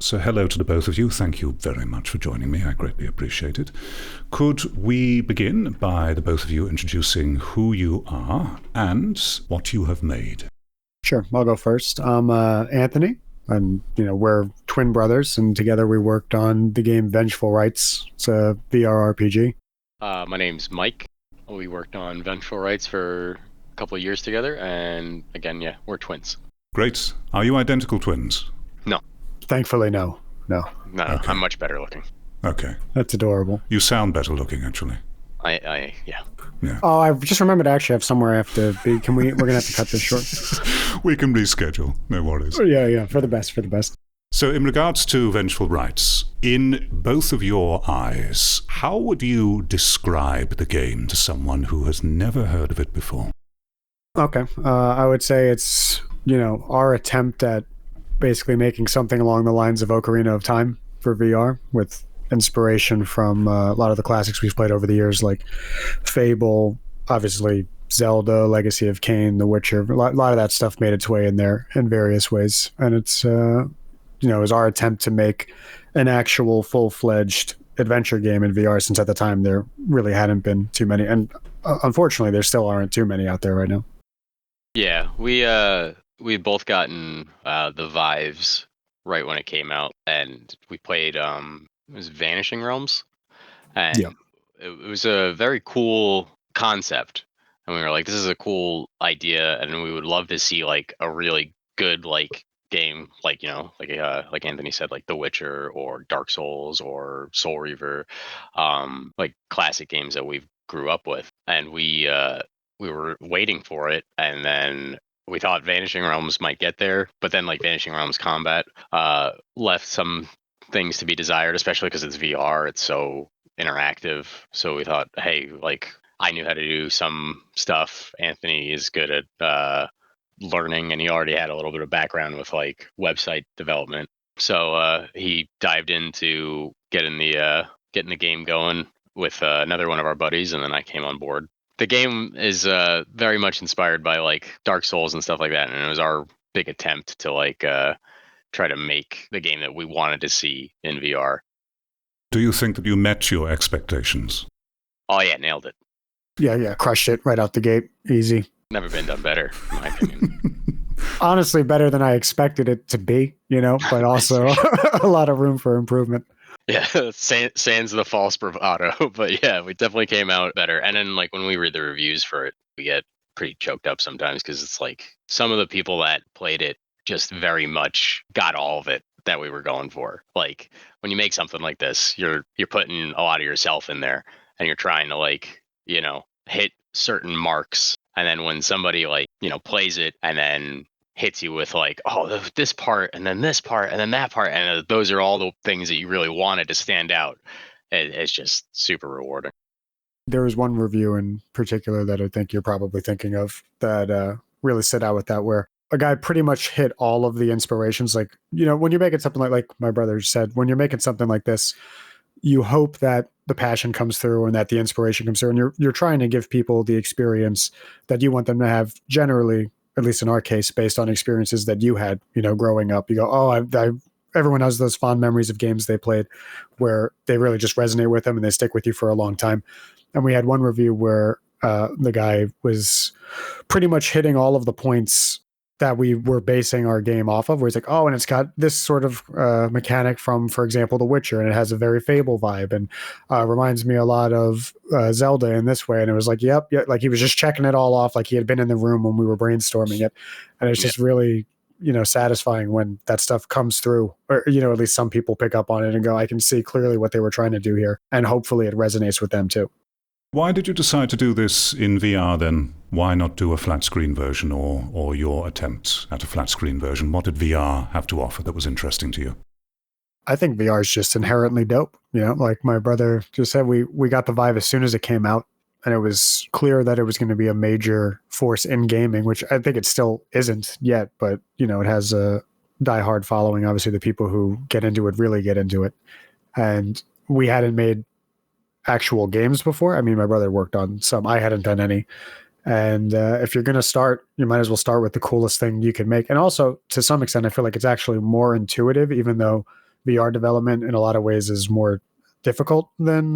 So hello to the both of you. Thank you very much for joining me. I greatly appreciate it. Could we begin by the both of you introducing who you are and what you have made? Sure, I'll go first. I'm Anthony, and we're twin brothers, and together we worked on the game Vengeful Rites. It's a VR RPG. My name's Mike. We worked on Vengeful Rites for a couple of years together, and again, yeah, we're twins. Great. Are you identical twins? No. Thankfully, no. No, Okay. I'm much better looking. Okay. That's adorable. You sound better looking, actually. Yeah. Yeah. Oh, I just remembered I actually have somewhere I have to be. We're going to have to cut this short. We can reschedule. No worries. Yeah, for the best. So in regards to Vengeful Rites, in both of your eyes, how would you describe the game to someone who has never heard of it before? Okay, I would say it's, our attempt at basically making something along the lines of Ocarina of Time for VR, with inspiration from a lot of the classics we've played over the years, like Fable, obviously Zelda, Legacy of Kain, The Witcher. A lot of that stuff made its way in there in various ways, and it's is our attempt to make an actual full-fledged adventure game in VR, since at the time there really hadn't been too many, and unfortunately there still aren't too many out there right now. Yeah, we've both gotten the Vives right when it came out, and we played it was Vanishing Realms, and Yeah. it was a very cool concept, and we were like, this is a cool idea, and we would love to see like a really good game, like Anthony said, like The Witcher or Dark Souls or Soul Reaver, like classic games that we grew up with, and we were waiting for it, and then we thought Vanishing Realms might get there, but then like Vanishing Realms combat left some things to be desired, especially because it's VR, it's so interactive. So we thought, hey, like I knew how to do some stuff. Anthony is good at learning, and he already had a little bit of background with like website development. So he dived into getting the game going with another one of our buddies, and then I came on board. The game is very much inspired by like Dark Souls and stuff like that, and it was our big attempt to like try to make the game that we wanted to see in VR. Do you think that you met your expectations? Oh yeah, nailed it. Yeah, crushed it right out the gate, easy. Never been done better, in my opinion. Honestly, better than I expected it to be, but also a lot of room for improvement. Yeah, sans the false bravado, but yeah, we definitely came out better. And then like when we read the reviews for it, we get pretty choked up sometimes, because it's like some of the people that played it just very much got all of it that we were going for. Like when you make something like this, you're putting a lot of yourself in there, and you're trying to like, hit certain marks. And then when somebody like, plays it and then hits you with like, oh, this part, and then this part, and then that part, and those are all the things that you really wanted to stand out, it's just super rewarding. There was one review in particular that I think you're probably thinking of that really stood out with that, where a guy pretty much hit all of the inspirations. Like, when you're making something like my brother said, when you're making something like this, you hope that the passion comes through and that the inspiration comes through, and you're trying to give people the experience that you want them to have, generally, at least in our case, based on experiences that you had, growing up. You go, oh, everyone has those fond memories of games they played where they really just resonate with them and they stick with you for a long time. And we had one review where the guy was pretty much hitting all of the points that we were basing our game off of, where he's like, oh, and it's got this sort of mechanic from, for example, The Witcher, and it has a very Fable vibe, and reminds me a lot of Zelda in this way. And it was like, yep, like he was just checking it all off, like he had been in the room when we were brainstorming it. And it's just really, satisfying when that stuff comes through, or, at least some people pick up on it and go, I can see clearly what they were trying to do here. And hopefully it resonates with them too. Why did you decide to do this in VR then? Why not do a flat screen version or your attempt at a flat screen version? What did VR have to offer that was interesting to you? I think VR is just inherently dope. Like my brother just said, we got the Vive as soon as it came out, and it was clear that it was going to be a major force in gaming, which I think it still isn't yet, but it has a diehard following. Obviously, the people who get into it really get into it. And we hadn't made actual games before. I mean, my brother worked on some. I hadn't done any. And if you're going to start, you might as well start with the coolest thing you can make. And also, to some extent, I feel like it's actually more intuitive, even though VR development in a lot of ways is more difficult than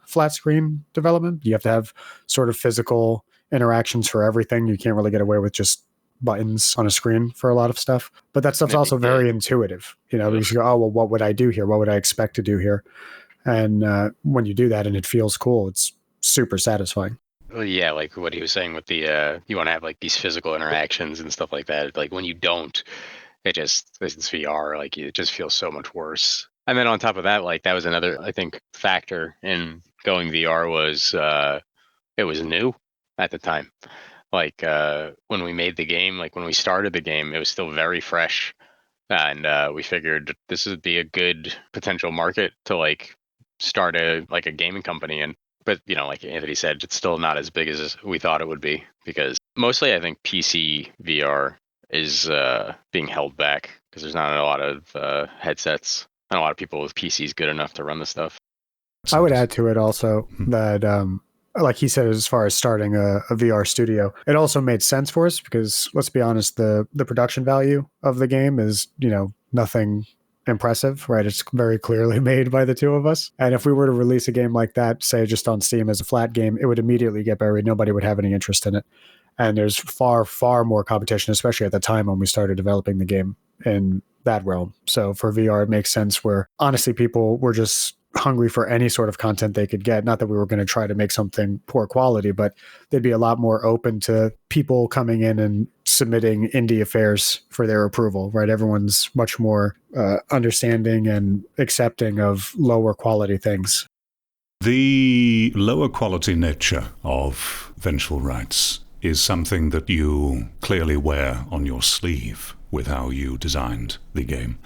flat screen development. You have to have sort of physical interactions for everything. You can't really get away with just buttons on a screen for a lot of stuff. But that stuff's also very intuitive, because you go, oh, well, what would I do here? What would I expect to do here? And when you do that and it feels cool, it's super satisfying. Well, yeah, like what he was saying with the, you want to have like these physical interactions and stuff like that. Like when you don't, it's VR, like it just feels so much worse. And then on top of that, like that was another, I think, factor in going VR was it was new at the time. Like when we made the game, like when we started the game, it was still very fresh. And we figured this would be a good potential market to like start a gaming company in. But, like Anthony said, it's still not as big as we thought it would be, because mostly I think PC VR is being held back because there's not a lot of headsets, not a lot of people with PCs good enough to run the stuff. I would add to it also that, like he said, as far as starting a VR studio, it also made sense for us because, let's be honest, the production value of the game is, nothing impressive, right? It's very clearly made by the two of us. And if we were to release a game like that, say just on Steam as a flat game, it would immediately get buried. Nobody would have any interest in it. And there's far, far more competition, especially at the time when we started developing the game in that realm. So for VR, it makes sense where honestly people were just hungry for any sort of content they could get. Not that we were going to try to make something poor quality, but they'd be a lot more open to people coming in and submitting indie affairs for their approval, right? Everyone's much more understanding and accepting of lower quality things. The lower quality nature of Vengeful Rites is something that you clearly wear on your sleeve with how you designed the game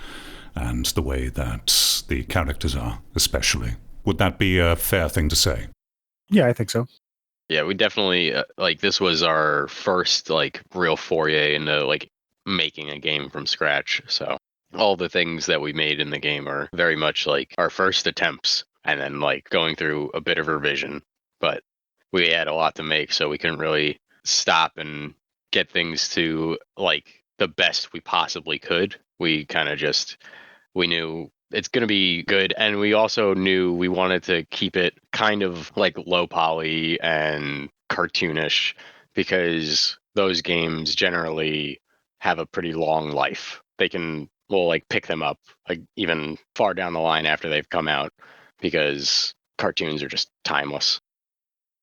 and the way that the characters are, especially. Would that be a fair thing to say? Yeah, I think so. Yeah, we definitely, this was our first, real foray into, making a game from scratch. So all the things that we made in the game are very much, our first attempts, and then, going through a bit of revision. But we had a lot to make, so we couldn't really stop and get things to, the best we possibly could. We kind of we knew it's going to be good. And we also knew we wanted to keep it kind of low poly and cartoonish, because those games generally have a pretty long life. We'll pick them up even far down the line after they've come out, because cartoons are just timeless.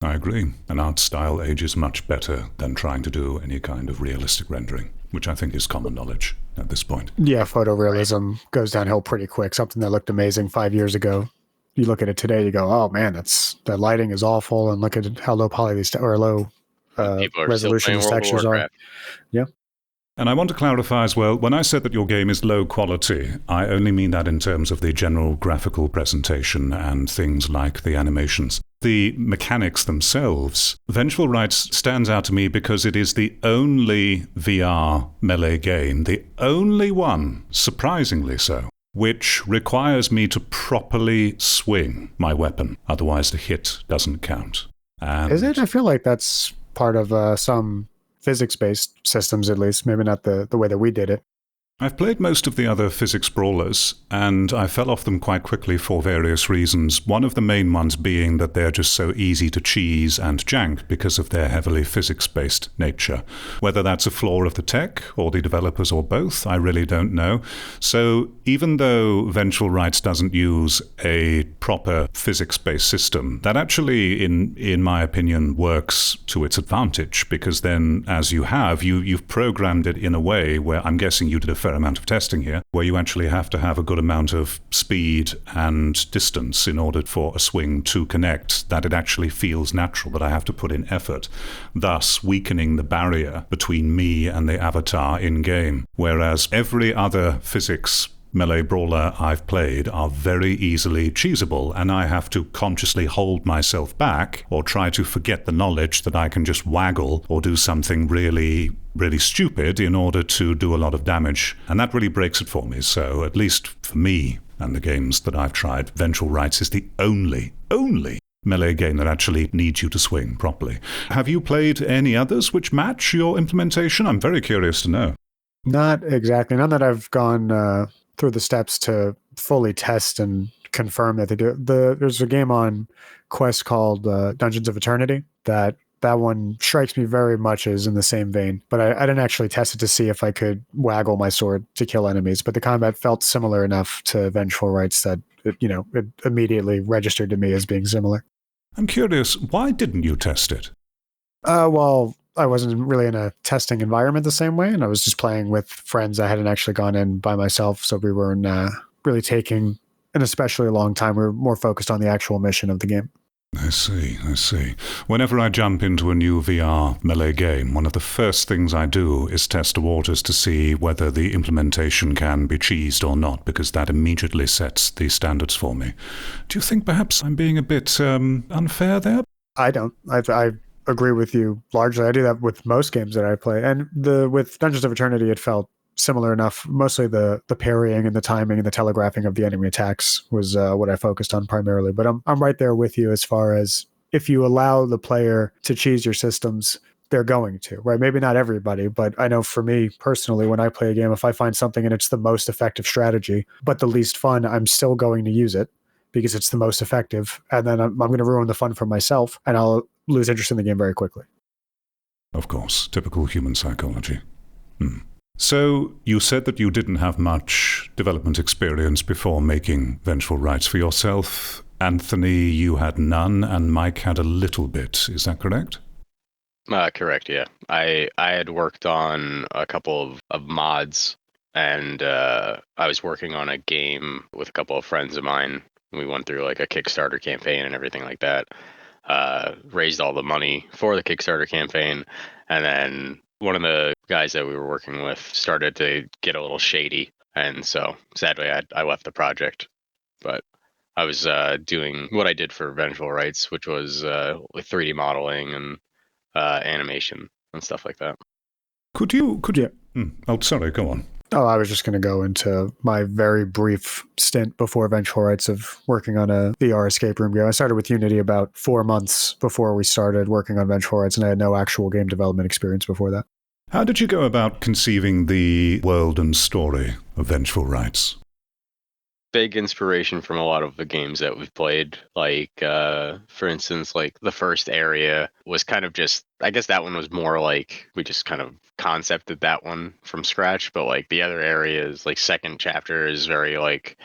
I agree. An art style ages much better than trying to do any kind of realistic rendering, which I think is common knowledge at this point. Yeah, photorealism goes downhill pretty quick. Something that looked amazing 5 years ago, you look at it today, you go, "Oh man, the lighting is awful," and look at how low poly these low resolution these textures are. Yeah. And I want to clarify as well, when I said that your game is low quality, I only mean that in terms of the general graphical presentation and things like the animations. The mechanics themselves, Vengeful Rites stands out to me because it is the only VR melee game, the only one, surprisingly so, which requires me to properly swing my weapon. Otherwise the hit doesn't count. And is it? I feel like that's part of some physics-based systems, at least. Maybe not the way that we did it. I've played most of the other physics brawlers, and I fell off them quite quickly for various reasons. One of the main ones being that they're just so easy to cheese and jank because of their heavily physics-based nature. Whether that's a flaw of the tech, or the developers, or both, I really don't know. So even though Vengeful Rites doesn't use a proper physics-based system, that actually, in my opinion, works to its advantage, because then, as you've programmed it in a way where I'm guessing you did a fair amount of testing here, where you actually have to have a good amount of speed and distance in order for a swing to connect, that it actually feels natural, that I have to put in effort, thus weakening the barrier between me and the avatar in-game. Whereas every other physics melee brawler I've played are very easily cheesable, and I have to consciously hold myself back or try to forget the knowledge that I can just waggle or do something really, really stupid in order to do a lot of damage. And that really breaks it for me. So at least for me and the games that I've tried, Vengeful Rites is the only melee game that actually needs you to swing properly. Have you played any others which match your implementation? I'm very curious to know. Not exactly. None that I've gone through the steps to fully test and confirm that they do. There's a game on Quest called Dungeons of Eternity that one strikes me very much as in the same vein, but I didn't actually test it to see if I could waggle my sword to kill enemies. But the combat felt similar enough to Vengeful Rites that it immediately registered to me as being similar. I'm curious, why didn't you test it? Well, I wasn't really in a testing environment the same way, and I was just playing with friends. I hadn't actually gone in by myself, so we weren't really taking an especially long time. We were more focused on the actual mission of the game. I see. Whenever I jump into a new VR melee game, one of the first things I do is test the waters to see whether the implementation can be cheesed or not, because that immediately sets the standards for me. Do you think perhaps I'm being a bit unfair there? I don't. I agree with you largely. I do that with most games that I play. And with Dungeons of Eternity, it felt similar enough. Mostly the parrying and the timing and the telegraphing of the enemy attacks was what I focused on primarily. But I'm right there with you as far as if you allow the player to cheese your systems, they're going to, right? Maybe not everybody, but I know for me personally, when I play a game, if I find something and it's the most effective strategy, but the least fun, I'm still going to use it because it's the most effective. And then I'm going to ruin the fun for myself and I'll lose interest in the game very quickly. Of course, typical human psychology. So, you said that you didn't have much development experience before making Vengeful Rites for yourself. Anthony, you had none, and Mike had a little bit. Is that correct? Correct, yeah. I had worked on a couple of mods, and I was working on a game with a couple of friends of mine. We went through like a Kickstarter campaign and everything like that. Raised all the money for the Kickstarter campaign, and then one of the guys that we were working with started to get a little shady, and so sadly I left the project. But I was doing what I did for Vengeful Rites, which was with 3D modeling and animation and stuff like that. Could you? Oh, sorry, go on. Oh, I was just going to go into my very brief stint before Vengeful Rites of working on a VR escape room game. I started with Unity about 4 months before we started working on Vengeful Rites, and I had no actual game development experience before that. How did you go about conceiving the world and story of Vengeful Rites? Big inspiration from a lot of the games that we've played. Like, for instance, like the first area was kind of just, I guess that one was more like we just kind of concepted that one from scratch. But like the other areas, like second chapter is very like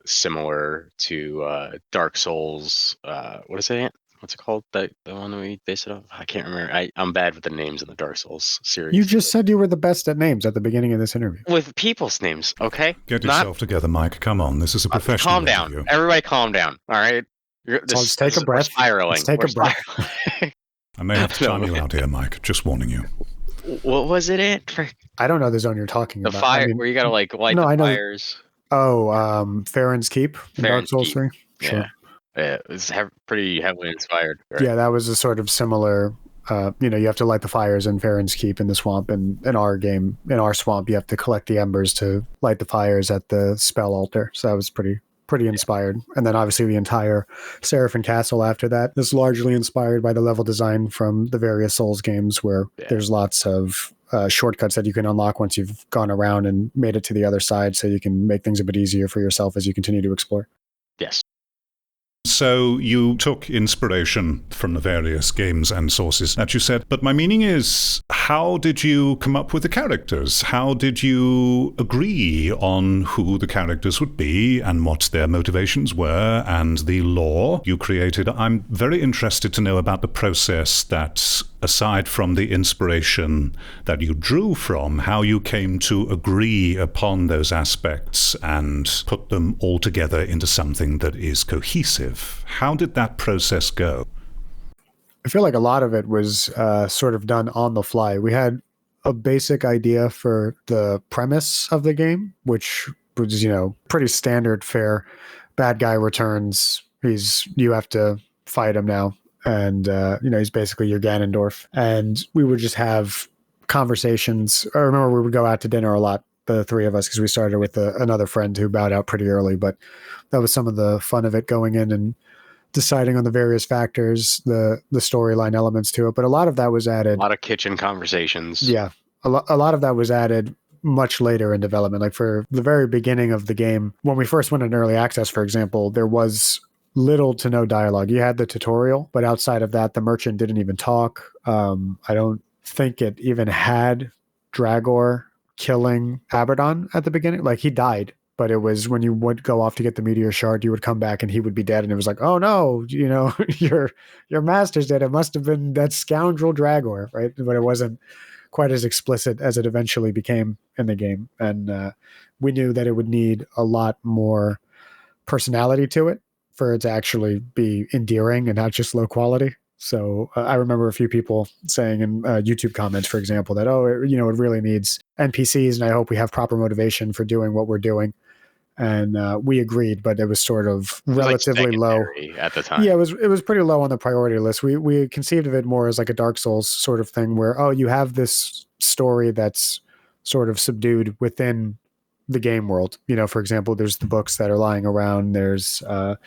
similar to Dark Souls. What is it? What's it called? The one that we based it off? I can't remember. I'm bad with the names in the Dark Souls series. You just said you were the best at names at the beginning of this interview. With people's names, okay? Get yourself together, Mike. Come on. This is a professional Calm down. interview. Everybody calm down, all right? Let's take a breath. Spiraling. Let's take a breath. I may have to time you out here, Mike. Just warning you. What was it? I don't know the zone you're talking the about. Fire, I mean, where you gotta like light the fires. Farron's Keep in Dark Souls 3? Sure. Yeah, it's pretty heavily inspired. Right? Yeah, that was a sort of similar, you have to light the fires in Farron's Keep in the swamp. And in our game, in our swamp, you have to collect the embers to light the fires at the spell altar. So that was pretty inspired. And then obviously the entire Seraphim Castle after that is largely inspired by the level design from the various Souls games where there's lots of shortcuts that you can unlock once you've gone around and made it to the other side, so you can make things a bit easier for yourself as you continue to explore. Yes. So you took inspiration from the various games and sources that you said, but my meaning is, how did you come up with the characters? How did you agree on who the characters would be and what their motivations were and the lore you created? I'm very interested to know about the process that, aside from the inspiration that you drew from, how you came to agree upon those aspects and put them all together into something that is cohesive. How did that process go? I feel like a lot of it was sort of done on the fly. We had a basic idea for the premise of the game, which was, pretty standard fare. Bad guy returns. You have to fight him now. And, he's basically your Ganondorf. And we would just have conversations. I remember we would go out to dinner a lot, the three of us, because we started with another friend who bowed out pretty early. But that was some of the fun of it, going in and deciding on the various factors, the storyline elements to it. But a lot of that was added. A lot of kitchen conversations. Yeah. A lot of that was added much later in development. Like for the very beginning of the game, when we first went in early access, for example, there was little to no dialogue. You had the tutorial, but outside of that, the merchant didn't even talk. I don't think it even had Dragor killing Abaddon at the beginning. Like he died, but it was when you would go off to get the meteor shard, you would come back and he would be dead. And it was like, oh no, your master's dead. It must have been that scoundrel Dragor, right? But it wasn't quite as explicit as it eventually became in the game. And we knew that it would need a lot more personality to it for it to actually be endearing and not just low quality. So I remember a few people saying in YouTube comments, for example, that, it really needs NPCs, and I hope we have proper motivation for doing what we're doing. And we agreed, but it was sort of relatively low at the time. Yeah, it was pretty low on the priority list. We conceived of it more as like a Dark Souls sort of thing where, you have this story that's sort of subdued within the game world. For example, there's the books that are lying around. There's on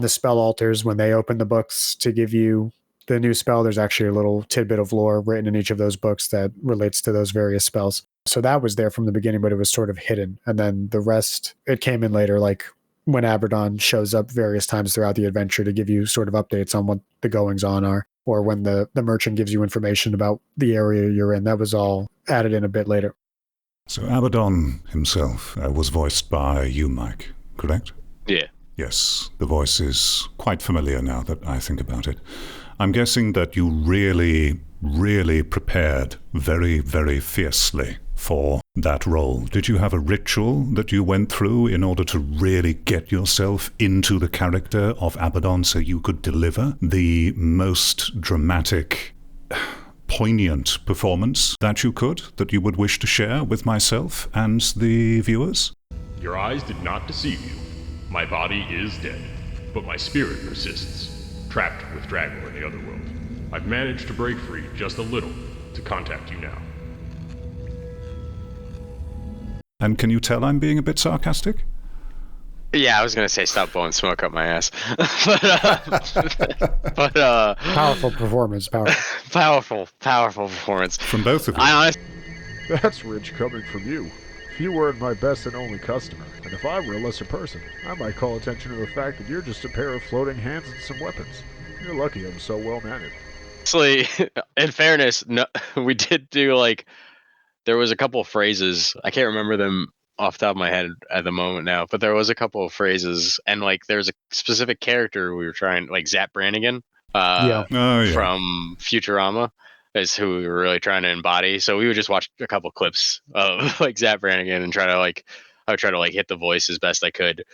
the spell altars, when they open the books to give you the new spell, there's actually a little tidbit of lore written in each of those books that relates to those various spells. So that was there from the beginning, but it was sort of hidden. And then the rest, it came in later, like when Abaddon shows up various times throughout the adventure to give you sort of updates on what the goings on are, or when the merchant gives you information about the area you're in. That was all added in a bit later. So Abaddon himself was voiced by you, Mike, correct? Yeah. Yes, the voice is quite familiar now that I think about it. I'm guessing that you really, really prepared very, very fiercely for that role. Did you have a ritual that you went through in order to really get yourself into the character of Abaddon so you could deliver the most dramatic, poignant performance that you would wish to share with myself and the viewers? Your eyes did not deceive you. My body is dead, but my spirit persists, trapped with Dragor in the other world. I've managed to break free just a little to contact you now. And can you tell I'm being a bit sarcastic? Yeah, I was gonna say stop blowing smoke up my ass, but Powerful performance, powerful performance from both of you. I honestly, That's rich coming from you. You weren't my best and only customer, and if I were a lesser person, I might call attention to the fact that you're just a pair of floating hands and some weapons. You're lucky I'm so well-mannered. in fairness, no, we did do there was a couple of phrases. I can't remember them off the top of my head at the moment now, but there was a couple of phrases, and there's a specific character we were trying, Zap Brannigan, from Futurama, is who we were really trying to embody. So we would just watch a couple clips of Zap Brannigan and I would try to hit the voice as best I could,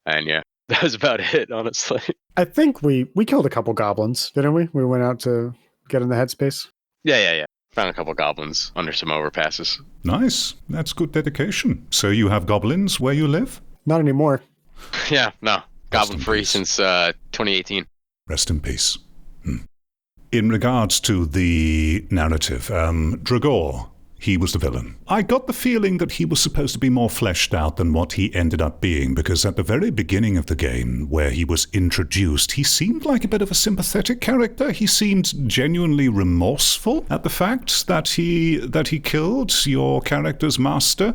and yeah, that was about it, honestly. I think we killed a couple goblins, didn't we? We went out to get in the headspace. Yeah. Found a couple goblins under some overpasses. Nice. That's good dedication. So you have goblins where you live? Not anymore. Yeah, no. Goblin free since 2018. Rest in peace. In regards to the narrative, Dragor, he was the villain. I got the feeling that he was supposed to be more fleshed out than what he ended up being, because at the very beginning of the game, where he was introduced, he seemed like a bit of a sympathetic character. He seemed genuinely remorseful at the fact that he killed your character's master,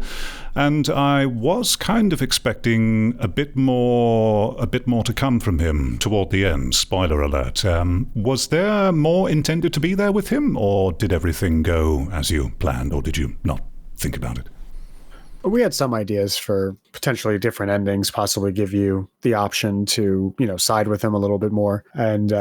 and I was kind of expecting a bit more to come from him toward the end. Spoiler alert. Was there more intended to be there with him, or did everything go as you planned, or did you not think about it? We had some ideas for potentially different endings, possibly give you the option to, side with him a little bit more. And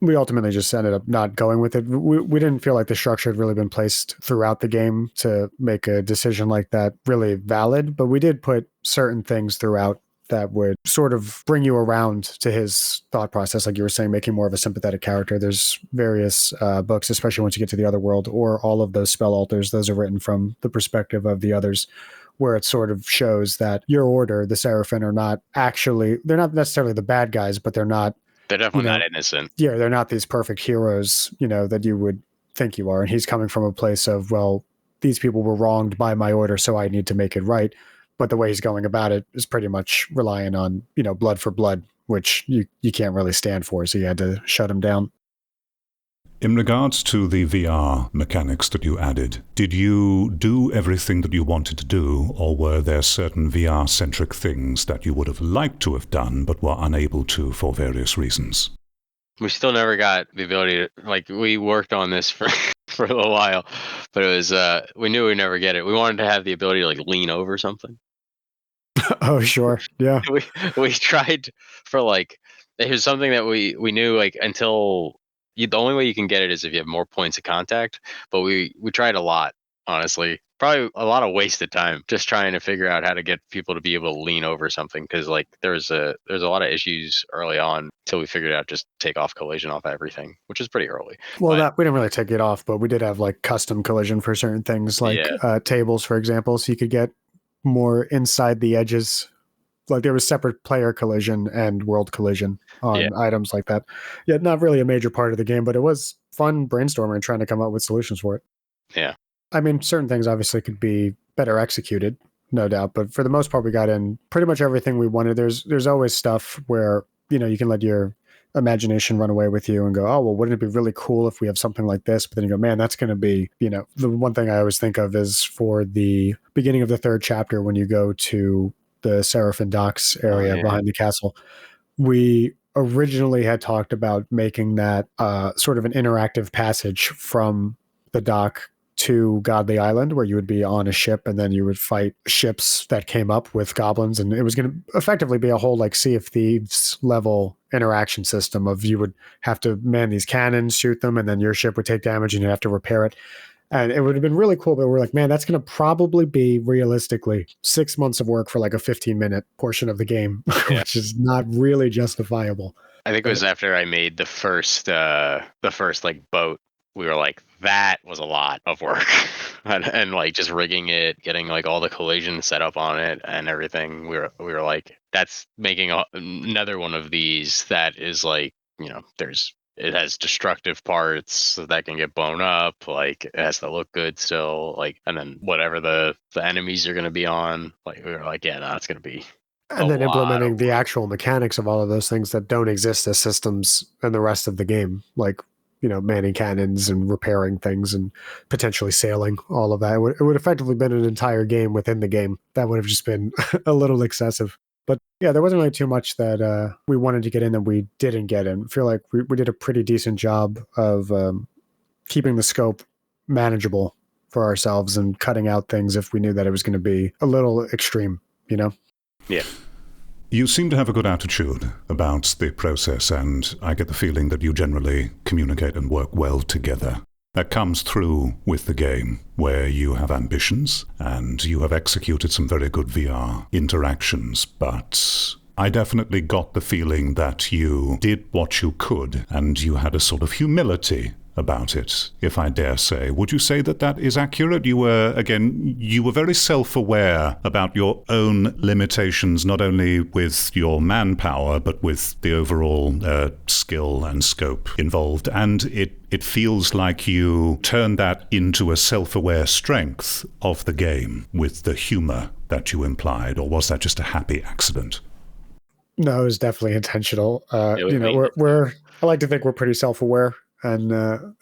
we ultimately just ended up not going with it. We didn't feel like the structure had really been placed throughout the game to make a decision like that really valid. But we did put certain things throughout that would sort of bring you around to his thought process, like you were saying, making more of a sympathetic character. There's various books, especially once you get to the other world, or all of those spell altars, those are written from the perspective of the others, where it sort of shows that your order, the Seraphim, they're not necessarily the bad guys, but they're definitely not innocent. Yeah, they're not these perfect heroes, that you would think you are. And he's coming from a place of, well, these people were wronged by my order, so I need to make it right. But the way he's going about it is pretty much relying on, blood for blood, which you can't really stand for. So you had to shut him down. In regards to the VR mechanics that you added, did you do everything that you wanted to do, or were there certain VR-centric things that you would have liked to have done but were unable to for various reasons? We still never got the ability to, we worked on this for for a little while, but it was we knew we'd never get it. We wanted to have the ability to lean over something. Oh, sure. Yeah. we tried for it was something that we knew until the only way you can get it is if you have more points of contact, but we tried a lot, honestly, probably a lot of wasted time just trying to figure out how to get people to be able to lean over something, because there's a lot of issues early on until we figured out just take off collision off everything, which is pretty early. Well, But we didn't really take it off, but we did have custom collision for certain things, tables, for example, so you could get more inside the edges. There was separate player collision and world collision on items like that. Yeah, not really a major part of the game, but it was fun brainstorming and trying to come up with solutions for it. Yeah. I mean, certain things obviously could be better executed, no doubt, but for the most part, we got in pretty much everything we wanted. There's always stuff where, you can let your imagination run away with you and go, oh, well, wouldn't it be really cool if we have something like this? But then you go, man, that's going to be, the one thing I always think of is for the beginning of the third chapter, when you go to the Seraphim Docks area behind the castle. We originally had talked about making that sort of an interactive passage from the dock to Godly Island, where you would be on a ship and then you would fight ships that came up with goblins, and it was going to effectively be a whole Sea of Thieves level interaction system of you would have to man these cannons, shoot them, and then your ship would take damage and you'd have to repair it. And it would have been really cool, but we're like, man, that's going to probably be realistically 6 months of work for a 15-minute portion of the game, which is not really justifiable. I think it was after I made the first boat, we were like, that was a lot of work. and just rigging it, getting all the collision set up on it and everything. We were like, that's making another one of these that is it has destructive parts that can get blown up. It has to look good still. And then whatever the enemies are going to be on, we were like, yeah, no, it's going to be. And then implementing the actual mechanics of all of those things that don't exist as systems in the rest of the game, manning cannons and repairing things and potentially sailing, all of that. It would effectively been an entire game within the game. That would have just been a little excessive. But yeah, there wasn't really too much that we wanted to get in that we didn't get in. I feel like we did a pretty decent job of keeping the scope manageable for ourselves and cutting out things if we knew that it was going to be a little extreme, Yeah. You seem to have a good attitude about the process, and I get the feeling that you generally communicate and work well together. That comes through with the game, where you have ambitions, and you have executed some very good VR interactions, but I definitely got the feeling that you did what you could, and you had a sort of humility about it, if I dare say. Would you say that that is accurate? You were very self-aware about your own limitations, not only with your manpower, but with the overall skill and scope involved. And it feels like you turned that into a self-aware strength of the game with the humor that you implied, or was that just a happy accident? No, it was definitely intentional. I like to think we're pretty self-aware. And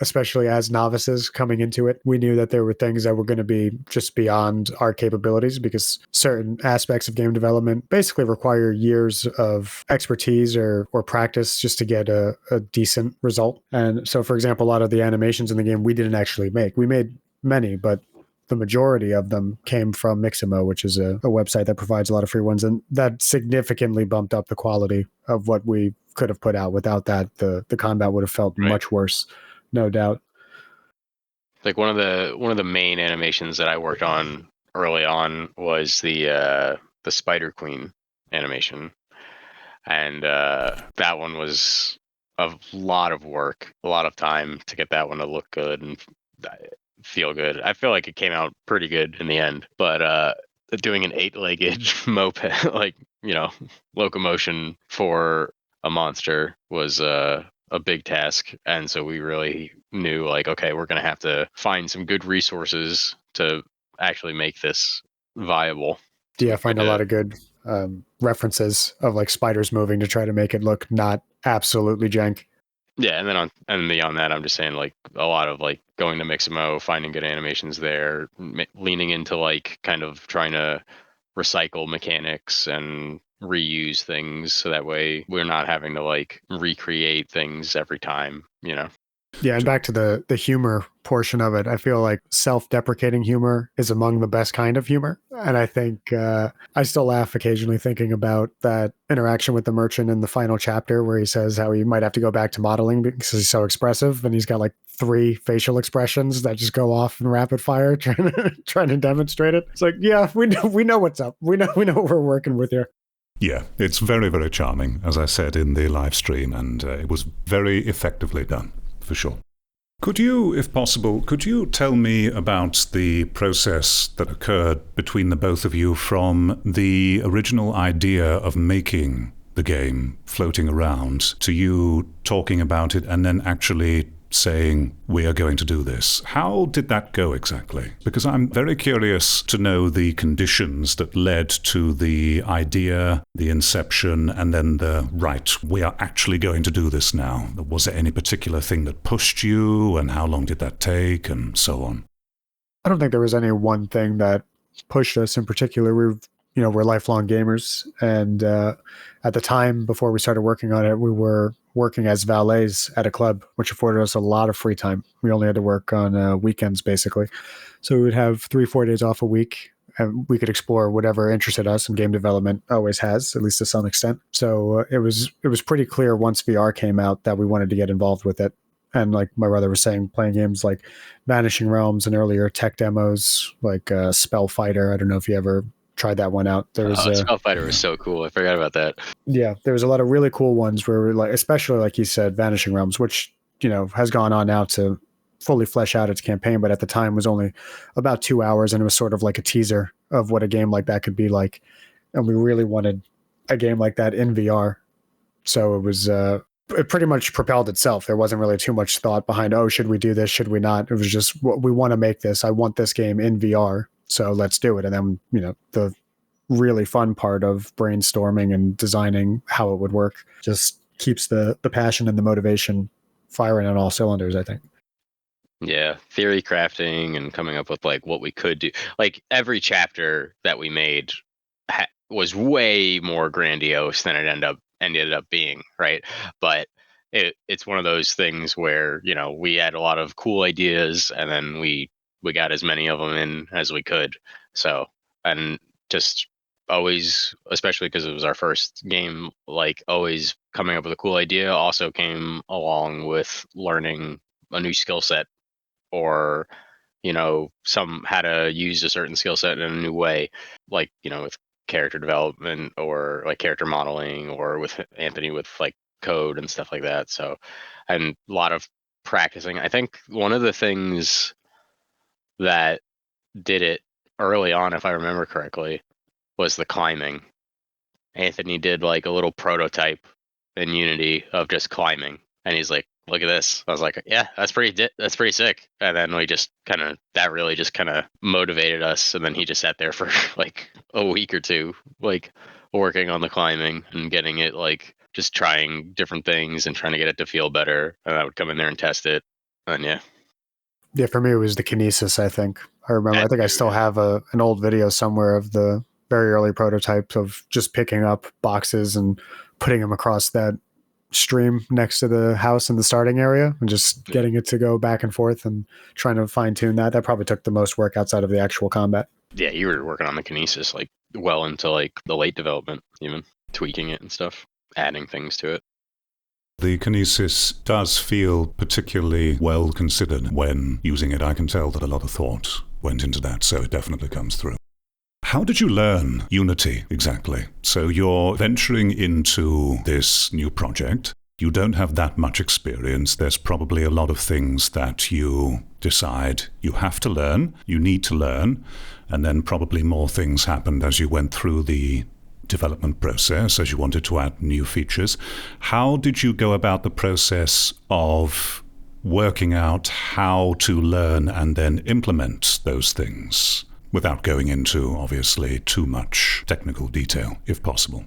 especially as novices coming into it, we knew that there were things that were going to be just beyond our capabilities, because certain aspects of game development basically require years of expertise or practice just to get a decent result. And so, for example, a lot of the animations in the game we didn't actually make. We made many, but the majority of them came from Mixamo, which is a website that provides a lot of free ones. And that significantly bumped up the quality of what we could have put out. Without that, the combat would have felt much worse, no doubt. One of the main animations that I worked on early on was the Spider Queen animation. And that one was a lot of work, a lot of time to get that one to look good and feel good. I feel like it came out pretty good in the end, but doing an 8-legged moped, locomotion for a monster was a big task. And so we really knew okay, we're going to have to find some good resources to actually make this viable. Yeah, find a lot of good references of spiders moving to try to make it look not absolutely jank. Yeah, and then and beyond that, I'm just saying like a lot of like going to Mixamo, finding good animations there, leaning into like kind of trying to recycle mechanics and reuse things so that way we're not having to like recreate things every time, you know. Yeah, and back to the humor portion of it, I feel like self-deprecating humor is among the best kind of humor. And I think I still laugh occasionally thinking about that interaction with the merchant in the final chapter where he says how he might have to go back to modeling because he's so expressive and he's got like 3 facial expressions that just go off in rapid fire trying to demonstrate it. It's like, yeah, we know what's up. We know what we're working with here. Yeah, it's very, very charming, as I said in the live stream, and it was very effectively done. For sure. Could you, if possible, could you tell me about the process that occurred between the both of you from the original idea of making the game floating around to you talking about it and then actually saying, we are going to do this? How did that go exactly? Because I'm very curious to know the conditions that led to the idea, the inception, and then the, right, we are actually going to do this now. Was there any particular thing that pushed you, and how long did that take, and so on? I don't think there was any one thing that pushed us in particular. We're lifelong gamers, and at the time before we started working on it, we were working as valets at a club, which afforded us a lot of free time. We only had to work on weekends, basically. So we would have 3-4 days off a week, and we could explore whatever interested us, and game development always has, at least to some extent. So it was pretty clear once VR came out that we wanted to get involved with it. And like my brother was saying, playing games like Vanishing Realms and earlier tech demos like Spell Fighter. I don't know if you ever tried that one out. There was Spell Fighter was so cool. I forgot about that. Yeah, there was a lot of really cool ones where like, especially like you said, Vanishing Realms, which has gone on now to fully flesh out its campaign, but at the time was only about 2 hours, and it was sort of like a teaser of what a game like that could be like. And we really wanted a game like that in VR, so it was. It pretty much propelled itself. There wasn't really too much thought behind, oh, should we do this? Should we not? It was just, we want to make this. I want this game in VR, so let's do it. And then, the really fun part of brainstorming and designing how it would work just keeps the passion and the motivation firing on all cylinders, I think. Yeah, theory crafting and coming up with like what we could do. Like every chapter that we made was way more grandiose than it ended up being, right? But it's one of those things where we had a lot of cool ideas, and then we got as many of them in as we could. So, and just always, especially because it was our first game, like always coming up with a cool idea also came along with learning a new skill set, or some how to use a certain skill set in a new way, like with character development or like character modeling, or with Anthony with like code and stuff like that. So, and a lot of practicing. I think one of the things that did it early on, if I remember correctly, was the climbing. Anthony did like a little prototype in Unity of just climbing, and he's like, look at this. I was like, yeah, that's pretty sick. And then that really just kind of motivated us. And then he just sat there for like a week or two, like working on the climbing and getting it, like just trying different things and trying to get it to feel better. And I would come in there and test it. And Yeah, for me, it was the kinesis, I think. I remember, I think I still have an old video somewhere of the very early prototypes of just picking up boxes and putting them across that stream next to the house in the starting area and just getting it to go back and forth and trying to fine tune that. That probably took the most work outside of the actual combat. Yeah, you were working on the kinesis like well into like the late development, even tweaking it and stuff, adding things to it. The kinesis does feel particularly well considered when using it. I can tell that a lot of thought went into that, so it definitely comes through. How did you learn Unity exactly? So you're venturing into this new project. You don't have that much experience. There's probably a lot of things that you decide you have to learn, you need to learn, and then probably more things happened as you went through the development process, as you wanted to add new features. How did you go about the process of working out how to learn and then implement those things, without going into, obviously, too much technical detail, if possible?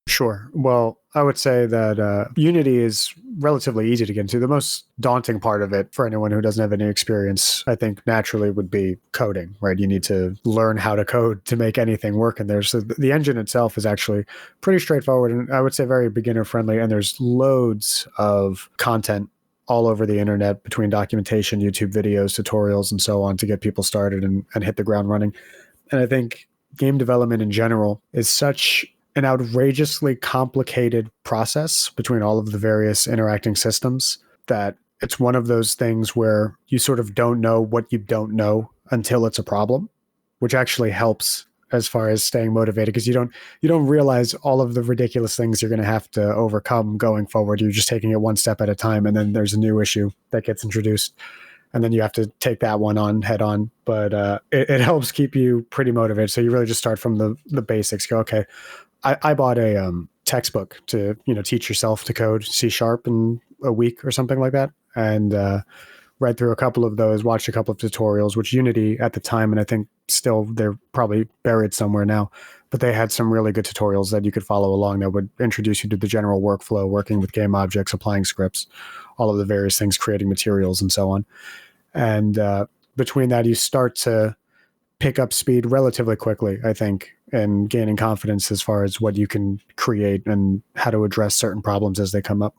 Sure. Well, I would say that Unity is relatively easy to get into. The most daunting part of it for anyone who doesn't have any experience, I think naturally would be coding, right? You need to learn how to code to make anything work in there. So the engine itself is actually pretty straightforward and I would say very beginner friendly. And there's loads of content all over the internet between documentation, YouTube videos, tutorials, and so on to get people started and hit the ground running. And I think game development in general is such an outrageously complicated process between all of the various interacting systems that it's one of those things where you sort of don't know what you don't know until it's a problem, which actually helps as far as staying motivated because you don't realize all of the ridiculous things you're going to have to overcome going forward. You're just taking it one step at a time, and then there's a new issue that gets introduced and then you have to take that one on head on. But it helps keep you pretty motivated. So you really just start from the basics. Go, okay, I bought a textbook to teach yourself to code C# in a week or something like that, and read through a couple of those, watched a couple of tutorials, which Unity at the time, and I think still they're probably buried somewhere now, but they had some really good tutorials that you could follow along that would introduce you to the general workflow, working with game objects, applying scripts, all of the various things, creating materials, and so on. And between that, you start to pick up speed relatively quickly, I think, and gaining confidence as far as what you can create and how to address certain problems as they come up.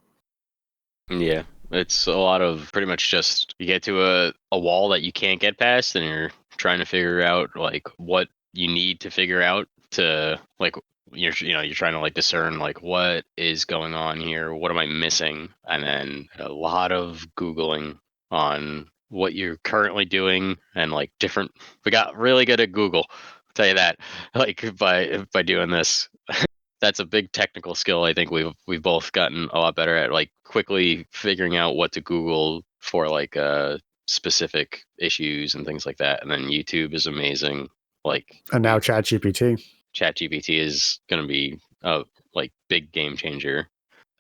Yeah, it's a lot of pretty much just you get to a wall that you can't get past, and you're trying to figure out like what you need to figure out to like you're trying to like discern like what is going on here, what am I missing, and then a lot of Googling on what you're currently doing and like different. We got really good at Google, I'll tell you that. Like by doing this. That's a big technical skill I think we've both gotten a lot better at, like quickly figuring out what to Google for like specific issues and things like that. And then YouTube is amazing. Like, and now ChatGPT is going to be a like big game changer.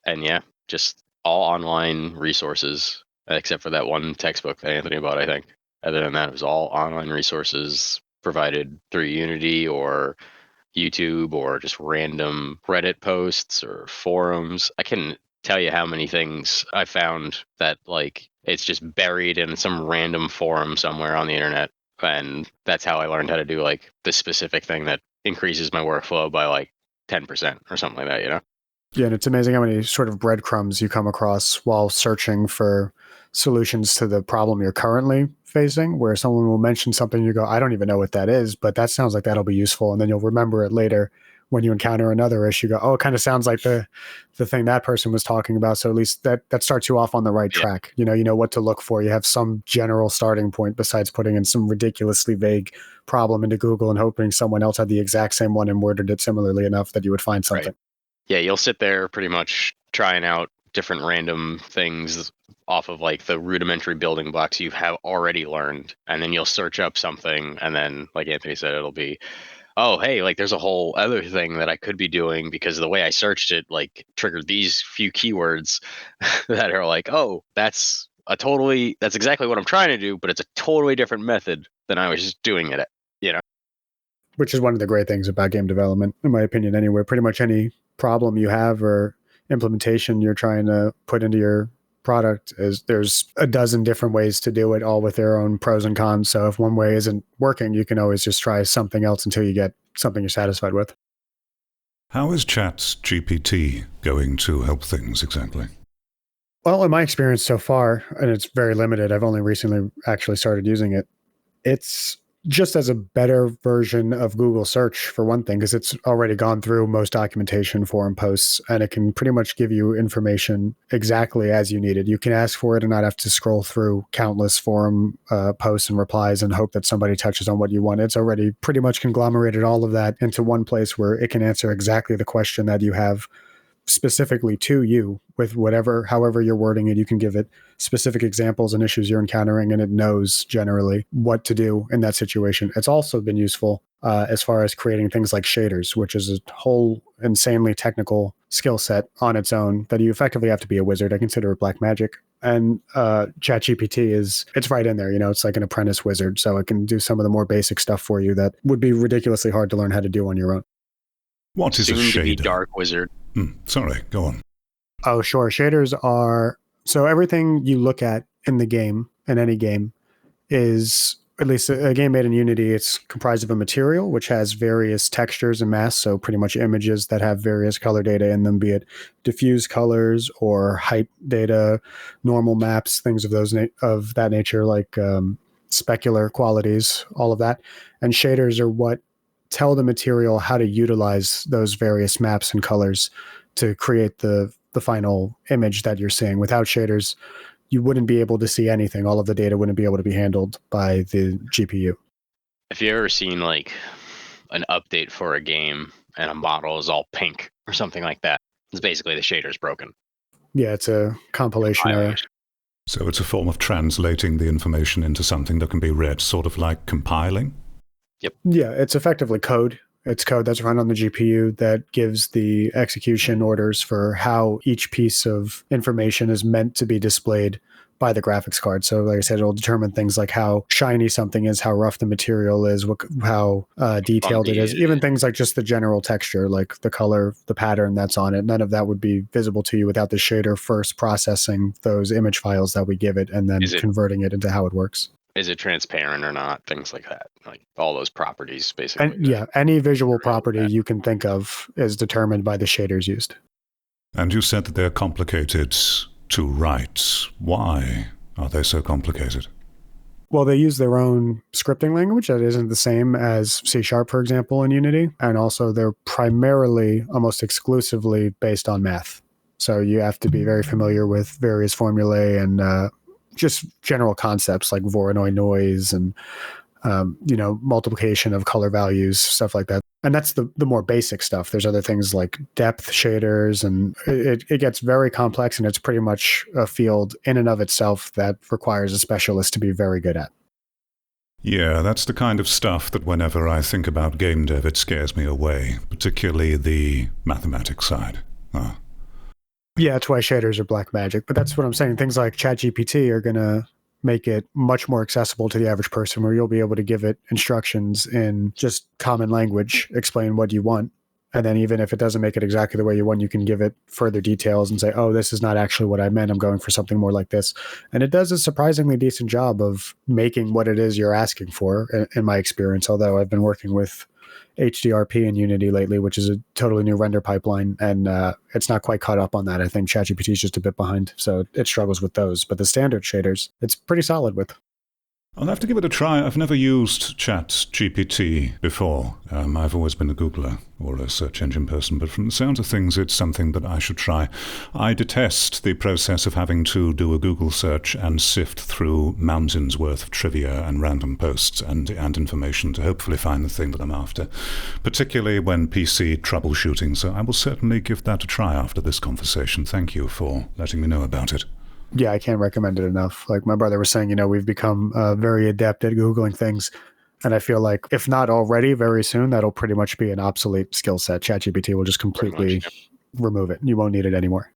And yeah, just all online resources except for that one textbook that Anthony bought, I think. Other than that, it was all online resources provided through Unity or YouTube or just random Reddit posts or forums. I can tell you how many things I found that like it's just buried in some random forum somewhere on the internet. And that's how I learned how to do like the specific thing that increases my workflow by like 10% or something like that, Yeah, and it's amazing how many sort of breadcrumbs you come across while searching for solutions to the problem you're currently facing, where someone will mention something, you go, I don't even know what that is, but that sounds like that'll be useful. And then you'll remember it later when you encounter another issue, go, oh, it kind of sounds like the thing that person was talking about. So at least that starts you off on the right track. You know what to look for. You have some general starting point besides putting in some ridiculously vague problem into Google and hoping someone else had the exact same one and worded it similarly enough that you would find something. Right. Yeah, you'll sit there pretty much trying out different random things off of like the rudimentary building blocks you have already learned. And then you'll search up something. And then, like Anthony said, it'll be, oh, hey, like there's a whole other thing that I could be doing because the way I searched it, like triggered these few keywords that are like, oh, that's exactly what I'm trying to do, but it's a totally different method than I was just doing it, Which is one of the great things about game development, in my opinion, anyway. Pretty much any problem you have or implementation you're trying to put into your product is there's a dozen different ways to do it, all with their own pros and cons. So if one way isn't working, you can always just try something else until you get something you're satisfied with. How is ChatGPT going to help things exactly? Well, in my experience so far, and it's very limited, I've only recently actually started using it, it's just as a better version of Google search for one thing, because it's already gone through most documentation, forum posts, and it can pretty much give you information exactly as you need it. You can ask for it and not have to scroll through countless forum posts and replies and hope that somebody touches on what you want. It's already pretty much conglomerated all of that into one place where it can answer exactly the question that you have specifically to you with however you're wording it. You can give it specific examples and issues you're encountering, and it knows generally what to do in that situation. It's also been useful as far as creating things like shaders, which is a whole insanely technical skill set on its own that you effectively have to be a wizard. I consider it black magic. And ChatGPT it's right in there. It's like an apprentice wizard. So it can do some of the more basic stuff for you that would be ridiculously hard to learn how to do on your own. What is a Soon to be shader? dark wizard. Sorry, go on. Oh, sure. Shaders are, so everything you look at in the game, in any game, is, at least a game made in Unity, it's comprised of a material which has various textures and masks, so pretty much images that have various color data in them, be it diffuse colors or height data, normal maps, things of of that nature, like specular qualities, all of that. And shaders are what tell the material how to utilize those various maps and colors to create the final image that you're seeing. Without shaders, you wouldn't be able to see anything. All of the data wouldn't be able to be handled by the GPU. Have you ever seen like an update for a game and a model is all pink or something like that? It's basically the shader's broken. Yeah, it's a compilation error. So it's a form of translating the information into something that can be read, sort of like compiling? Yeah, it's effectively code. It's code that's run on the GPU that gives the execution orders for how each piece of information is meant to be displayed by the graphics card. So like I said, it'll determine things like how shiny something is, how rough the material is, how detailed it is, even things like just the general texture, like the color, the pattern that's on it. None of that would be visible to you without the shader first processing those image files that we give it and then converting it into how it works. Is it transparent or not? Things like that, like all those properties, basically. And yeah, any visual property you can think of is determined by the shaders used. And you said that they're complicated to write. Why are they so complicated? Well, they use their own scripting language that isn't the same as C#, for example, in Unity. And also they're primarily, almost exclusively based on math. So you have to be very familiar with various formulae and just general concepts like Voronoi noise and multiplication of color values, stuff like that. And that's the more basic stuff. There's other things like depth shaders, and it gets very complex, and it's pretty much a field in and of itself that requires a specialist to be very good at. Yeah, that's the kind of stuff that whenever I think about game dev, it scares me away, particularly the mathematics side. Yeah, that's why shaders are black magic. But that's what I'm saying. Things like ChatGPT are going to make it much more accessible to the average person, where you'll be able to give it instructions in just common language, explain what you want. And then even if it doesn't make it exactly the way you want, you can give it further details and say, oh, this is not actually what I meant. I'm going for something more like this. And it does a surprisingly decent job of making what it is you're asking for, in my experience, although I've been working with HDRP in Unity lately, which is a totally new render pipeline, and it's not quite caught up on that. I think ChatGPT is just a bit behind, so it struggles with those. But the standard shaders, it's pretty solid with. I'll have to give it a try. I've never used ChatGPT before. I've always been a Googler or a search engine person, but from the sounds of things, it's something that I should try. I detest the process of having to do a Google search and sift through mountains worth of trivia and random posts and information to hopefully find the thing that I'm after, particularly when PC troubleshooting. So I will certainly give that a try after this conversation. Thank you for letting me know about it. Yeah, I can't recommend it enough. Like my brother was saying, we've become very adept at Googling things. And I feel like if not already, very soon, that'll pretty much be an obsolete skill set. ChatGPT will just completely remove it. You won't need it anymore.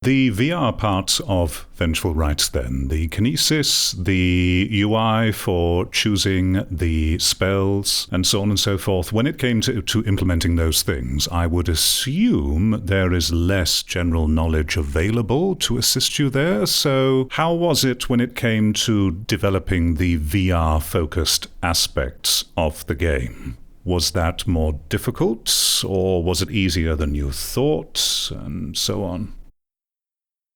The VR parts of Vengeful Rites then, the kinesis, the UI for choosing the spells, and so on and so forth, when it came to implementing those things, I would assume there is less general knowledge available to assist you there. So how was it when it came to developing the VR-focused aspects of the game? Was that more difficult, or was it easier than you thought, and so on?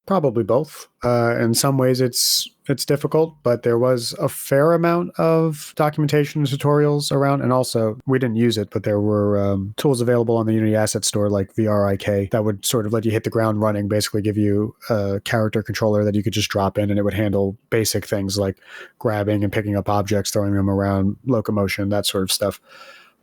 Probably both. In some ways, it's difficult, but there was a fair amount of documentation and tutorials around. And also, we didn't use it, but there were tools available on the Unity Asset Store, like VRIK, that would sort of let you hit the ground running, basically give you a character controller that you could just drop in, and it would handle basic things like grabbing and picking up objects, throwing them around, locomotion, that sort of stuff.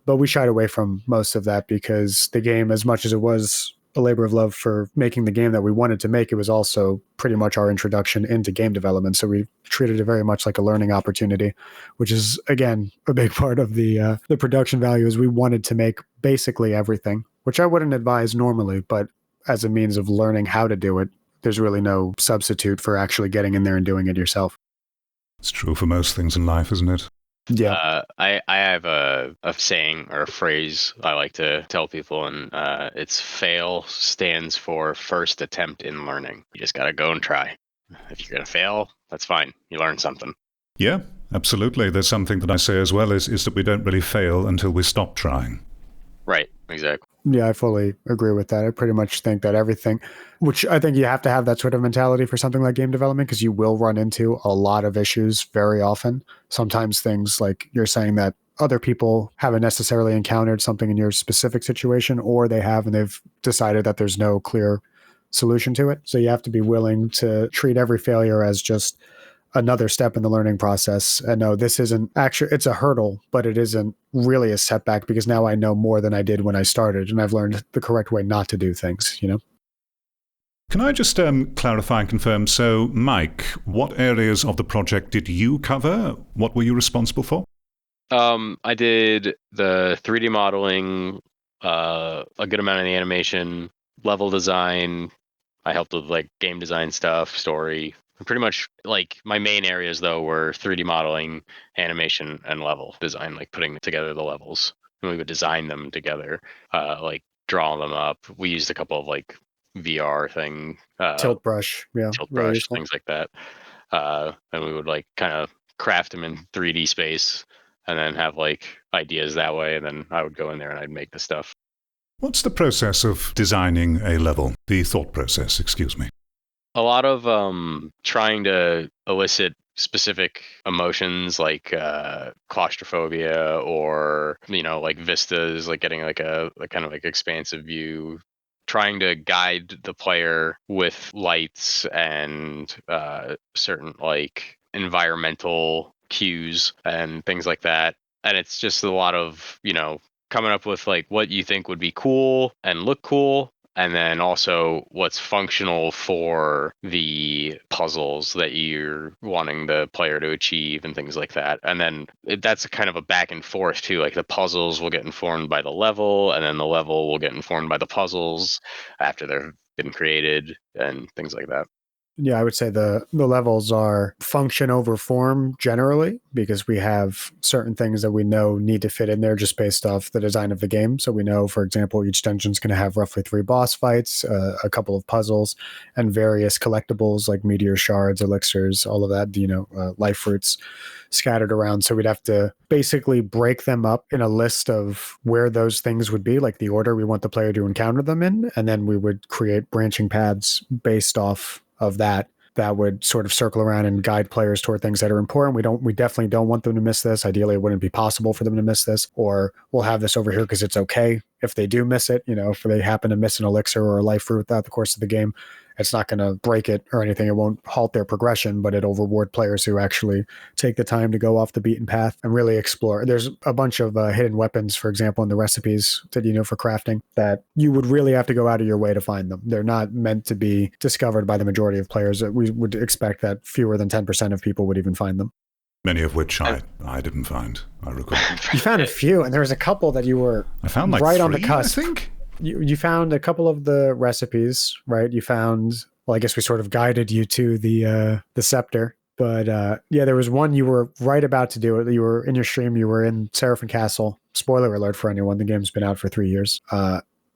But we shied away from most of that because the game, as much as it was a labor of love for making the game that we wanted to make, it was also pretty much our introduction into game development. So we treated it very much like a learning opportunity, which is, again, a big part of the production value. Is we wanted to make basically everything, which I wouldn't advise normally, but as a means of learning how to do it, there's really no substitute for actually getting in there and doing it yourself. It's true for most things in life, isn't it? Yeah. I have a saying or a phrase I like to tell people, and it's fail stands for first attempt in learning. You just got to go and try. If you're going to fail, that's fine. You learn something. Yeah, absolutely. There's something that I say as well is that we don't really fail until we stop trying. Right, exactly. Yeah, I fully agree with that. I pretty much think that everything, which I think you have to have that sort of mentality for something like game development, because you will run into a lot of issues very often. Sometimes things like you're saying that other people haven't necessarily encountered something in your specific situation, or they have and they've decided that there's no clear solution to it. So you have to be willing to treat every failure as just another step in the learning process. And no, this isn't actually, it's a hurdle, but it isn't really a setback, because now I know more than I did when I started, and I've learned the correct way not to do things, you know? Can I just clarify and confirm? So, Mike, what areas of the project did you cover? What were you responsible for? I did the 3D modeling, a good amount of the animation, level design. I helped with like game design stuff, story. Pretty much like my main areas though were 3D modeling, animation, and level design, like putting together the levels. And we would design them together, like draw them up. We used a couple of like VR thing, Tilt brush. Yeah. tilt Really brush, useful. things like that. And we would like kind of craft them in 3D space and then have like ideas that way. And then I would go in there and I'd make the stuff. What's the process of designing a level? The thought process, excuse me. A lot of trying to elicit specific emotions like claustrophobia, or like vistas, like getting like a kind of like expansive view, trying to guide the player with lights and certain like environmental cues and things like that. And it's just a lot of coming up with like what you think would be cool and look cool, and then also what's functional for the puzzles that you're wanting the player to achieve and things like that. And then that's kind of a back and forth too. Like the puzzles will get informed by the level, and then the level will get informed by the puzzles after they've been created and things like that. Yeah, I would say the levels are function over form generally, because we have certain things that we know need to fit in there just based off the design of the game. So we know, for example, each dungeon's going to have roughly 3 boss fights, a couple of puzzles, and various collectibles like meteor shards, elixirs, all of that, life fruits scattered around. So we'd have to basically break them up in a list of where those things would be, like the order we want the player to encounter them in. And then we would create branching paths based off of that would sort of circle around and guide players toward things that are important. We definitely don't want them to miss this. Ideally, it wouldn't be possible for them to miss this, or we'll have this over here because it's okay if they do miss it. If they happen to miss an elixir or a life fruit throughout the course of the game, it's not going to break it or anything. It won't halt their progression, but it'll reward players who actually take the time to go off the beaten path and really explore. There's a bunch of hidden weapons, for example, in the recipes that for crafting, that you would really have to go out of your way to find them. They're not meant to be discovered by the majority of players. We would expect that fewer than 10% of people would even find them. Many of which I didn't find, I recall. You found a few, and there was a couple that you were I found like right 3, on the cusp. I think. You found a couple of the recipes, right? You found, well, I guess we sort of guided you to the scepter. But yeah, there was one you were right about to do it. You were in your stream, you were in Seraphim Castle. Spoiler alert for anyone, the game's been out for 3 years.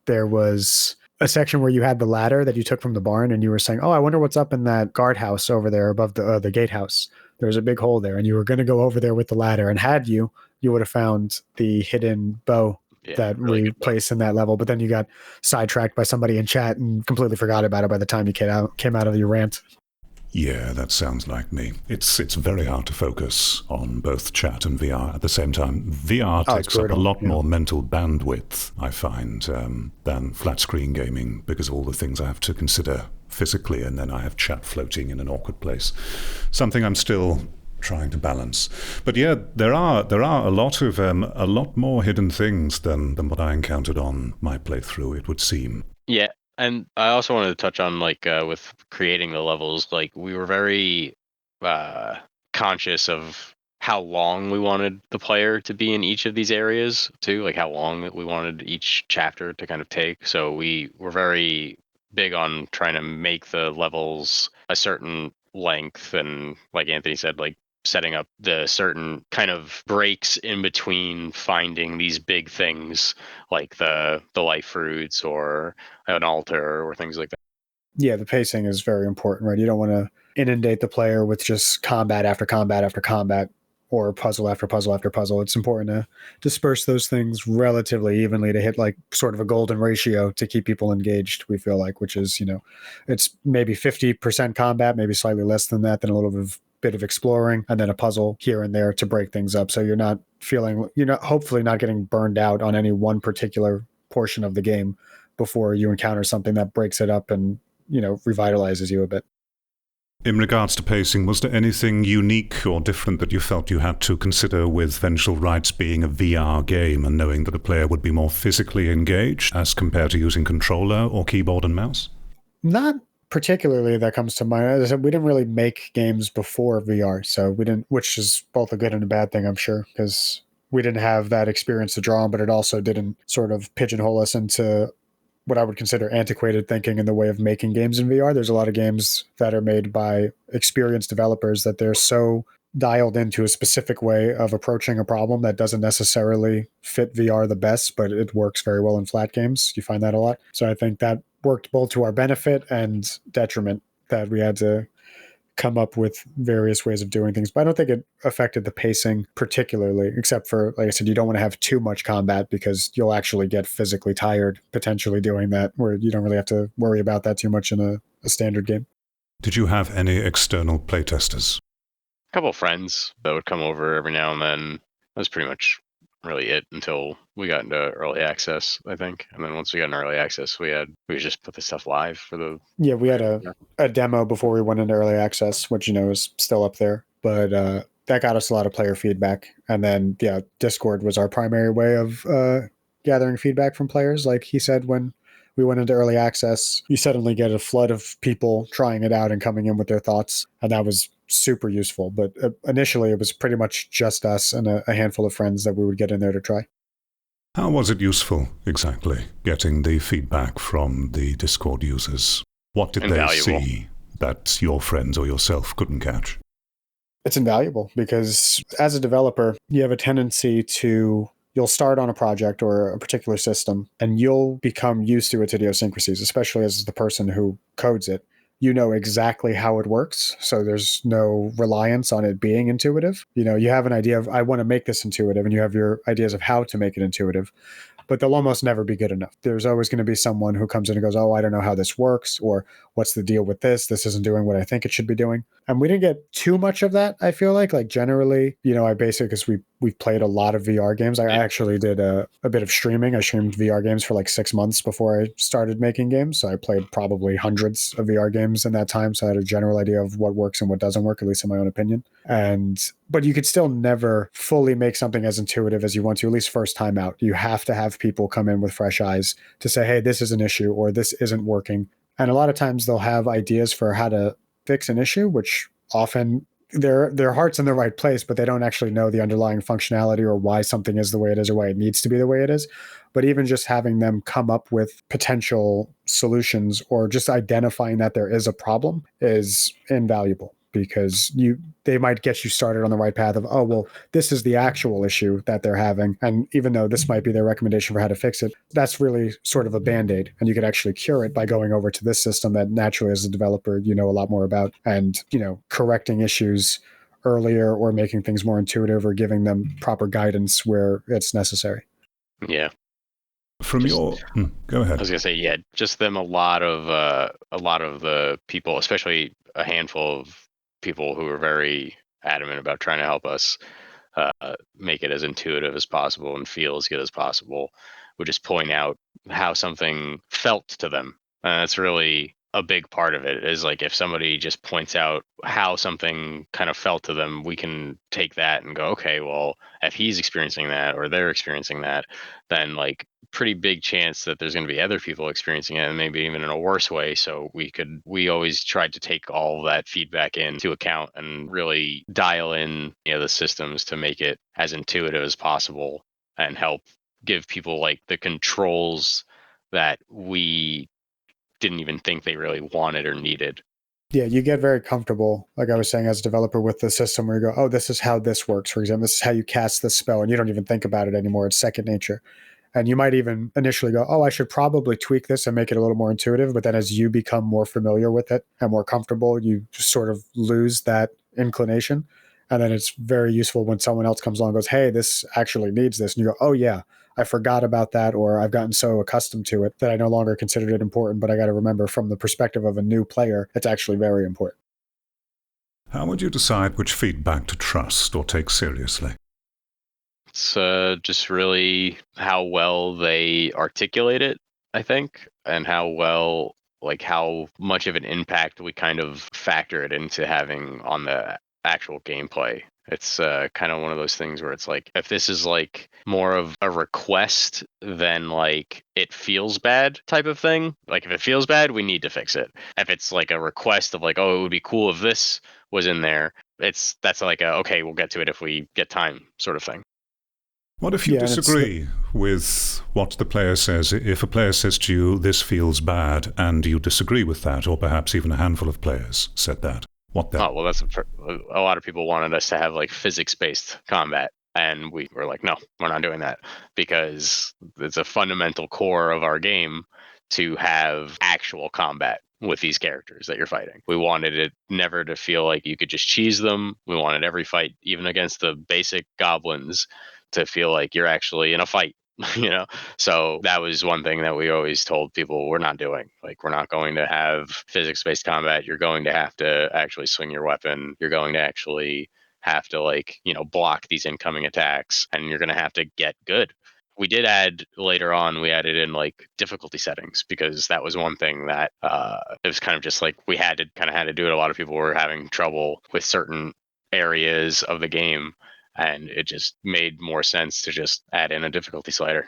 There was a section where you had the ladder that you took from the barn, and you were saying, oh, I wonder what's up in that guardhouse over there above the gatehouse. There was a big hole there, and you were going to go over there with the ladder. And had you would have found the hidden bow that really we placed in that level. But then you got sidetracked by somebody in chat and completely forgot about it by the time you came out of your rant. Yeah, that sounds like me. It's very hard to focus on both chat and VR at the same time. VR takes up a lot more mental bandwidth, I find, than flat screen gaming, because of all the things I have to consider physically, and then I have chat floating in an awkward place. Something I'm still trying to balance. But yeah, there are a lot more hidden things than what I encountered on my playthrough, it would seem. Yeah. And I also wanted to touch on with creating the levels, like we were very conscious of how long we wanted the player to be in each of these areas too, like how long that we wanted each chapter to kind of take. So we were very big on trying to make the levels a certain length, and like Anthony said, like setting up the certain kind of breaks in between finding these big things like the life fruits or an altar or things like that. Yeah, the pacing is very important, right? You don't want to inundate the player with just combat after combat after combat or puzzle after puzzle after puzzle. It's important to disperse those things relatively evenly to hit like sort of a golden ratio to keep people engaged, we feel like, which is, it's maybe 50% combat, maybe slightly less than that, then a little bit of exploring, and then a puzzle here and there to break things up. So you're not hopefully not getting burned out on any one particular portion of the game before you encounter something that breaks it up and revitalizes you a bit. In regards to pacing, was there anything unique or different that you felt you had to consider with Vengeful Rites being a VR game and knowing that a player would be more physically engaged as compared to using controller or keyboard and mouse? Not particularly that comes to mind. As I said, we didn't really make games before VR, so we didn't, which is both a good and a bad thing, I'm sure, because we didn't have that experience to draw on, but it also didn't sort of pigeonhole us into what I would consider antiquated thinking in the way of making games in VR. There's a lot of games that are made by experienced developers that they're so dialed into a specific way of approaching a problem that doesn't necessarily fit VR the best, but it works very well in flat games. You find that a lot. So I think that worked both to our benefit and detriment, that we had to come up with various ways of doing things. But I don't think it affected the pacing particularly, except for, like I said, you don't want to have too much combat because you'll actually get physically tired potentially doing that, where you don't really have to worry about that too much in a standard game. Did you have any external playtesters? A couple of friends that would come over every now and then. That was pretty much really it until we got into early access, I think. And then once we got in early access, we just put the stuff live for the... Yeah, we had a demo before we went into early access, which, is still up there. But that got us a lot of player feedback. And then, Discord was our primary way of gathering feedback from players. Like he said, when we went into early access, you suddenly get a flood of people trying it out and coming in with their thoughts. And that was super useful. But initially, it was pretty much just us and a handful of friends that we would get in there to try. How was it useful, exactly, getting the feedback from the Discord users? What did they see that your friends or yourself couldn't catch? It's invaluable because as a developer, you have a tendency you'll start on a project or a particular system and you'll become used to its idiosyncrasies, especially as the person who codes it. You know exactly how it works, so there's no reliance on it being intuitive. You have an idea of, I want to make this intuitive, and you have your ideas of how to make it intuitive, but they'll almost never be good enough. There's always going to be someone who comes in and goes, oh, I don't know how this works, or what's the deal with this? This isn't doing what I think it should be doing. And we didn't get too much of that, I feel like. Like generally, I basically, because we've played a lot of VR games. I actually did a bit of streaming. I streamed VR games for like 6 months before I started making games. So I played probably hundreds of VR games in that time. So I had a general idea of what works and what doesn't work, at least in my own opinion. But you could still never fully make something as intuitive as you want to, at least first time out. You have to have people come in with fresh eyes to say, hey, this is an issue or this isn't working. And a lot of times they'll have ideas for how to fix an issue, which often their heart's in the right place, but they don't actually know the underlying functionality or why something is the way it is or why it needs to be the way it is. But even just having them come up with potential solutions or just identifying that there is a problem is invaluable, because they might get you started on the right path of, oh, well, this is the actual issue that they're having. And even though this might be their recommendation for how to fix it, that's really sort of a Band-Aid. And you could actually cure it by going over to this system that naturally as a developer, you know a lot more about, and, correcting issues earlier or making things more intuitive or giving them proper guidance where it's necessary. Yeah. Go ahead. I was gonna say, yeah, just them a lot of the people, especially a handful of people who are very adamant about trying to help us make it as intuitive as possible and feel as good as possible, would just point out how something felt to them. And that's really a big part of it, is like if somebody just points out how something kind of felt to them, we can take that and go, okay, well, if he's experiencing that or they're experiencing that, then like pretty big chance that there's going to be other people experiencing it, and maybe even in a worse way. So we always tried to take all that feedback into account and really dial in, the systems to make it as intuitive as possible and help give people like the controls that we didn't even think they really wanted or needed. Yeah, you get very comfortable, like I was saying, as a developer with the system where you go, oh, this is how this works, for example. This is how you cast this spell, and you don't even think about it anymore. It's second nature. And you might even initially go, oh, I should probably tweak this and make it a little more intuitive. But then as you become more familiar with it and more comfortable, you just sort of lose that inclination. And then it's very useful when someone else comes along and goes, hey, this actually needs this. And you go, oh, yeah, I forgot about that, or I've gotten so accustomed to it that I no longer considered it important. But I got to remember, from the perspective of a new player, it's actually very important. How would you decide which feedback to trust or take seriously? It's just really how well they articulate it, I think, and how well, like how much of an impact we kind of factor it into having on the actual gameplay. It's kind of one of those things where it's like, if this is like more of a request than like it feels bad type of thing, like if it feels bad, we need to fix it. If it's like a request of like, oh, it would be cool if this was in there, that's like a, okay, we'll get to it if we get time sort of thing. What if you disagree with what the player says? If a player says to you, this feels bad, and you disagree with that, or perhaps even a handful of players said that, what then? Oh, well, that's a lot of people wanted us to have like physics-based combat. And we were like, no, we're not doing that, because it's a fundamental core of our game to have actual combat with these characters that you're fighting. We wanted it never to feel like you could just cheese them. We wanted every fight, even against the basic goblins, to feel like you're actually in a fight, you know? So that was one thing that we always told people we're not doing. Like, we're not going to have physics-based combat. You're going to have to actually swing your weapon. You're going to actually have to, like, you know, block these incoming attacks, and you're going to have to get good. We did add later on, we added in like difficulty settings, because that was one thing that it was kind of just like we had to do it. A lot of people were having trouble with certain areas of the game, and it just made more sense to just add in a difficulty slider.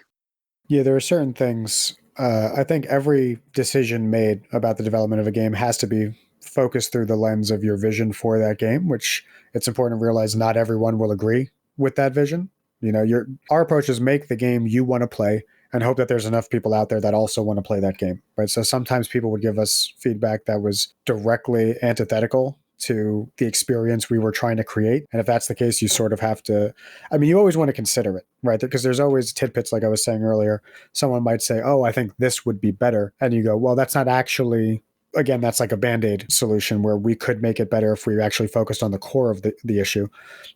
Yeah, there are certain things. I think every decision made about the development of a game has to be focused through the lens of your vision for that game, which it's important to realize not everyone will agree with that vision. You know, our approach is make the game you want to play and hope that there's enough people out there that also want to play that game, right? So sometimes people would give us feedback that was directly antithetical to the experience we were trying to create. And if that's the case, you sort of have to, I mean, you always want to consider it, right? Because there's always tidbits, like I was saying earlier. Someone might say, oh, I think this would be better. And you go, well, that's not actually, again, that's like a Band-Aid solution where we could make it better if we actually focused on the core of the issue.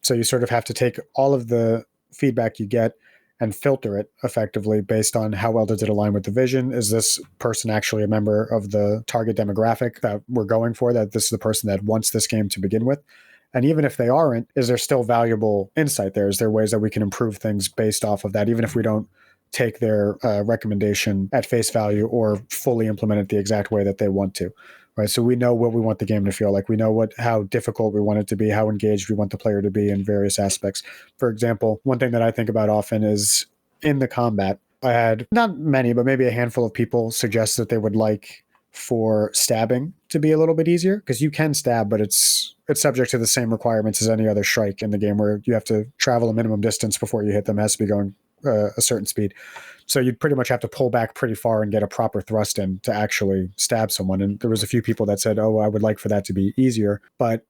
So you sort of have to take all of the feedback you get and filter it effectively based on how well does it align with the vision. Is this person actually a member of the target demographic that we're going for, that this is the person that wants this game to begin with? And even if they aren't, is there still valuable insight there? Is there ways that we can improve things based off of that, even if we don't take their recommendation at face value or fully implement it the exact way that they want to? Right. So we know what we want the game to feel like. We know how difficult we want it to be, how engaged we want the player to be in various aspects. For example, one thing that I think about often is in the combat, I had not many, but maybe a handful of people suggest that they would like for stabbing to be a little bit easier, because you can stab, but it's subject to the same requirements as any other strike in the game, where you have to travel a minimum distance before you hit them. It has to be going a certain speed. So you'd pretty much have to pull back pretty far and get a proper thrust in to actually stab someone. And there was a few people that said, oh, I would like for that to be easier. But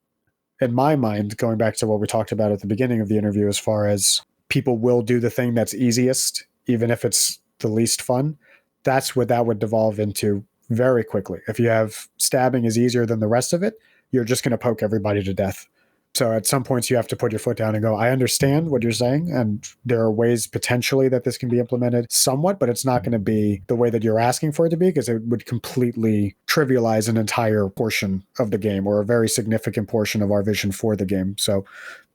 in my mind, going back to what we talked about at the beginning of the interview, as far as people will do the thing that's easiest, even if it's the least fun, that's what that would devolve into very quickly. If you have stabbing is easier than the rest of it, you're just going to poke everybody to death. So at some points you have to put your foot down and go, I understand what you're saying, and there are ways potentially that this can be implemented somewhat, but it's not going to be the way that you're asking for it to be, because it would completely trivialize an entire portion of the game, or a very significant portion of our vision for the game. So,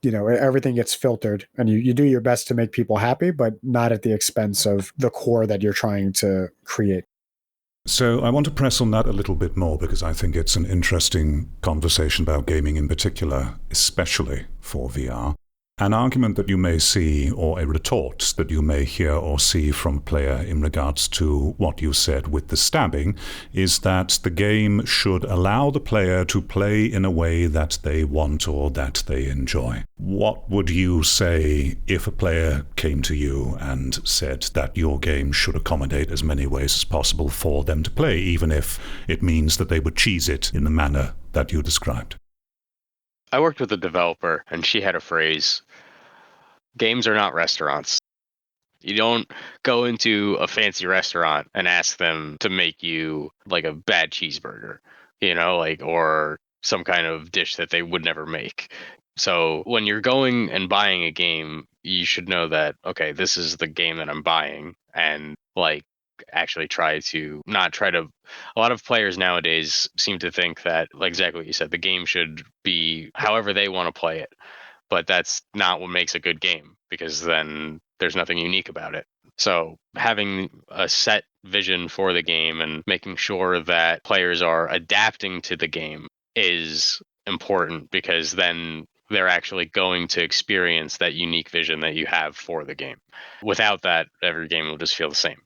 you know, everything gets filtered, and you do your best to make people happy, but not at the expense of the core that you're trying to create. So I want to press on that a little bit more, because I think it's an interesting conversation about gaming in particular, especially for VR. An argument that you may see, or a retort that you may hear or see from a player in regards to what you said with the stabbing, is that the game should allow the player to play in a way that they want or that they enjoy. What would you say if a player came to you and said that your game should accommodate as many ways as possible for them to play, even if it means that they would cheese it in the manner that you described? I worked with a developer, and she had a phrase: games are not restaurants. You don't go into a fancy restaurant and ask them to make you like a bad cheeseburger, or some kind of dish that they would never make. So when you're going and buying a game, you should know that, okay, this is the game that I'm buying, and actually a lot of players nowadays seem to think that, like exactly what you said, the game should be however they want to play it. But that's not what makes a good game, because then there's nothing unique about it. So having a set vision for the game and making sure that players are adapting to the game is important, because then they're actually going to experience that unique vision that you have for the game. Without that, every game will just feel the same.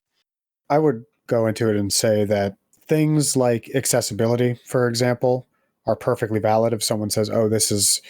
I would go into it and say that things like accessibility, for example, are perfectly valid. If someone says, oh, this is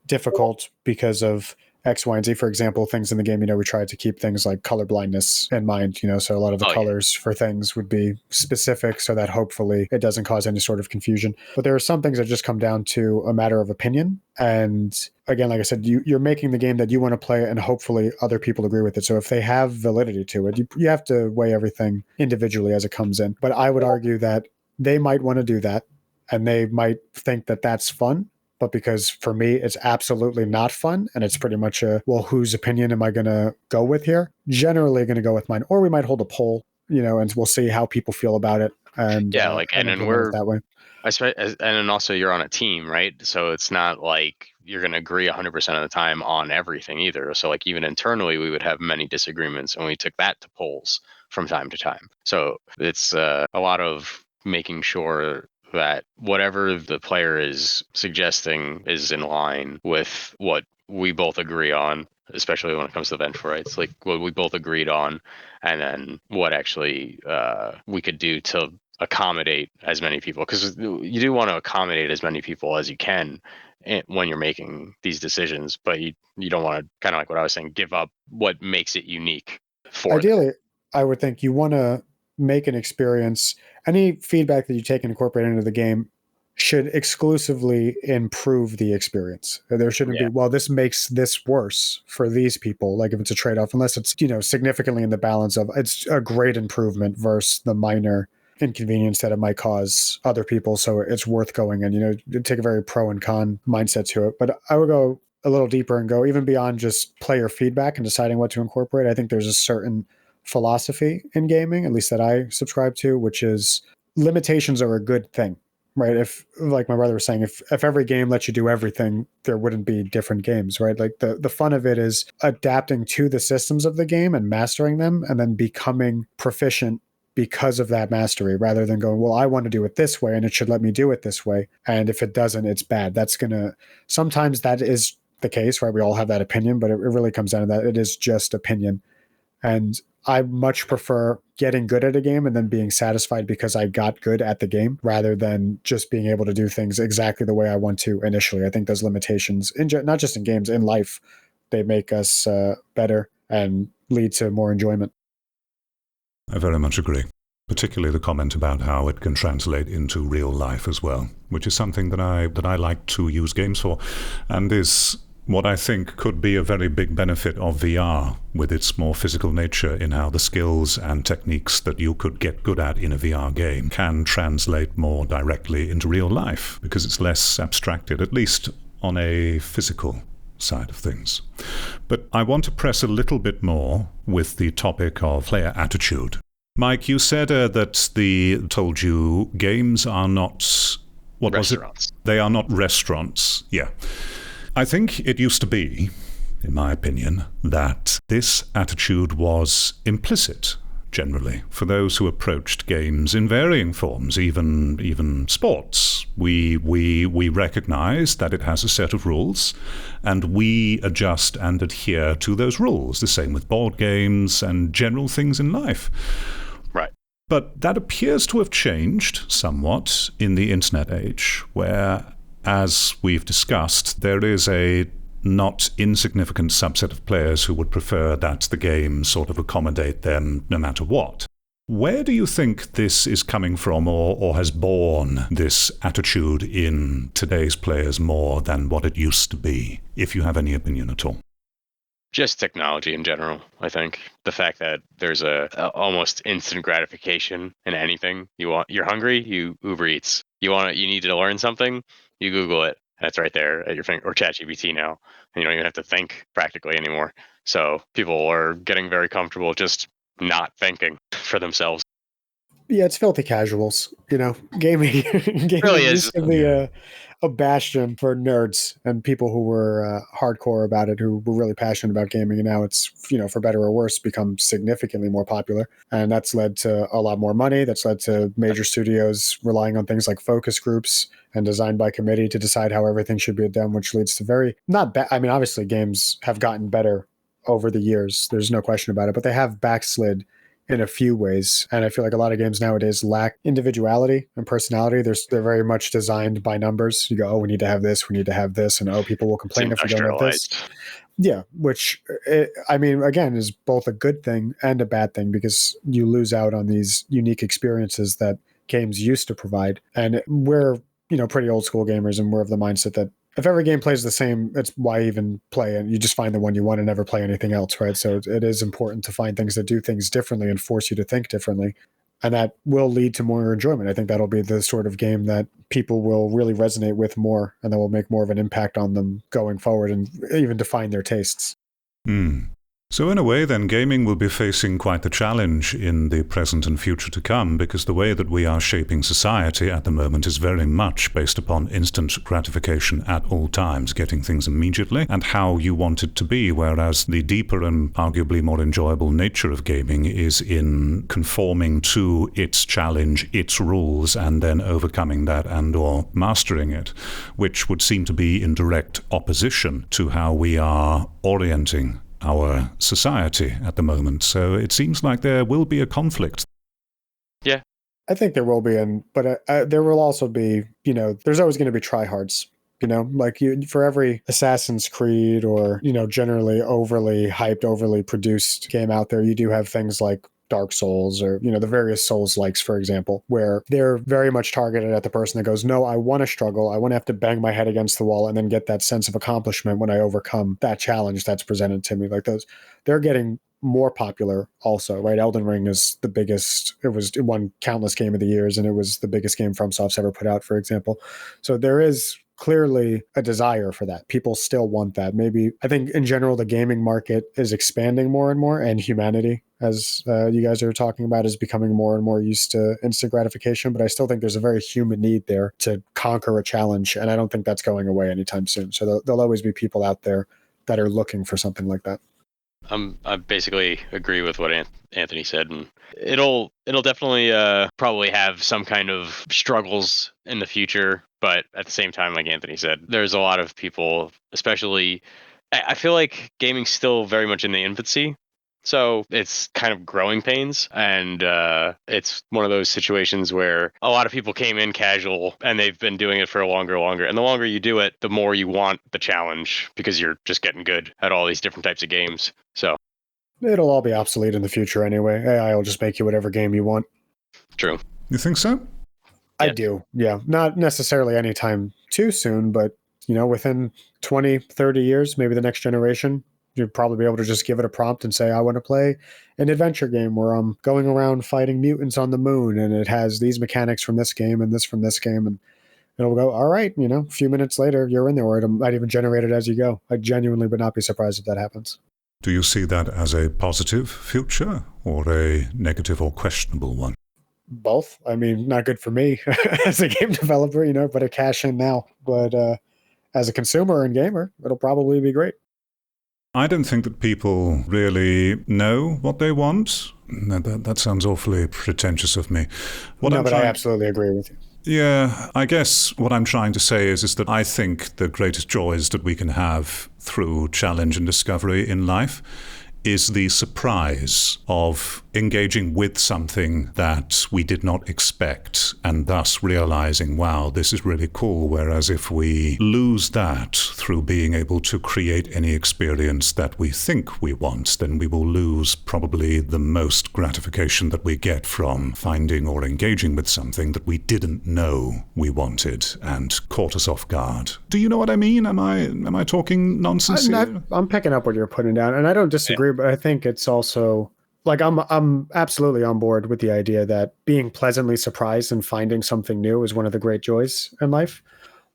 difficult because of X, Y, and Z, for example, things in the game, we tried to keep things like color blindness in mind, so a lot of the colors for things would be specific so that hopefully it doesn't cause any sort of confusion. But there are some things that just come down to a matter of opinion. And again, like I said, you're making the game that you want to play, and hopefully other people agree with it. So if they have validity to it, you have to weigh everything individually as it comes in. But I would argue that they might want to do that, and they might think that that's fun. But because for me, it's absolutely not fun, and it's pretty much whose opinion am I going to go with here? Generally going to go with mine. Or we might hold a poll, and we'll see how people feel about it. And and then we're that way. And then also you're on a team, right? So it's not like you're going to agree 100% of the time on everything either. So even internally, we would have many disagreements, and we took that to polls from time to time. So it's a lot of making sure that whatever the player is suggesting is in line with what we both agree on, especially when it comes to Vengeful Rites, like what we both agreed on, and then what actually we could do to accommodate as many people, because you do want to accommodate as many people as you can when you're making these decisions, but you don't want to, kind of like what I was saying, give up what makes it unique for Ideally, I would think you want to make an experience. Any feedback that you take and incorporate into the game should exclusively improve the experience. There shouldn't be, well, this makes this worse for these people, like if it's a trade-off, unless it's, significantly in the balance of it's a great improvement versus the minor inconvenience that it might cause other people. So it's worth going and, take a very pro and con mindset to it. But I would go a little deeper and go even beyond just player feedback and deciding what to incorporate. I think there's a certain philosophy in gaming, at least that I subscribe to, which is limitations are a good thing, right? If, like my brother was saying, if every game lets you do everything, there wouldn't be different games, right? Like the fun of it is adapting to the systems of the game and mastering them, and then becoming proficient because of that mastery, rather than going, well, I want to do it this way and it should let me do it this way. And if it doesn't, it's bad. Sometimes that is the case, right? We all have that opinion, but it really comes down to that. It is just opinion. And I much prefer getting good at a game and then being satisfied because I got good at the game, rather than just being able to do things exactly the way I want to initially. I think those limitations, not just in games, in life, they make us better and lead to more enjoyment. I very much agree, particularly the comment about how it can translate into real life as well, which is something that I like to use games for, and is what I think could be a very big benefit of VR, with its more physical nature, in how the skills and techniques that you could get good at in a VR game can translate more directly into real life, because it's less abstracted, at least on a physical side of things. But I want to press a little bit more with the topic of player attitude. Mike, you said that told you games are not... What restaurants. Was it? They are not restaurants. Yeah. I think it used to be, in my opinion, that this attitude was implicit, generally, for those who approached games in varying forms, even sports. We recognize that it has a set of rules, and we adjust and adhere to those rules. The same with board games and general things in life. Right. But that appears to have changed somewhat in the internet age, where, as we've discussed, there is a not insignificant subset of players who would prefer that the game sort of accommodate them no matter what. Where do you think this is coming from or has born this attitude in today's players more than what it used to be, if you have any opinion at all? Just technology in general, I think. The fact that there's a almost instant gratification in anything. You're hungry, you Uber Eats. You need to learn something, you Google it. That's right there at your finger, or ChatGPT now. And you don't even have to think practically anymore. So people are getting very comfortable just not thinking for themselves. Yeah, it's filthy casuals. Gaming, gaming Really is. used to be a bastion for nerds and people who were hardcore about it, who were really passionate about gaming. And now it's, for better or worse, become significantly more popular. And that's led to a lot more money. That's led to major studios relying on things like focus groups and design by committee to decide how everything should be done, which leads to very not bad. I mean, obviously, games have gotten better over the years. There's no question about it, but they have backslid in a few ways. And I feel like a lot of games nowadays lack individuality and personality. They're very much designed by numbers. You go, oh, we need to have this, we need to have this, and oh, people will complain if we don't have this. Yeah, which, again, is both a good thing and a bad thing because you lose out on these unique experiences that games used to provide. And we're, pretty old school gamers, and we're of the mindset that if every game plays the same, it's why even play, and you just find the one you want and never play anything else, right? So it is important to find things that do things differently and force you to think differently. And that will lead to more enjoyment. I think that'll be the sort of game that people will really resonate with more, and that will make more of an impact on them going forward and even define their tastes. So in a way, then, gaming will be facing quite the challenge in the present and future to come, because the way that we are shaping society at the moment is very much based upon instant gratification at all times, getting things immediately and how you want it to be, whereas the deeper and arguably more enjoyable nature of gaming is in conforming to its challenge, its rules, and then overcoming that and or mastering it, which would seem to be in direct opposition to how we are orienting our society at the moment. So it seems like there will be a conflict. Yeah. I think there will be, but there will also be, there's always going to be tryhards. For every Assassin's Creed or, generally overly hyped, overly produced game out there, you do have things like Dark Souls or, the various Souls likes, for example, where they're very much targeted at the person that goes, no, I want to struggle. I want to have to bang my head against the wall and then get that sense of accomplishment when I overcome that challenge that's presented to me. Like those, they're getting more popular also, right? Elden Ring is the biggest. It won countless Game of the Years, and it was the biggest game FromSoft's ever put out, for example. So there is clearly a desire for that. People still want that. Maybe, I think in general, the gaming market is expanding more and more, and humanity, as you guys are talking about, is becoming more and more used to instant gratification. But I still think there's a very human need there to conquer a challenge, and I don't think that's going away anytime soon. So there'll always be people out there that are looking for something like that. I basically agree with what Anthony said, and it'll definitely probably have some kind of struggles in the future. But at the same time, like Anthony said, there's a lot of people, especially, I feel like gaming's still very much in the infancy. So it's kind of growing pains, and it's one of those situations where a lot of people came in casual and they've been doing it for longer. And the longer you do it, the more you want the challenge because you're just getting good at all these different types of games. So it'll all be obsolete in the future anyway. AI will just make you whatever game you want. True. You think so? I do, yeah. Not necessarily anytime too soon, but within 20, 30 years, maybe the next generation, you'd probably be able to just give it a prompt and say, I want to play an adventure game where I'm going around fighting mutants on the moon, and it has these mechanics from this game and this from this game, and it'll go, all right, a few minutes later, you're in there, or it might even generate it as you go. I genuinely would not be surprised if that happens. Do you see that as a positive future or a negative or questionable one? Both. I mean, not good for me as a game developer, better cash in now. But as a consumer and gamer, it'll probably be great. I don't think that people really know what they want. That sounds awfully pretentious of me. But I absolutely agree with you. Yeah, I guess what I'm trying to say is that I think the greatest joys that we can have through challenge and discovery in life is the surprise of engaging with something that we did not expect and thus realizing, wow, this is really cool. Whereas if we lose that through being able to create any experience that we think we want, then we will lose probably the most gratification that we get from finding or engaging with something that we didn't know we wanted and caught us off guard. Do you know what I mean? Am I talking nonsense here? I'm picking up what you're putting down, and I don't disagree, but I think it's also like I'm absolutely on board with the idea that being pleasantly surprised and finding something new is one of the great joys in life.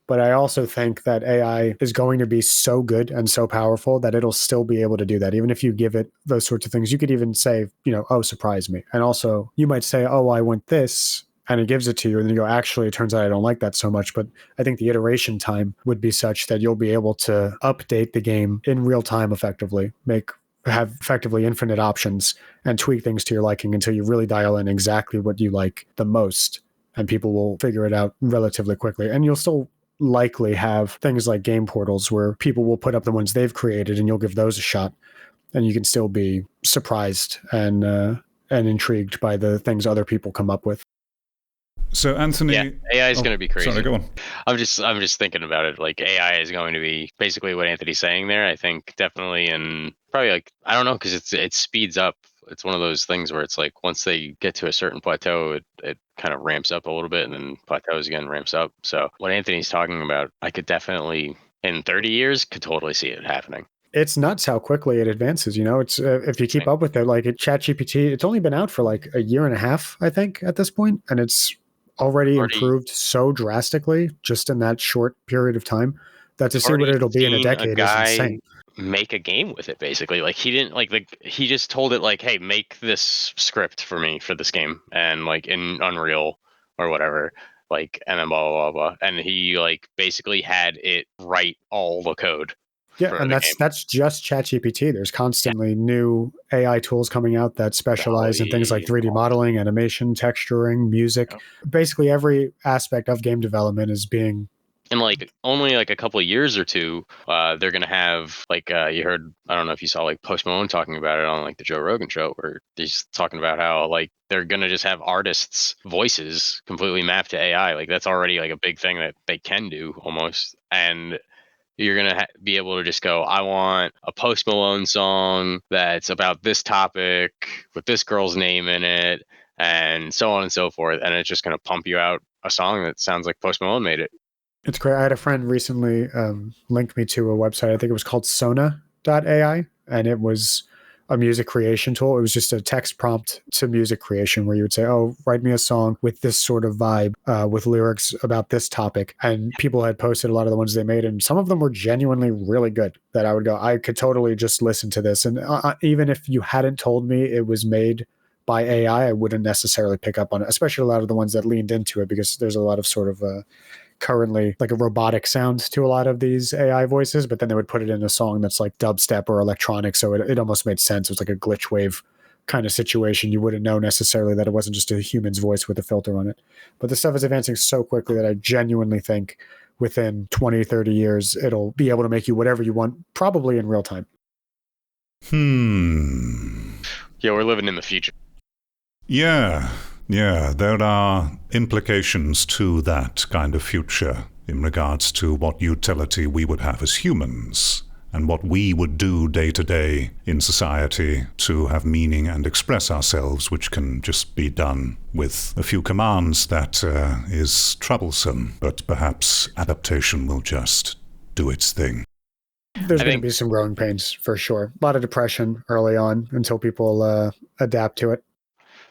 But I also think that AI is going to be so good and so powerful that it'll still be able to do that. Even if you give it those sorts of things, you could even say, oh, surprise me. And also you might say, oh, I want this, and it gives it to you. And then you go, actually, it turns out I don't like that so much. But I think the iteration time would be such that you'll be able to update the game in real time effectively, have effectively infinite options and tweak things to your liking until you really dial in exactly what you like the most. And people will figure it out relatively quickly. And you'll still likely have things like game portals where people will put up the ones they've created and you'll give those a shot. And you can still be surprised and intrigued by the things other people come up with. So Anthony, yeah, AI is going to be crazy. Sorry, go on. I'm just thinking about it. Like AI is going to be basically what Anthony's saying there. I think definitely, and probably like I don't know, because it speeds up. It's one of those things where it's like once they get to a certain plateau, it kind of ramps up a little bit and then plateaus again, ramps up. So what Anthony's talking about, I could definitely in 30 years could totally see it happening. It's nuts how quickly it advances. It's if you keep up with it, like ChatGPT, it's only been out for like a year and a half, I think, at this point, and it's already improved so drastically just in that short period of time that to see what it'll be in a decade is insane. Make a game with it basically. Like he didn't he just told it like, hey, make this script for me for this game and like in Unreal or whatever, like, and then blah blah blah, and he like basically had it write all the code. Yeah, and that's just ChatGPT. There's constantly new AI tools coming out that specialize in things like 3D modeling, animation, texturing, music. Basically, every aspect of game development is being. In like only like a couple of years or two, they're gonna have like you heard. I don't know if you saw like Post Malone talking about it on like the Joe Rogan show, where he's talking about how like they're gonna just have artists' voices completely mapped to AI. Like that's already like a big thing that they can do almost, and you're going to be able to just go, I want a Post Malone song that's about this topic with this girl's name in it, and so on and so forth. And it's just going to pump you out a song that sounds like Post Malone made it. It's great. I had a friend recently link me to a website. I think it was called Sona.ai, and it was a music creation tool. It was just a text prompt to music creation where you would say, oh, write me a song with this sort of vibe, with lyrics about this topic. And people had posted a lot of the ones they made, and some of them were genuinely really good that I would go, I could totally just listen to this. And even if you hadn't told me it was made by AI, I wouldn't necessarily pick up on it, especially a lot of the ones that leaned into it, because there's a lot of sort of currently like a robotic sound to a lot of these AI voices, but then they would put it in a song that's like dubstep or electronic. So it almost made sense. It was like a glitch wave kind of situation. You wouldn't know necessarily that it wasn't just a human's voice with a filter on it. But the stuff is advancing so quickly that I genuinely think within 20, 30 years, it'll be able to make you whatever you want, probably in real time. Yeah, we're living in the future. Yeah, there are implications to that kind of future in regards to what utility we would have as humans and what we would do day to day in society to have meaning and express ourselves, which can just be done with a few commands. That is troublesome, but perhaps adaptation will just do its thing. There's going to be some growing pains for sure. A lot of depression early on until people adapt to it.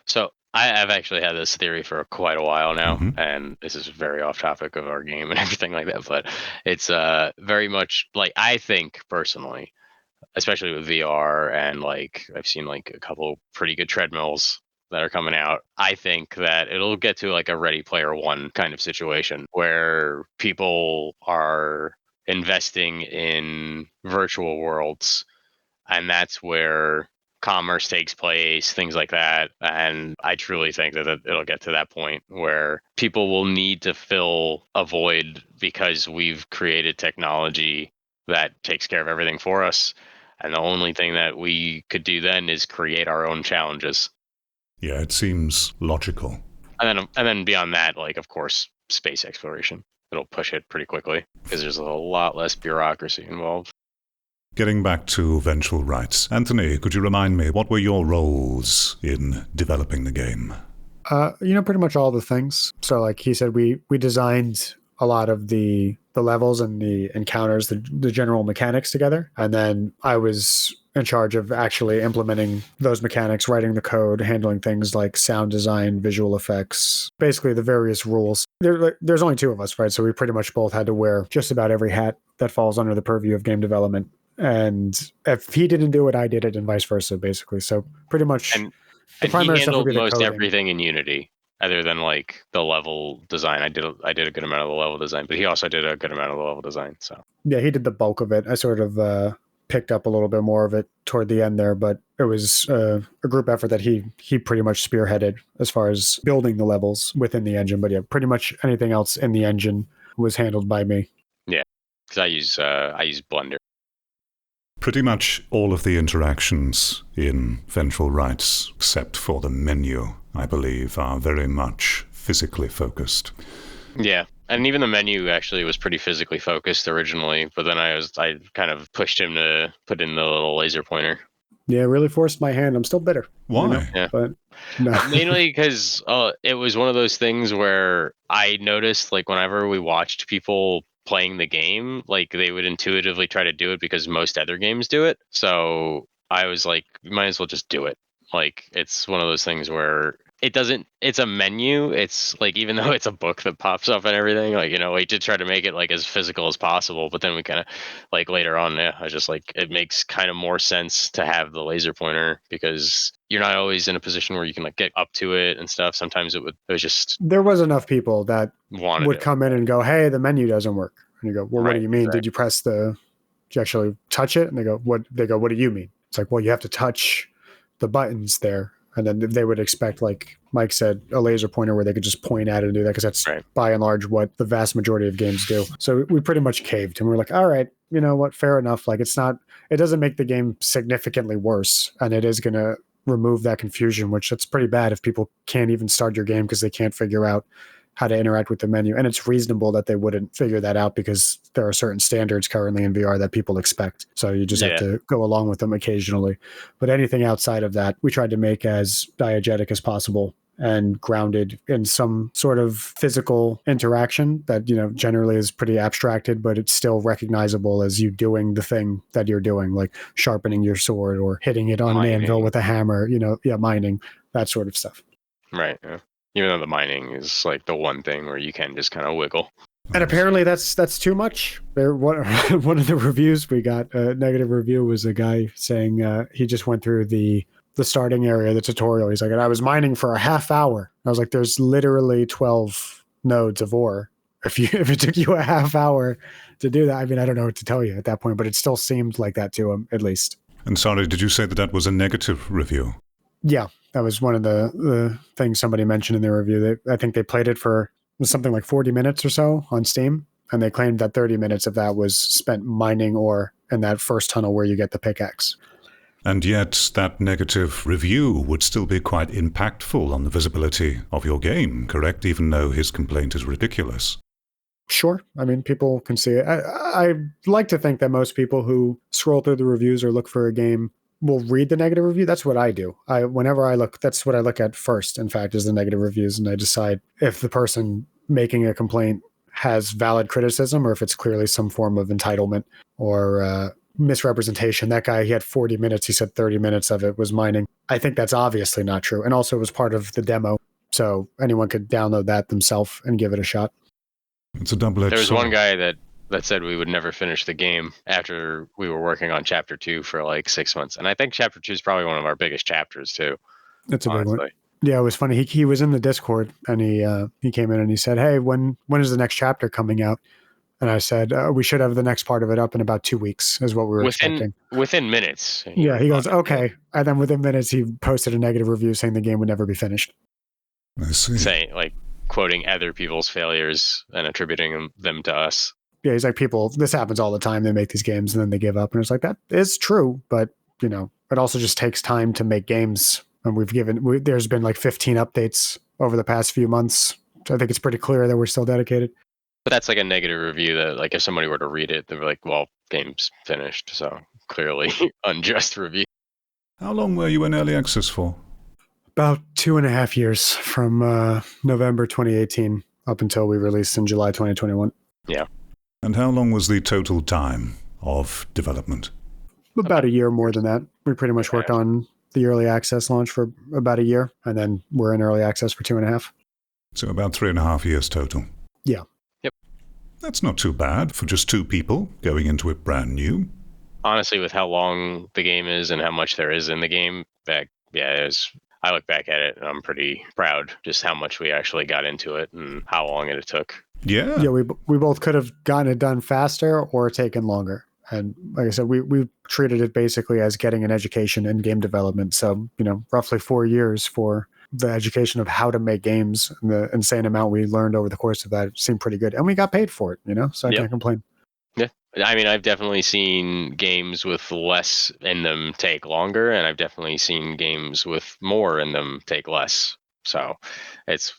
So I've actually had this theory for quite a while now, and this is very off topic of our game and everything like that, but it's very much like, I think personally, especially with VR, and like I've seen like a couple pretty good treadmills that are coming out, I think that it'll get to like a Ready Player One kind of situation where people are investing in virtual worlds, and that's where commerce takes place, things like that. And I truly think that it'll get to that point where people will need to fill a void because we've created technology that takes care of everything for us. And the only thing that we could do then is create our own challenges. Yeah, it seems logical. And then beyond that, like, of course, space exploration. It'll push it pretty quickly because there's a lot less bureaucracy involved. Getting back to Vengeful Rites, Anthony, could you remind me, what were your roles in developing the game? Pretty much all the things. So like he said, we designed a lot of the levels and the encounters, the general mechanics together. And then I was in charge of actually implementing those mechanics, writing the code, handling things like sound design, visual effects, basically the various rules. There's only two of us, right? So we pretty much both had to wear just about every hat that falls under the purview of game development. And if he didn't do it, I did it, and vice versa, basically. So pretty much And the primary he stuff would handled be the most coding. everything in Unity, other than like the level design. I did a good amount of the level design, but he also did a good amount of the level design. So Yeah, he did the bulk of it. I sort of picked up a little bit more of it toward the end there, but it was a group effort that he pretty much spearheaded as far as building the levels within the engine. But yeah, pretty much anything else in the engine was handled by me. yeah, because I use Blender. Pretty much all of the interactions in Vengeful Rites, except for the menu, I believe, are very much physically focused. Yeah, and even the menu actually was pretty physically focused originally, but then I kind of pushed him to put in the little laser pointer. Yeah, really forced my hand. I'm still bitter. Why? Yeah. But no. Mainly because it was one of those things where I noticed, like, whenever we watched people playing the game, like, they would intuitively try to do it because most other games do it. So I was like, you might as well just do it. Like, it's one of those things where it's a menu. It's like, even though it's a book that pops up and everything, like, we did try to make it like as physical as possible, but then we kind of like later on, I just like, it makes kind of more sense to have the laser pointer because you're not always in a position where you can like get up to it and stuff. Sometimes it was just There was enough people that wanted would it. come in and go, "Hey, the menu doesn't work." And you go, "Well, what do Right, you mean? exactly. Did you actually touch it?" And they go, "What?" They go, "What do you mean?" It's like, "Well, you have to touch the buttons there." And then they would expect, like Mike said, a laser pointer where they could just point at it and do that, because that's Right. by and large what the vast majority of games do. So we pretty much caved, and we're like, all right, you know what, fair enough. Like, it doesn't make the game significantly worse, and it is going to remove that confusion, which that's pretty bad if people can't even start your game because they can't figure out how to interact with the menu. And it's reasonable that they wouldn't figure that out because there are certain standards currently in VR that people expect. So you just have to go along with them occasionally. But anything outside of that, we tried to make as diegetic as possible and grounded in some sort of physical interaction that, generally is pretty abstracted, but it's still recognizable as you doing the thing that you're doing, like sharpening your sword or hitting it on an anvil with a hammer, mining, that sort of stuff. Right. Yeah. Even though the mining is like the one thing where you can just kind of wiggle. And apparently that's too much. One of the reviews we got, a negative review, was a guy saying he just went through the starting area, the tutorial. He's like, I was mining for a half hour. I was like, there's literally 12 nodes of ore. If it took you a half hour to do that, I mean, I don't know what to tell you at that point, but it still seemed like that to him, at least. And sorry, did you say that was a negative review? Yeah, that was one of the things somebody mentioned in their review. I think they played it for something like 40 minutes or so on Steam, and they claimed that 30 minutes of that was spent mining ore in that first tunnel where you get the pickaxe. And yet that negative review would still be quite impactful on the visibility of your game, correct? Even though his complaint is ridiculous. Sure. I mean, people can see it. I like to think that most people who scroll through the reviews or look for a game will read the negative review. That's what I do. Whenever I look, that's what I look at first, in fact, is the negative reviews. And I decide if the person making a complaint has valid criticism or if it's clearly some form of entitlement or misrepresentation. That guy, he had 40 minutes. He said 30 minutes of it was mining. I think that's obviously not true. And also it was part of the demo. So anyone could download that themselves and give it a shot. It's a double-edged sword. There was one guy that said we would never finish the game after we were working on chapter 2 for like 6 months. And I think chapter 2 is probably one of our biggest chapters too. It's a big one. Yeah, it was funny. He was in the Discord and he came in and he said, "Hey, when is the next chapter coming out?" And I said, "We should have the next part of it up in about 2 weeks," is what we were expecting. Within minutes. Yeah, he goes, "Okay." And then within minutes, he posted a negative review saying the game would never be finished. I see. Saying, like, quoting other people's failures and attributing them to us. Yeah, he's like, this happens all the time. They make these games and then they give up. And it's like, that is true. But, it also just takes time to make games. And there's been like 15 updates over the past few months. So I think it's pretty clear that we're still dedicated. But that's like a negative review that, like, if somebody were to read it, they'd be like, well, game's finished. So clearly unjust review. How long were you in early access for? About 2.5 years from November 2018 up until we released in July 2021. Yeah. And how long was the total time of development? About a year more than that. We pretty much worked on the early access launch for about a year, and then we're in early access for 2.5. So about 3.5 years total. Yeah. Yep. That's not too bad for just two people going into it brand new. Honestly, with how long the game is and how much there is in the game, I look back at it and I'm pretty proud just how much we actually got into it and how long it took. Yeah. Yeah, we both could have gotten it done faster or taken longer. And like I said, we treated it basically as getting an education in game development. So, roughly 4 years for the education of how to make games, and the insane amount we learned over the course of that seemed pretty good. And we got paid for it, so I can't complain. Yeah. I mean, I've definitely seen games with less in them take longer, and I've definitely seen games with more in them take less. So it's,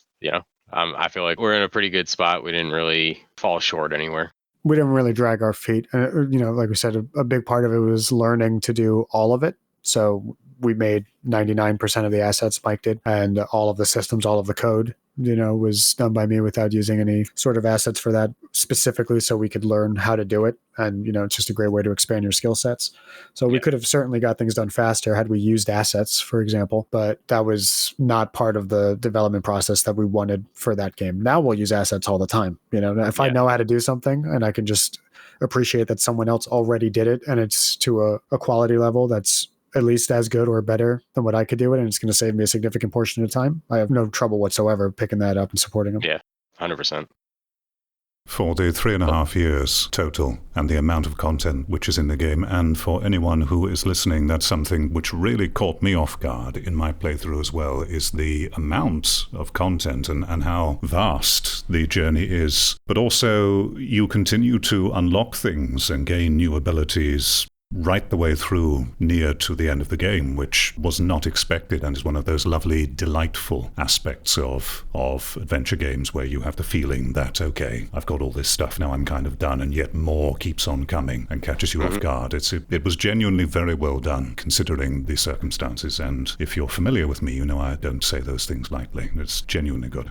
I feel like we're in a pretty good spot. We didn't really fall short anywhere. We didn't really drag our feet. And, like we said, a big part of it was learning to do all of it. So we made 99% of the assets Mike did, and all of the systems, all of the code, was done by me without using any sort of assets for that specifically, so we could learn how to do it. And, it's just a great way to expand your skill sets. So we could have certainly got things done faster had we used assets, for example, but that was not part of the development process that we wanted for that game. Now we'll use assets all the time. If I know how to do something and I can just appreciate that someone else already did it and it's to a quality level that's at least as good or better than what I could do it, and it's going to save me a significant portion of time, I have no trouble whatsoever picking that up and supporting them. Yeah, 100%. For the 3.5 years total and the amount of content which is in the game, and for anyone who is listening, that's something which really caught me off guard in my playthrough as well, is the amount of content and how vast the journey is. But also, you continue to unlock things and gain new abilities right the way through near to the end of the game, which was not expected and is one of those lovely, delightful aspects of adventure games where you have the feeling that, okay, I've got all this stuff, now I'm kind of done, and yet more keeps on coming and catches you off guard. It was genuinely very well done, considering the circumstances, and if you're familiar with me, I don't say those things lightly. It's genuinely good.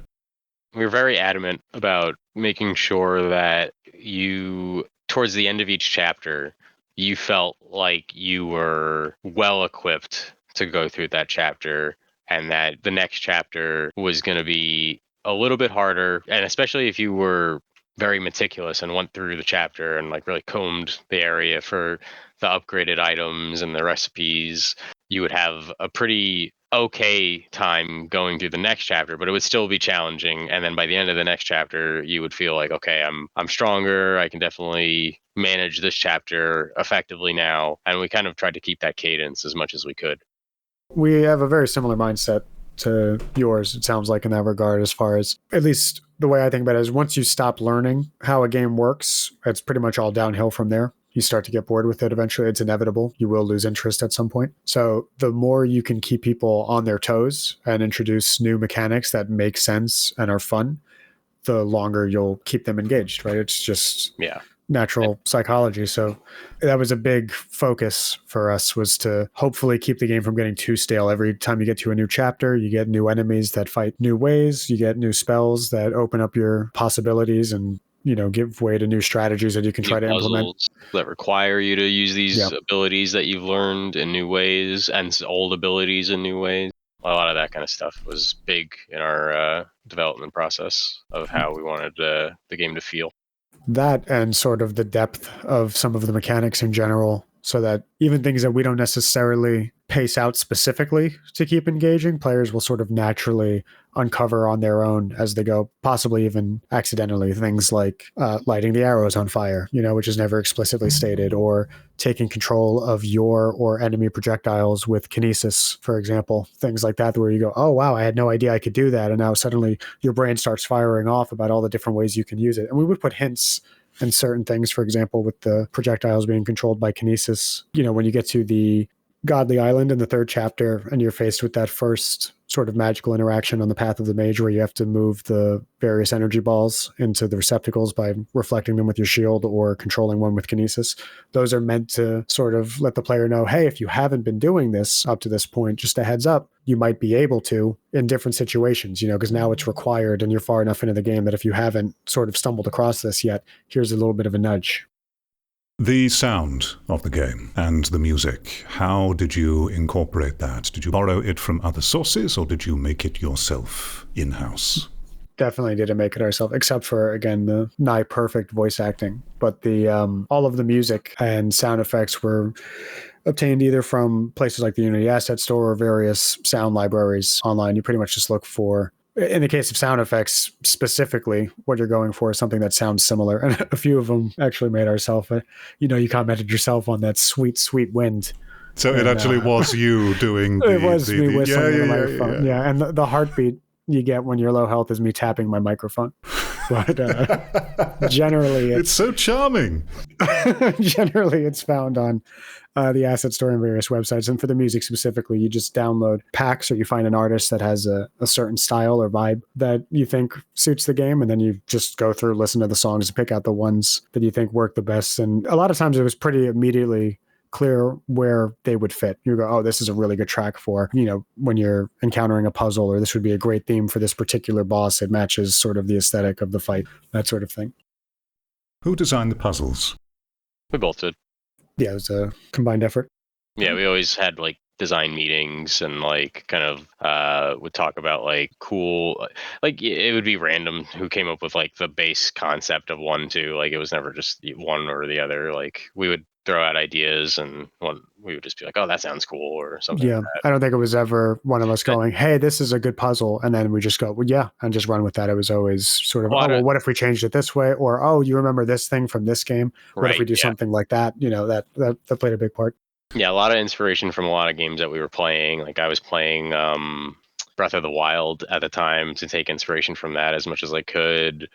We're very adamant about making sure that towards the end of each chapter, you felt like you were well equipped to go through that chapter, and that the next chapter was going to be a little bit harder. And especially if you were very meticulous and went through the chapter and like really combed the area for the upgraded items and the recipes, you would have a pretty okay time going through the next chapter, but it would still be challenging. And then by the end of the next chapter, you would feel like, okay, I'm stronger. I can definitely manage this chapter effectively now. And we kind of tried to keep that cadence as much as we could. We have a very similar mindset to yours, it sounds like, in that regard, as far as, at least the way I think about it is, once you stop learning how a game works, it's pretty much all downhill from there. You start to get bored with it eventually. It's inevitable. You will lose interest at some point. So the more you can keep people on their toes and introduce new mechanics that make sense and are fun, the longer you'll keep them engaged, right? It's just natural psychology. So that was a big focus for us, was to hopefully keep the game from getting too stale. Every time you get to a new chapter, you get new enemies that fight new ways. You get new spells that open up your possibilities and give way to new strategies that you can try to implement that require you to use these abilities that you've learned in new ways, and old abilities in new ways. A lot of that kind of stuff was big in our development process of how we wanted the game to feel. That, and sort of the depth of some of the mechanics in general, so that even things that we don't necessarily pace out specifically to keep engaging, players will sort of naturally uncover on their own as they go, possibly even accidentally. Things like lighting the arrows on fire, which is never explicitly stated, or taking control of your or enemy projectiles with kinesis, for example. Things like that, where you go, oh, wow, I had no idea I could do that. And now suddenly your brain starts firing off about all the different ways you can use it. And we would put hints and certain things, for example, with the projectiles being controlled by kinesis. When you get to the Godly Island in the third chapter, and you're faced with that first sort of magical interaction on the path of the mage where you have to move the various energy balls into the receptacles by reflecting them with your shield or controlling one with kinesis. Those are meant to sort of let the player know, hey, if you haven't been doing this up to this point, just a heads up, you might be able to in different situations, because now it's required and you're far enough into the game that if you haven't sort of stumbled across this yet, here's a little bit of a nudge. The sound of the game and the music, how did you incorporate that? Did you borrow it from other sources or did you make it yourself in-house? Definitely didn't make it ourselves, except for, again, the nigh perfect voice acting. But the all of the music and sound effects were obtained either from places like the Unity Asset Store or various sound libraries online. You pretty much just look for, in the case of sound effects specifically, what you're going for is something that sounds similar. And a few of them actually made ourselves. You commented yourself on that sweet, sweet wind. So it actually was you doing the... It was me whistling in the microphone. Yeah. And the heartbeat you get when you're low health is me tapping my microphone. But generally... It's so charming. Generally, it's found on the asset store and various websites. And for the music specifically, you just download packs or you find an artist that has a certain style or vibe that you think suits the game. And then you just go through, listen to the songs and pick out the ones that you think work the best. And a lot of times it was pretty immediately clear where they would fit. You go, oh, this is a really good track for, when you're encountering a puzzle, or this would be a great theme for this particular boss. It matches sort of the aesthetic of the fight, that sort of thing. Who designed the puzzles? We both did. Yeah, it was a combined effort. Yeah, we always had like design meetings and like kind of would talk about like cool, like it would be random who came up with like the base concept of 1, 2. Like it was never just one or the other. Like we would throw out ideas and we would just be like, oh, that sounds cool or something. Yeah, like that. I don't think it was ever one of us going, hey, this is a good puzzle. And then we just go, well, yeah, and just run with that. It was always sort of, what if we changed it this way? Or, oh, you remember this thing from this game? What if we do something like that? That played a big part. Yeah, a lot of inspiration from a lot of games that we were playing. Like I was playing Breath of the Wild at the time to take inspiration from that as much as I could.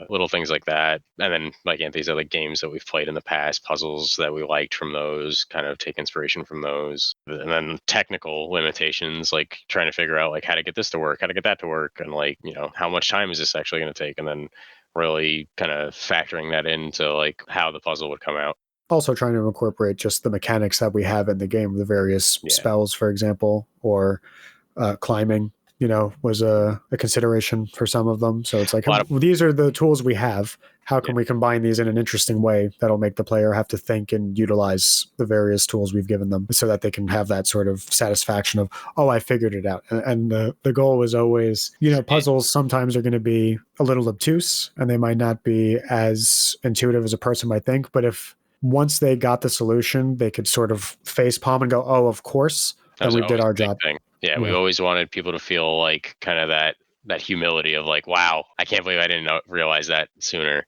Little things like that. And then, like Anthony said, like games that we've played in the past, puzzles that we liked from those, kind of take inspiration from those. And then technical limitations, like trying to figure out like how to get this to work, how to get that to work, and like, how much time is this actually going to take? And then really kind of factoring that into like how the puzzle would come out. Also trying to incorporate just the mechanics that we have in the game, the various spells, for example, or climbing, was a consideration for some of them. So it's like, these are the tools we have. How can we combine these in an interesting way that'll make the player have to think and utilize the various tools we've given them so that they can have that sort of satisfaction of, oh, I figured it out. And the goal was always, puzzles sometimes are going to be a little obtuse and they might not be as intuitive as a person might think. But if once they got the solution, they could sort of face palm and go, oh, of course, and we did our job. Yeah, we always wanted people to feel like kind of that humility of like, wow, I can't believe I didn't realize that sooner.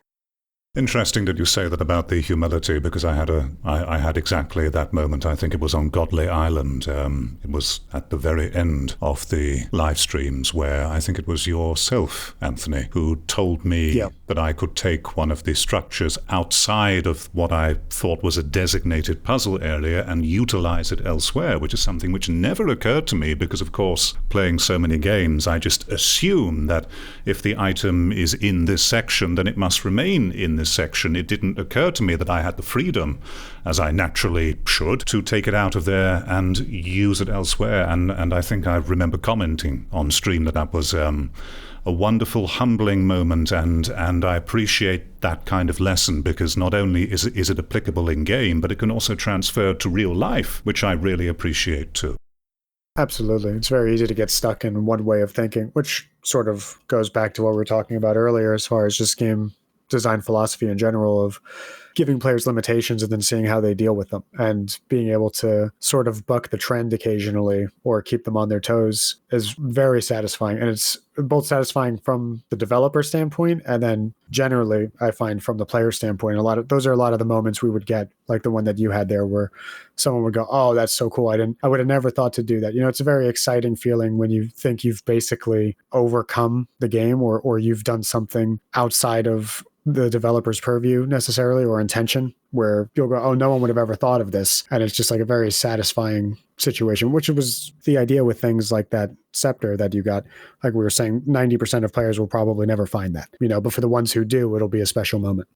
Interesting that you say that about the humility, because I had exactly that moment. I think it was on Godly Island. It was at the very end of the live streams where I think it was yourself, Anthony, who told me that I could take one of the structures outside of what I thought was a designated puzzle area and utilize it elsewhere, which is something which never occurred to me because, of course, playing so many games, I just assume that if the item is in this section, then it must remain in this section. It didn't occur to me that I had the freedom, as I naturally should, to take it out of there and use it elsewhere. And I think I remember commenting on stream that was a wonderful, humbling moment, and I appreciate that kind of lesson because not only is it applicable in game, but it can also transfer to real life, which I really appreciate too. Absolutely. It's very easy to get stuck in one way of thinking, which sort of goes back to what we were talking about earlier as far as just game design philosophy in general of giving players limitations and then seeing how they deal with them and being able to sort of buck the trend occasionally or keep them on their toes is very satisfying. And it's both satisfying from the developer standpoint and then generally I find from the player standpoint, those are a lot of the moments we would get, like the one that you had there where someone would go, oh, that's so cool. I would have never thought to do that. It's a very exciting feeling when you think you've basically overcome the game or you've done something outside of the developer's purview necessarily or intention, where you'll go, oh, no one would have ever thought of this. And it's just like a very satisfying situation, which was the idea with things like that scepter that you got. Like we were saying, 90% of players will probably never find that, but for the ones who do, it'll be a special moment.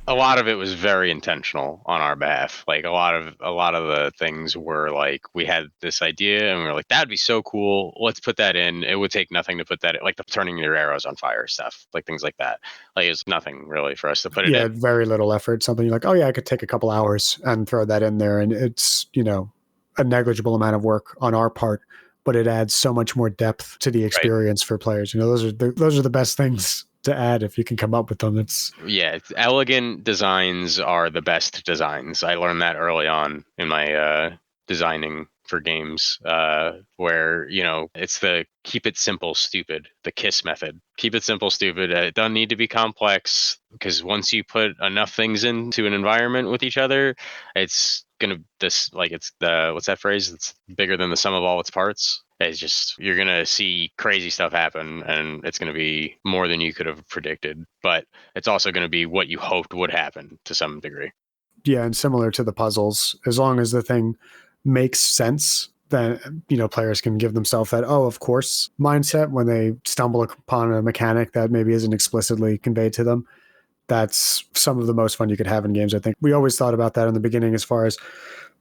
A lot of it was very intentional on our behalf. Like a lot of the things were like, we had this idea and we were like, that'd be so cool. Let's put that in. It would take nothing to put that in, like the turning your arrows on fire stuff, like things like that. Like it's nothing really for us to put it in. Yeah, very little effort. Something you're like, oh yeah, I could take a couple hours and throw that in there. And it's, a negligible amount of work on our part, but it adds so much more depth to the experience for players. Those are the best things to add if you can come up with them. It's elegant designs are the best designs. I learned that early on in my designing for games, where it's the keep it simple, stupid, the KISS method. Keep it simple, stupid. It doesn't need to be complex, because once you put enough things into an environment with each other, it's it's the, what's that phrase? It's bigger than the sum of all its parts. It's just, you're going to see crazy stuff happen, and it's going to be more than you could have predicted, but it's also going to be what you hoped would happen to some degree. Yeah, and similar to the puzzles, as long as the thing makes sense, then, players can give themselves that, oh, of course, mindset when they stumble upon a mechanic that maybe isn't explicitly conveyed to them. That's some of the most fun you could have in games, I think. We always thought about that in the beginning, as far as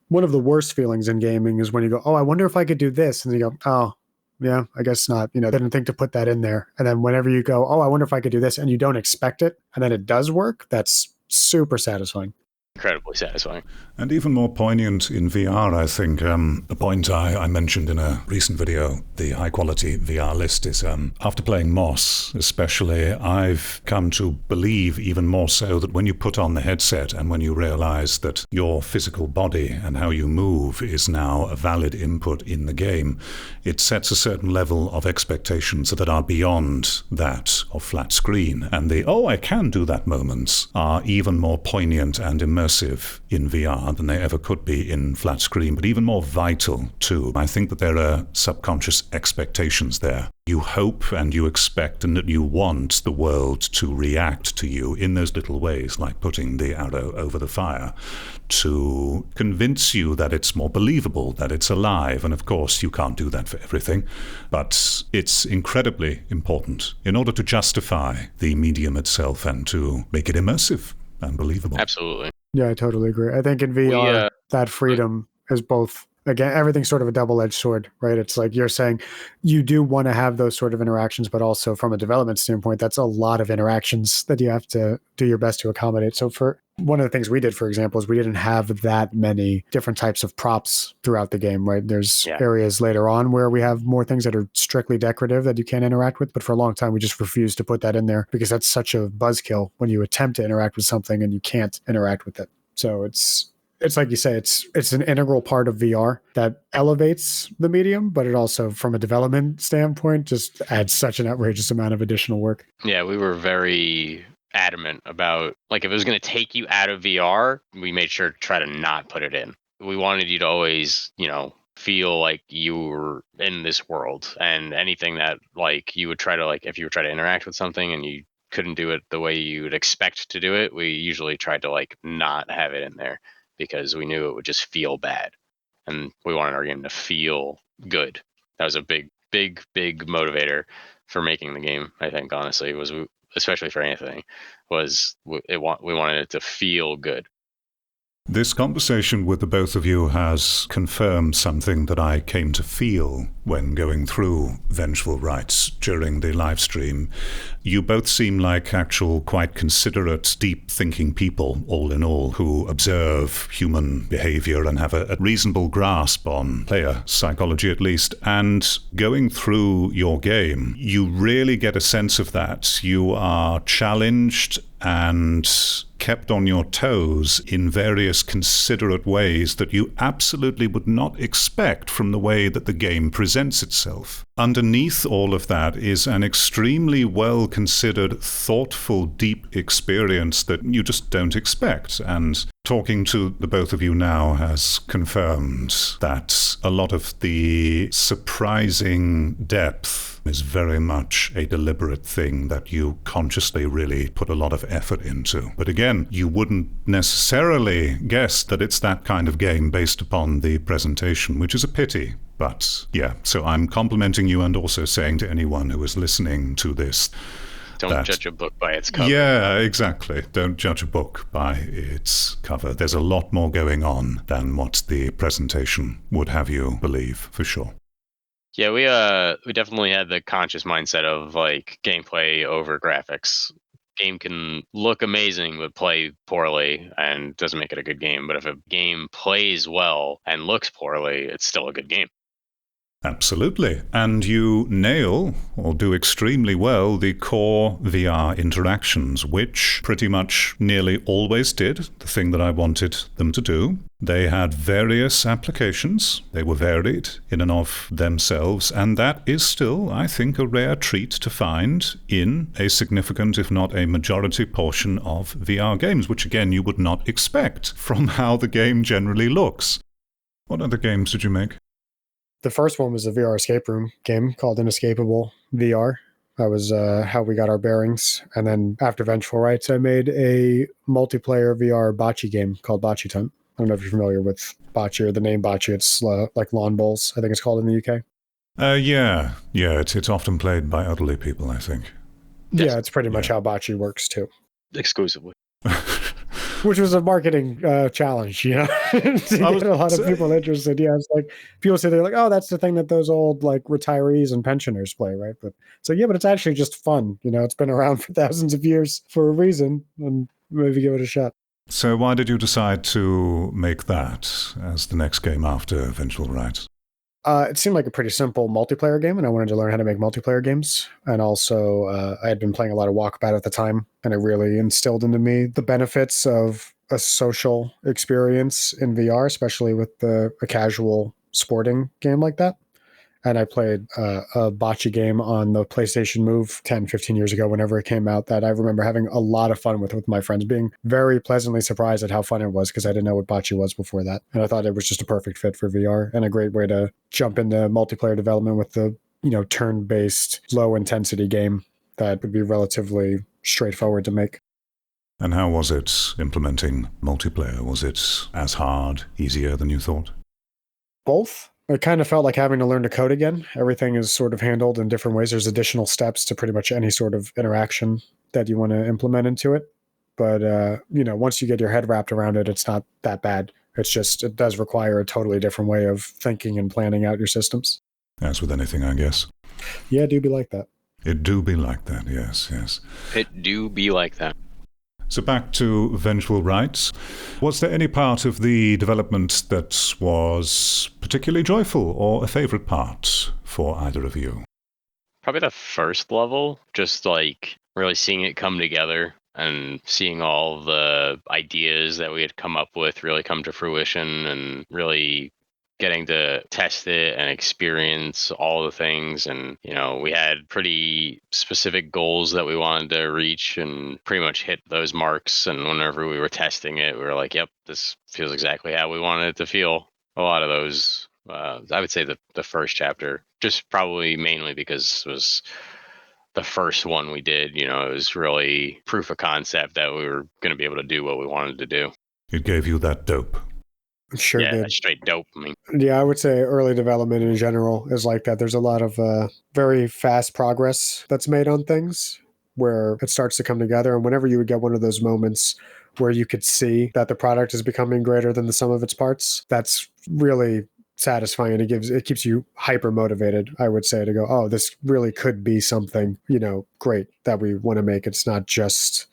one of the worst feelings in gaming is when you go, oh, I wonder if I could do this. And then you go, oh, yeah, I guess not. Didn't think to put that in there. And then whenever you go, oh, I wonder if I could do this, and you don't expect it, and then it does work, that's super satisfying. Incredibly satisfying. And even more poignant in VR, I think. A point I mentioned in a recent video, the high-quality VR list, is after playing Moss especially, I've come to believe even more so that when you put on the headset and when you realize that your physical body and how you move is now a valid input in the game, it sets a certain level of expectations that are beyond that of flat screen. And the, oh, I can do that moments are even more poignant and immersive in VR than they ever could be in flat screen, but even more vital too. I think that there are subconscious expectations there. You hope and you expect and that you want the world to react to you in those little ways, like putting the arrow over the fire, to convince you that it's more believable, that it's alive. And of course, you can't do that for everything, but it's incredibly important in order to justify the medium itself and to make it immersive and believable. Absolutely. Yeah, I totally agree. I think in VR, that freedom is both, again, everything's sort of a double-edged sword, right? It's like you're saying you do want to have those sort of interactions, but also from a development standpoint, that's a lot of interactions that you have to do your best to accommodate. So for one of the things we did, for example, is we didn't have that many different types of props throughout the game, right? There's areas later on where we have more things that are strictly decorative that you can't interact with, but for a long time, we just refused to put that in there because that's such a buzzkill when you attempt to interact with something and you can't interact with it. So it's like you say, it's an integral part of VR that elevates the medium, but it also, from a development standpoint, just adds such an outrageous amount of additional work. Yeah, we were very adamant about, like, if it was going to take you out of VR, we made sure to try to not put it in. We wanted you to always, feel like you were in this world, and anything that, like, you would try to, like, if you would try to interact with something and you couldn't do it the way you would expect to do it, we usually tried to, like, not have it in there, because we knew it would just feel bad, and we wanted our game to feel good. That was a big motivator for making the game, I think, honestly, was, especially for anything, was we wanted it to feel good. This conversation with the both of you has confirmed something that I came to feel when going through Vengeful Rites during the live stream. You both seem like actual quite considerate, deep-thinking people, all in all, who observe human behavior and have a reasonable grasp on player psychology, at least. And going through your game, you really get a sense of that. You are challenged and kept on your toes in various considerate ways that you absolutely would not expect from the way that the game presents itself. Underneath all of that is an extremely well-considered, thoughtful, deep experience that you just don't expect. And talking to the both of you now has confirmed that a lot of the surprising depth is very much a deliberate thing that you consciously really put a lot of effort into. But again, you wouldn't necessarily guess that it's that kind of game based upon the presentation, which is a pity. But yeah, so I'm complimenting you and also saying to anyone who is listening to this, Don't judge a book by its cover. Yeah, exactly. Don't judge a book by its cover. There's a lot more going on than what the presentation would have you believe, for sure. Yeah, we definitely had the conscious mindset of like gameplay over graphics. Game can look amazing but play poorly and doesn't make it a good game. But if a game plays well and looks poorly, it's still a good game. Absolutely. And you nail, or do extremely well, the core VR interactions, which pretty much nearly always did the thing that I wanted them to do. They had various applications. They were varied in and of themselves, and that is still, I think, a rare treat to find in a significant, if not a majority portion of VR games, which again you would not expect from how the game generally looks. What other games did you make? The first one was a VR escape room game called Inescapable VR. That was how we got our bearings. And then after Vengeful Rites, I made a multiplayer VR bocce game called Bocce Time. I don't know if you're familiar with bocce or the name bocce. It's like lawn bowls, I think it's called in the UK. Yeah, it's often played by elderly people, I think. Yes. Yeah, it's pretty much how bocce works too. Exclusively. Which was a marketing challenge, to get a lot of people interested. Yeah, it's like people say they're like, "Oh, that's the thing that those old like retirees and pensioners play, right?" But so yeah, but it's actually just fun. It's been around for thousands of years for a reason, and maybe give it a shot. So why did you decide to make that as the next game after Vengeful Rites? It seemed like a pretty simple multiplayer game, and I wanted to learn how to make multiplayer games. And also, I had been playing a lot of Walkabout at the time, and it really instilled into me the benefits of a social experience in VR, especially with a casual sporting game like that. And I played a bocce game on the PlayStation Move 10, 15 years ago, whenever it came out, that I remember having a lot of fun with my friends, being very pleasantly surprised at how fun it was because I didn't know what bocce was before that. And I thought it was just a perfect fit for VR and a great way to jump into multiplayer development with the, turn-based, low-intensity game that would be relatively straightforward to make. And how was it implementing multiplayer? Was it as hard, easier than you thought? Both. It kind of felt like having to learn to code again. Everything is sort of handled in different ways. There's additional steps to pretty much any sort of interaction that you want to implement into it. But, once you get your head wrapped around it, it's not that bad. It's just, it does require a totally different way of thinking and planning out your systems. As with anything, I guess. Yeah, it do be like that. It do be like that, yes. It do be like that. So back to Vengeful Rites. Was there any part of the development that was particularly joyful or a favorite part for either of you? Probably the first level, just like really seeing it come together and seeing all the ideas that we had come up with really come to fruition and really getting to test it and experience all the things. And, we had pretty specific goals that we wanted to reach and pretty much hit those marks. And whenever we were testing it, we were like, yep, this feels exactly how we wanted it to feel. A lot of those, I would say the first chapter, just probably mainly because it was the first one we did, it was really proof of concept that we were going to be able to do what we wanted to do. It gave you that dope. Sure yeah, did. Straight dopamine. Yeah, I would say early development in general is like that. There's a lot of very fast progress that's made on things where it starts to come together. And whenever you would get one of those moments where you could see that the product is becoming greater than the sum of its parts, that's really satisfying. It keeps you hyper motivated, I would say, to go, oh, this really could be something, great that we want to make. It's not just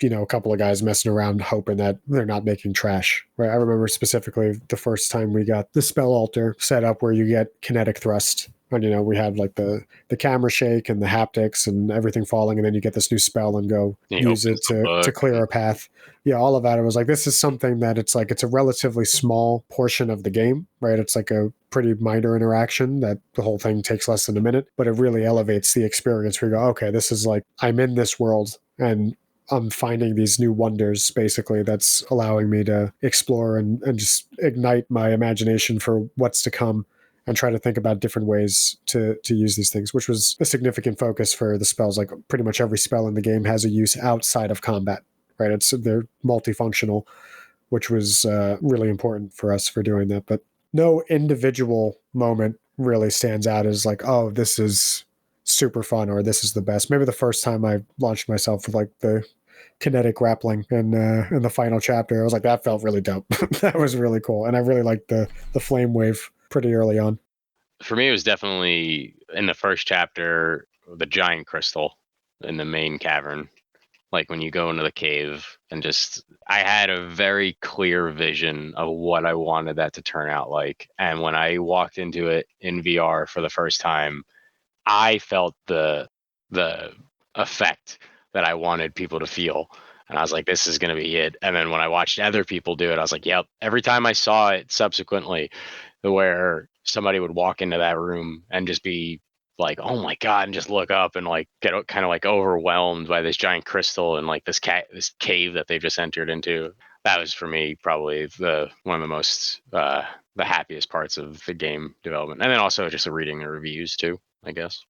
a couple of guys messing around hoping that they're not making trash, right? I remember specifically the first time we got the spell altar set up where you get kinetic thrust. And, we have like the camera shake and the haptics and everything falling. And then you get this new spell and go use it to clear a path. Yeah, all of that. It was like, this is something that it's a relatively small portion of the game, right? It's like a pretty minor interaction that the whole thing takes less than a minute, but it really elevates the experience where you go, okay, this is like, I'm in this world and I'm finding these new wonders, basically, that's allowing me to explore and just ignite my imagination for what's to come and try to think about different ways to use these things, which was a significant focus for the spells. Like pretty much every spell in the game has a use outside of combat, right? They're multifunctional, which was really important for us for doing that. But no individual moment really stands out as like, oh, this is super fun or this is the best. Maybe the first time I launched myself with like the kinetic grappling in the final chapter, I was like, that felt really dope. That was really cool. And I really liked the flame wave pretty early on. For me, it was definitely in the first chapter, the giant crystal in the main cavern. Like when you go into the cave and I had a very clear vision of what I wanted that to turn out like. And when I walked into it in VR for the first time, I felt the effect that I wanted people to feel. And I was like, this is going to be it. And then when I watched other people do it, I was like, yep. Every time I saw it subsequently, where somebody would walk into that room and just be like, oh my God, and just look up and like get kind of like overwhelmed by this giant crystal and like this cave that they've just entered into. That was for me probably one of the most the happiest parts of the game development. And then also just reading the reviews too, I guess.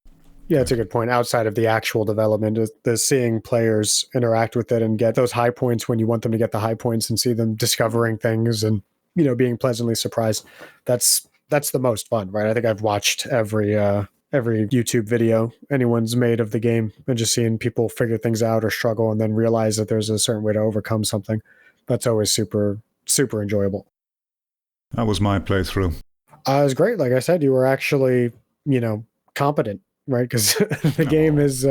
Yeah, it's a good point. Outside of the actual development, the seeing players interact with it and get those high points when you want them to get the high points and see them discovering things and, you know, being pleasantly surprised. That's the most fun, right? I think I've watched every YouTube video anyone's made of the game and just seeing people figure things out or struggle and then realize that there's a certain way to overcome something. That's always super, super enjoyable. That was my playthrough. It was great. Like I said, you were actually, you know, competent, right? Because the game is,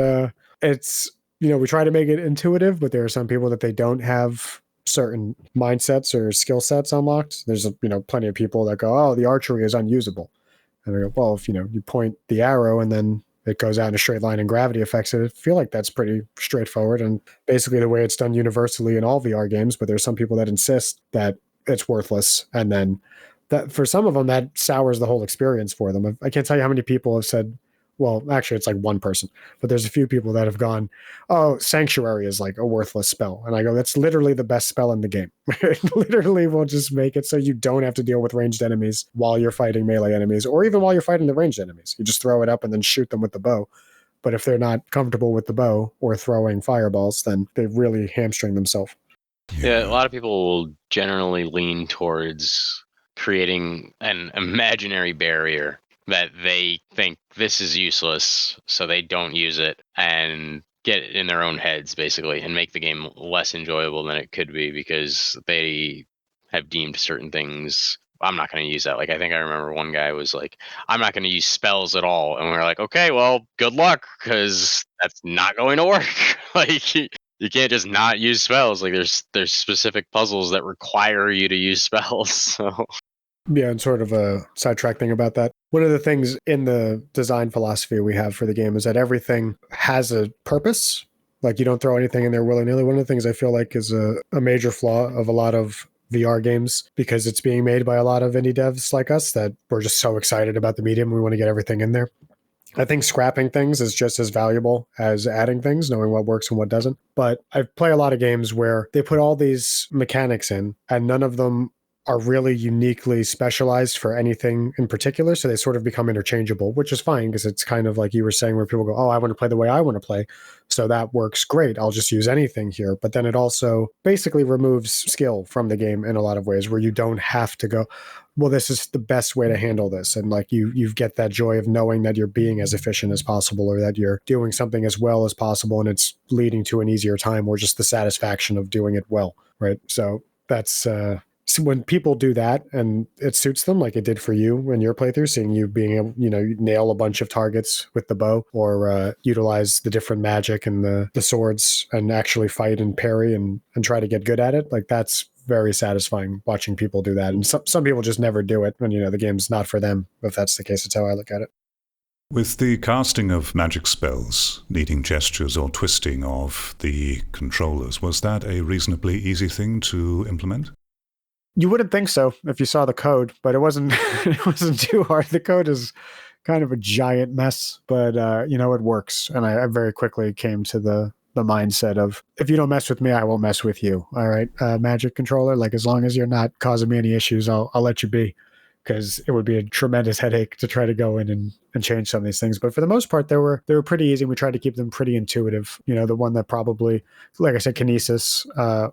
it's, you know, we try to make it intuitive, but there are some people that they don't have certain mindsets or skill sets unlocked. There's, you know, plenty of people that go, oh, the archery is unusable. And I go, well, if, you know, you point the arrow and then it goes out in a straight line and gravity affects it, I feel like that's pretty straightforward and basically the way it's done universally in all VR games. But there's some people that insist that it's worthless. And then that for some of them, that sours the whole experience for them. I can't tell you how many people have said, well, actually, it's like one person, but there's a few people that have gone, oh, Sanctuary is like a worthless spell. And I go, that's literally the best spell in the game. It literally will just make it so you don't have to deal with ranged enemies while you're fighting melee enemies, or even while you're fighting the ranged enemies. You just throw it up and then shoot them with the bow. But if they're not comfortable with the bow or throwing fireballs, then they really hamstring themselves. Yeah, a lot of people will generally lean towards creating an imaginary barrier that they think this is useless, so they don't use it and get it in their own heads, basically, and make the game less enjoyable than it could be because they have deemed certain things, I'm not going to use that. Like, I think I remember one guy was like, I'm not going to use spells at all. And we're like, okay, well, good luck, because that's not going to work. Like, you can't just not use spells. Like, there's specific puzzles that require you to use spells, so... Yeah, and sort of a sidetrack thing about that. One of the things in the design philosophy we have for the game is that everything has a purpose. Like you don't throw anything in there willy-nilly. One of the things I feel like is a major flaw of a lot of VR games, because it's being made by a lot of indie devs like us that we're just so excited about the medium. We want to get everything in there. I think scrapping things is just as valuable as adding things, knowing what works and what doesn't. But I play a lot of games where they put all these mechanics in and none of them are really uniquely specialized for anything in particular. So they sort of become interchangeable, which is fine because it's kind of like you were saying where people go, oh, I want to play the way I want to play. So that works great. I'll just use anything here. But then it also basically removes skill from the game in a lot of ways where you don't have to go, well, this is the best way to handle this. And like you get that joy of knowing that you're being as efficient as possible or that you're doing something as well as possible and it's leading to an easier time or just the satisfaction of doing it well, right? So that's... So when people do that and it suits them, like it did for you in your playthrough, seeing you being able, you know, nail a bunch of targets with the bow or utilize the different magic and the swords and actually fight and parry and try to get good at it, like that's very satisfying watching people do that. And some people just never do it. And, you know, the game's not for them. If that's the case, that's how I look at it. With the casting of magic spells, needing gestures or twisting of the controllers, was that a reasonably easy thing to implement? You wouldn't think so if you saw the code, but it wasn't too hard. The code is kind of a giant mess, but you know, it works. And I very quickly came to the the mindset of, if you don't mess with me, I won't mess with you. All right, Magic controller, like as long as you're not causing me any issues, I'll let you be, because it would be a tremendous headache to try to go in and change some of these things. But for the most part, they were pretty easy. We tried to keep them pretty intuitive. The one that probably, like I said, Kinesis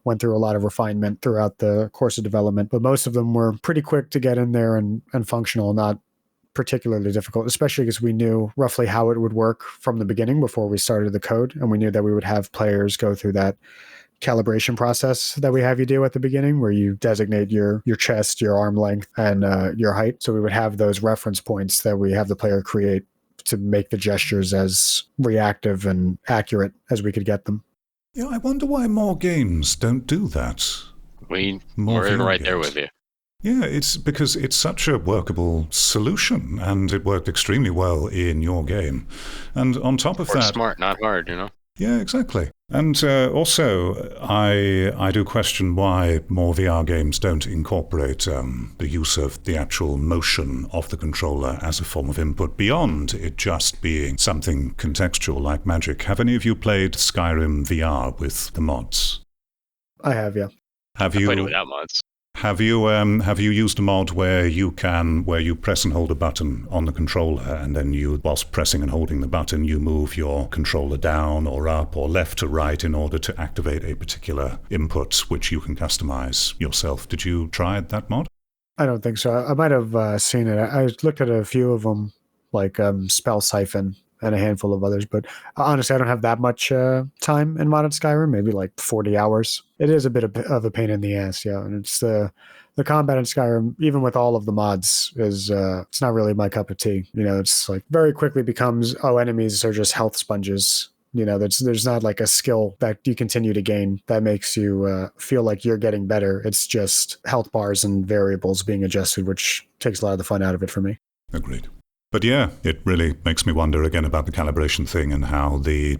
went through a lot of refinement throughout the course of development, but most of them were pretty quick to get in there and functional, not particularly difficult, especially because we knew roughly how it would work from the beginning before we started the code. And we knew that we would have players go through that calibration process that we have you do at the beginning, where you designate your chest, your arm length, and your height. So we would have those reference points that we have the player create to make the gestures as reactive and accurate as we could get them. Yeah, I wonder why more games don't do that. We're VR right games. there with you. Yeah, it's because it's such a workable solution, and it worked extremely well in your game. And on top of Work that, smart, not hard, yeah, exactly. And also, I do question why more VR games don't incorporate the use of the actual motion of the controller as a form of input beyond it just being something contextual like Magic. Have any of you played Skyrim VR with the mods? I have, yeah. Have I you played it without mods. Have you used a mod where you press and hold a button on the controller, and then whilst pressing and holding the button, you move your controller down or up or left to right in order to activate a particular input, which you can customize yourself? Did you try that mod? I don't think so. I might have seen it. I looked at a few of them, like Spell Siphon and a handful of others, but honestly, I don't have that much time in modded Skyrim, maybe like 40 hours. It is a bit of a pain in the ass, yeah. And it's the combat in Skyrim, even with all of the mods, is it's not really my cup of tea. It's like very quickly becomes, enemies are just health sponges. There's not like a skill that you continue to gain that makes you feel like you're getting better. It's just health bars and variables being adjusted, which takes a lot of the fun out of it for me. Agreed. But yeah, it really makes me wonder again about the calibration thing and how the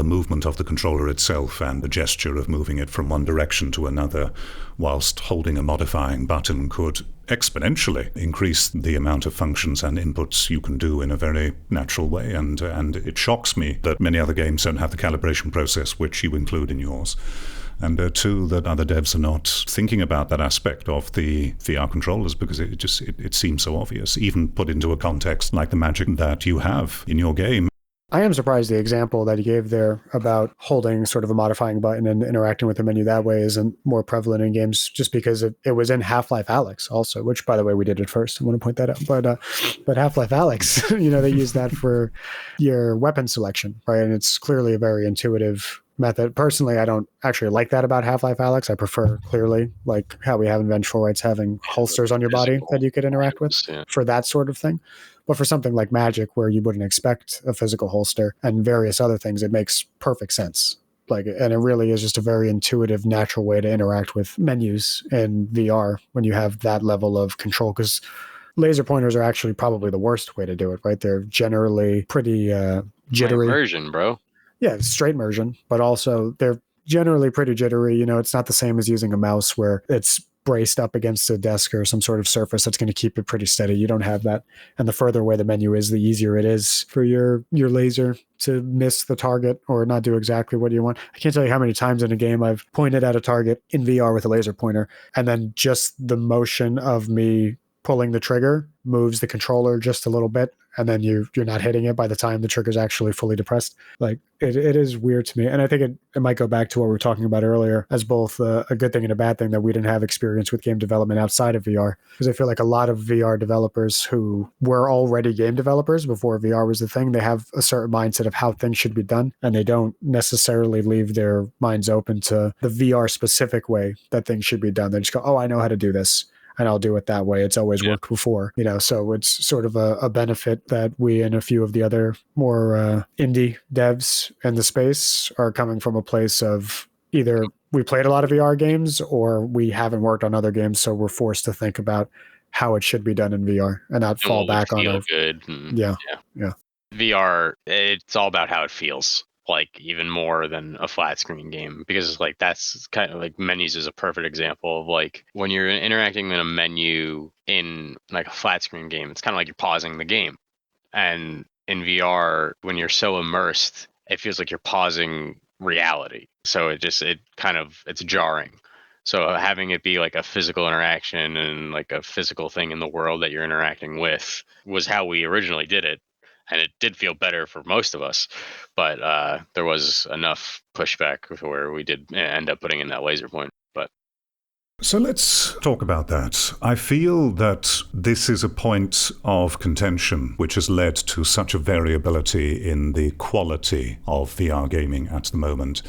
movement of the controller itself and the gesture of moving it from one direction to another whilst holding a modifying button could exponentially increase the amount of functions and inputs you can do in a very natural way. And it shocks me that many other games don't have the calibration process which you include in yours. And two, that other devs are not thinking about that aspect of the VR controllers, because it seems so obvious, even put into a context like the Magic that you have in your game. I am surprised the example that he gave there about holding sort of a modifying button and interacting with the menu that way isn't more prevalent in games, just because it was in Half-Life Alyx also, which, by the way, we did it first. I want to point that out. But Half-Life Alyx, they use that for your weapon selection, right? And it's clearly a very intuitive method. Personally, I don't actually like that about Half-Life Alyx. I prefer clearly like how we have in Vengeful Rites, having holsters on your body that you could interact with for that sort of thing. But for something like Magic, where you wouldn't expect a physical holster and various other things, it makes perfect sense. And it really is just a very intuitive, natural way to interact with menus in VR when you have that level of control, because laser pointers are actually probably the worst way to do it, right? They're generally pretty jittery. Mersion, bro. Yeah, straight mersion, but also they're generally pretty jittery. It's not the same as using a mouse where it's braced up against a desk or some sort of surface that's going to keep it pretty steady. You don't have that. And the further away the menu is, the easier it is for your laser to miss the target or not do exactly what you want. I can't tell you how many times in a game I've pointed at a target in VR with a laser pointer, and then just the motion of me pulling the trigger moves the controller just a little bit, and then you're not hitting it by the time the trigger's actually fully depressed. Like it is weird to me. And I think it might go back to what we were talking about earlier as both a good thing and a bad thing that we didn't have experience with game development outside of VR. Because I feel like a lot of VR developers who were already game developers before VR was the thing, they have a certain mindset of how things should be done, and they don't necessarily leave their minds open to the VR specific way that things should be done. They just go, oh, I know how to do this, and I'll do it that way. It's always worked before, so it's sort of a benefit that we and a few of the other more indie devs in the space are coming from a place of either we played a lot of VR games or we haven't worked on other games, so we're forced to think about how it should be done in VR and not fall back on our good. Yeah. VR, it's all about how it feels. Like even more than a flat screen game, because like that's kind of like menus is a perfect example of like when you're interacting in a menu in like a flat screen game, it's kind of like you're pausing the game. And in VR, when you're so immersed, it feels like you're pausing reality. So it's jarring. So having it be like a physical interaction and like a physical thing in the world that you're interacting with was how we originally did it. And it did feel better for most of us, but there was enough pushback where we did end up putting in that laser point. But so let's talk about that. I feel that this is a point of contention which has led to such a variability in the quality of VR gaming at the moment.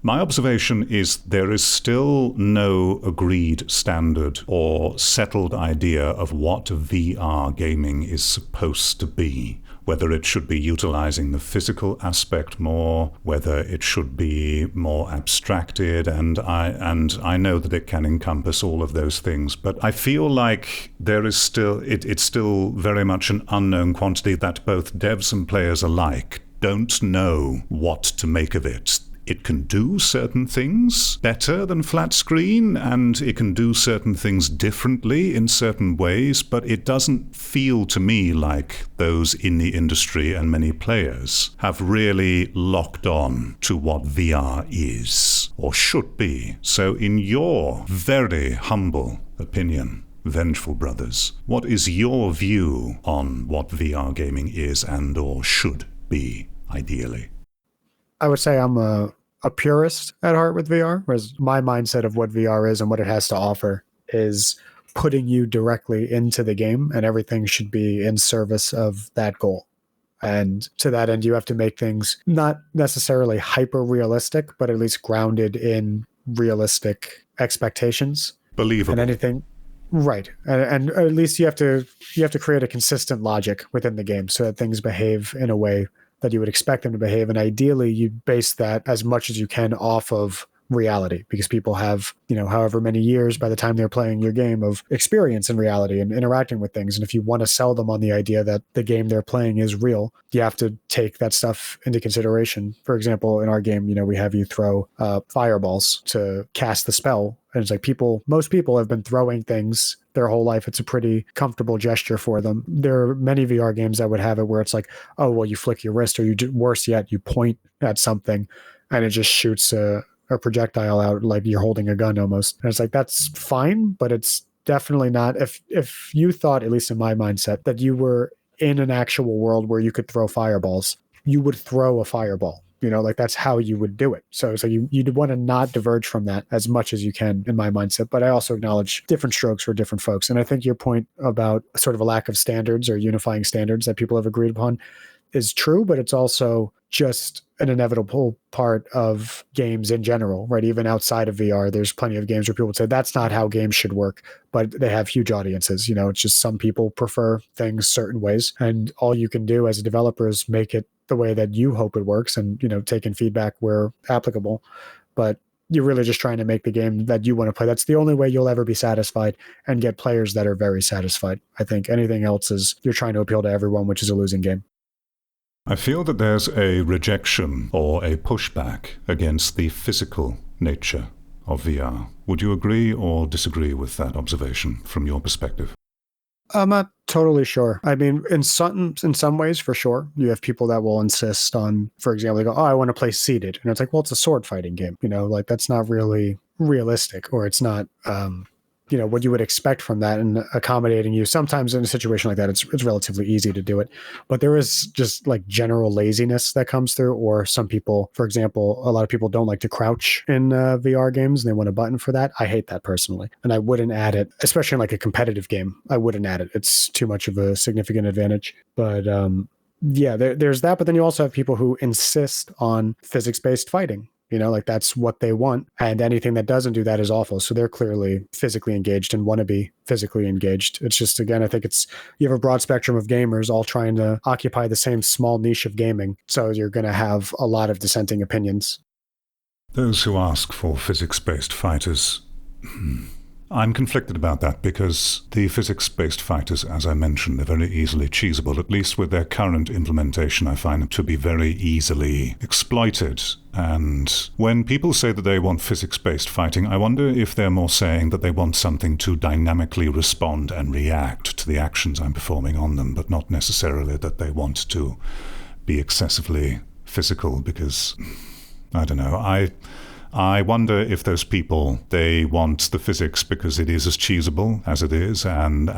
My observation is there is still no agreed standard or settled idea of what VR gaming is supposed to be. Whether it should be utilizing the physical aspect more, whether it should be more abstracted, and I know that it can encompass all of those things, but I feel like there is still it's still very much an unknown quantity that both devs and players alike don't know what to make of it. It can do certain things better than flat screen, and it can do certain things differently in certain ways, but it doesn't feel to me like those in the industry and many players have really locked on to what VR is or should be. So in your very humble opinion, Vengeful Brothers, what is your view on what VR gaming is and or should be, ideally? I would say I'm a purist at heart with VR, whereas my mindset of what VR is and what it has to offer is putting you directly into the game, and everything should be in service of that goal. And to that end, you have to make things not necessarily hyper realistic, but at least grounded in realistic expectations. Believable. And anything, right? And at least you have to create a consistent logic within the game so that things behave in a way that you would expect them to behave. And ideally, you base that as much as you can off of reality, because people have, however many years by the time they're playing your game of experience in reality and interacting with things. And if you want to sell them on the idea that the game they're playing is real, you have to take that stuff into consideration. For example, in our game, we have you throw fireballs to cast the spell. And it's like most people have been throwing things their whole life. It's a pretty comfortable gesture for them. There are many VR games that would have it where it's like, oh, well, you flick your wrist, or you do worse yet, you point at something and it just shoots a projectile out like you're holding a gun almost. And it's like, that's fine, but it's definitely not. If you thought, at least in my mindset, that you were in an actual world where you could throw fireballs, you would throw a fireball. That's how you would do it. So you'd want to not diverge from that as much as you can, in my mindset. But I also acknowledge different strokes for different folks. And I think your point about sort of a lack of standards or unifying standards that people have agreed upon is true, but it's also just an inevitable part of games in general, right? Even outside of VR, there's plenty of games where people would say that's not how games should work, but they have huge audiences. It's just some people prefer things certain ways, and all you can do as a developer is make it the way that you hope it works, and taking feedback where applicable. But you're really just trying to make the game that you want to play. That's the only way you'll ever be satisfied and get players that are very satisfied. I think anything else is you're trying to appeal to everyone, which is a losing game. I feel that there's a rejection or a pushback against the physical nature of VR. Would you agree or disagree with that observation from your perspective? I'm not totally sure. I mean, in some ways, for sure, you have people that will insist on, for example, they go, oh, I want to play seated. And it's like, well, it's a sword fighting game. That's not really realistic, or it's not, what you would expect from that, and accommodating you. Sometimes in a situation like that, it's relatively easy to do it. But there is just like general laziness that comes through, or some people, for example, a lot of people don't like to crouch in VR games, and they want a button for that. I hate that personally. And I wouldn't add it, especially in like a competitive game. I wouldn't add it. It's too much of a significant advantage. But yeah, there's that. But then you also have people who insist on physics-based fighting. That's what they want. And anything that doesn't do that is awful. So they're clearly physically engaged and want to be physically engaged. It's just, again, I think you have a broad spectrum of gamers all trying to occupy the same small niche of gaming. So you're going to have a lot of dissenting opinions. Those who ask for physics-based fighters, I'm conflicted about that, because the physics-based fighters, as I mentioned, are very easily cheesable. At least with their current implementation, I find them to be very easily exploited. And when people say that they want physics-based fighting, I wonder if they're more saying that they want something to dynamically respond and react to the actions I'm performing on them, but not necessarily that they want to be excessively physical, because I don't know. I wonder if those people, they want the physics because it is as cheesable as it is, and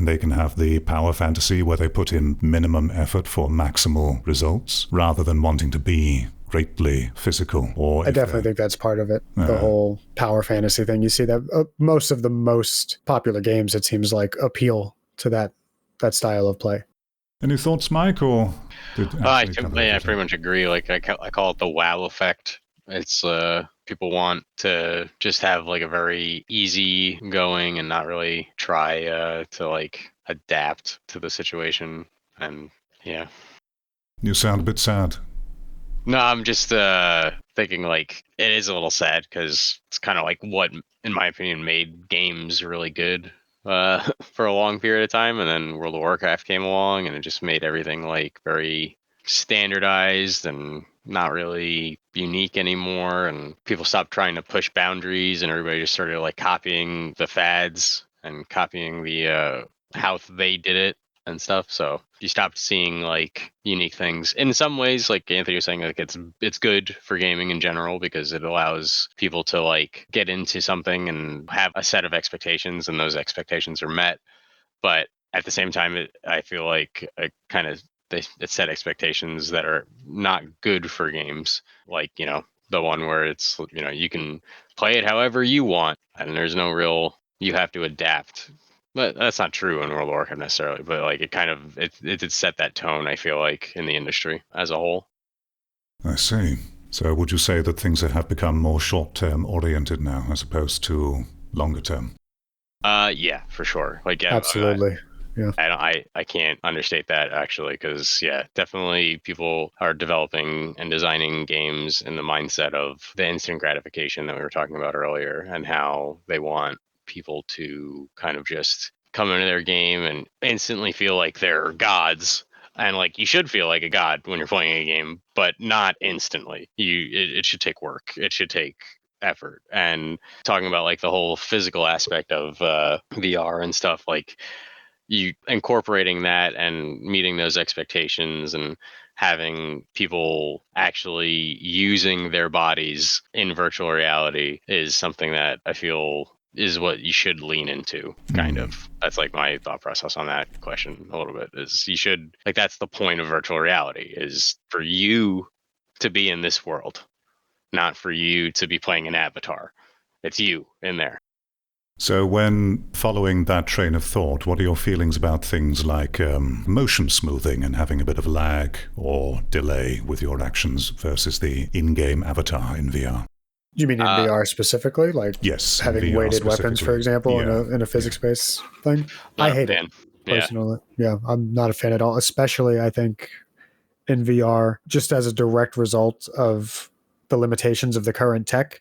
they can have the power fantasy where they put in minimum effort for maximal results, rather than wanting to be greatly physical. Or I definitely think that's part of it. The whole power fantasy thing. You see that most of the most popular games, it seems like, appeal to that style of play. Any thoughts, Mike? Or I pretty much agree. Like I call it the wow effect. It's people want to just have like a very easy going and not really try to like adapt to the situation. And yeah. You sound a bit sad. No, I'm just thinking like it is a little sad because it's kind of like what, in my opinion, made games really good for a long period of time, and then World of Warcraft came along, and it just made everything like very standardized and not really unique anymore. And people stopped trying to push boundaries, and everybody just started like copying the fads and copying the how they did it and stuff. So you stopped seeing like unique things. In some ways, like Anthony was saying, like it's good for gaming in general because it allows people to like get into something and have a set of expectations, and those expectations are met. But at the same time, I feel like it kind of it set expectations that are not good for games. Like, you know, the one where it's, you know, you can play it however you want, and there's no real, you have to adapt. But that's not true in World of Warcraft necessarily. But like it did set that tone, I feel like, in the industry as a whole. I see. So would you say that things have become more short-term oriented now as opposed to longer term? Yeah, for sure. Like, yeah, Absolutely. Yeah. I can't understate that actually, because yeah, definitely people are developing and designing games in the mindset of the instant gratification that we were talking about earlier, and how they want people to kind of just come into their game and instantly feel like they're gods. And like, you should feel like a god when you're playing a game, but not instantly. It should take work. It should take effort. And talking about like the whole physical aspect of VR and stuff, like you incorporating that and meeting those expectations and having people actually using their bodies in virtual reality is something that I feel is what you should lean into, kind of. That's like my thought process on that question a little bit, is you should, like, that's the point of virtual reality, is for you to be in this world, not for you to be playing an avatar. It's you in there. So when following that train of thought, what are your feelings about things like motion smoothing and having a bit of lag or delay with your actions versus the in-game avatar in VR? You mean in VR specifically? Like, yes, having weighted weapons, for example, in a physics-based thing? I hate it, personally. Yeah, I'm not a fan at all, especially, I think, in VR, just as a direct result of the limitations of the current tech.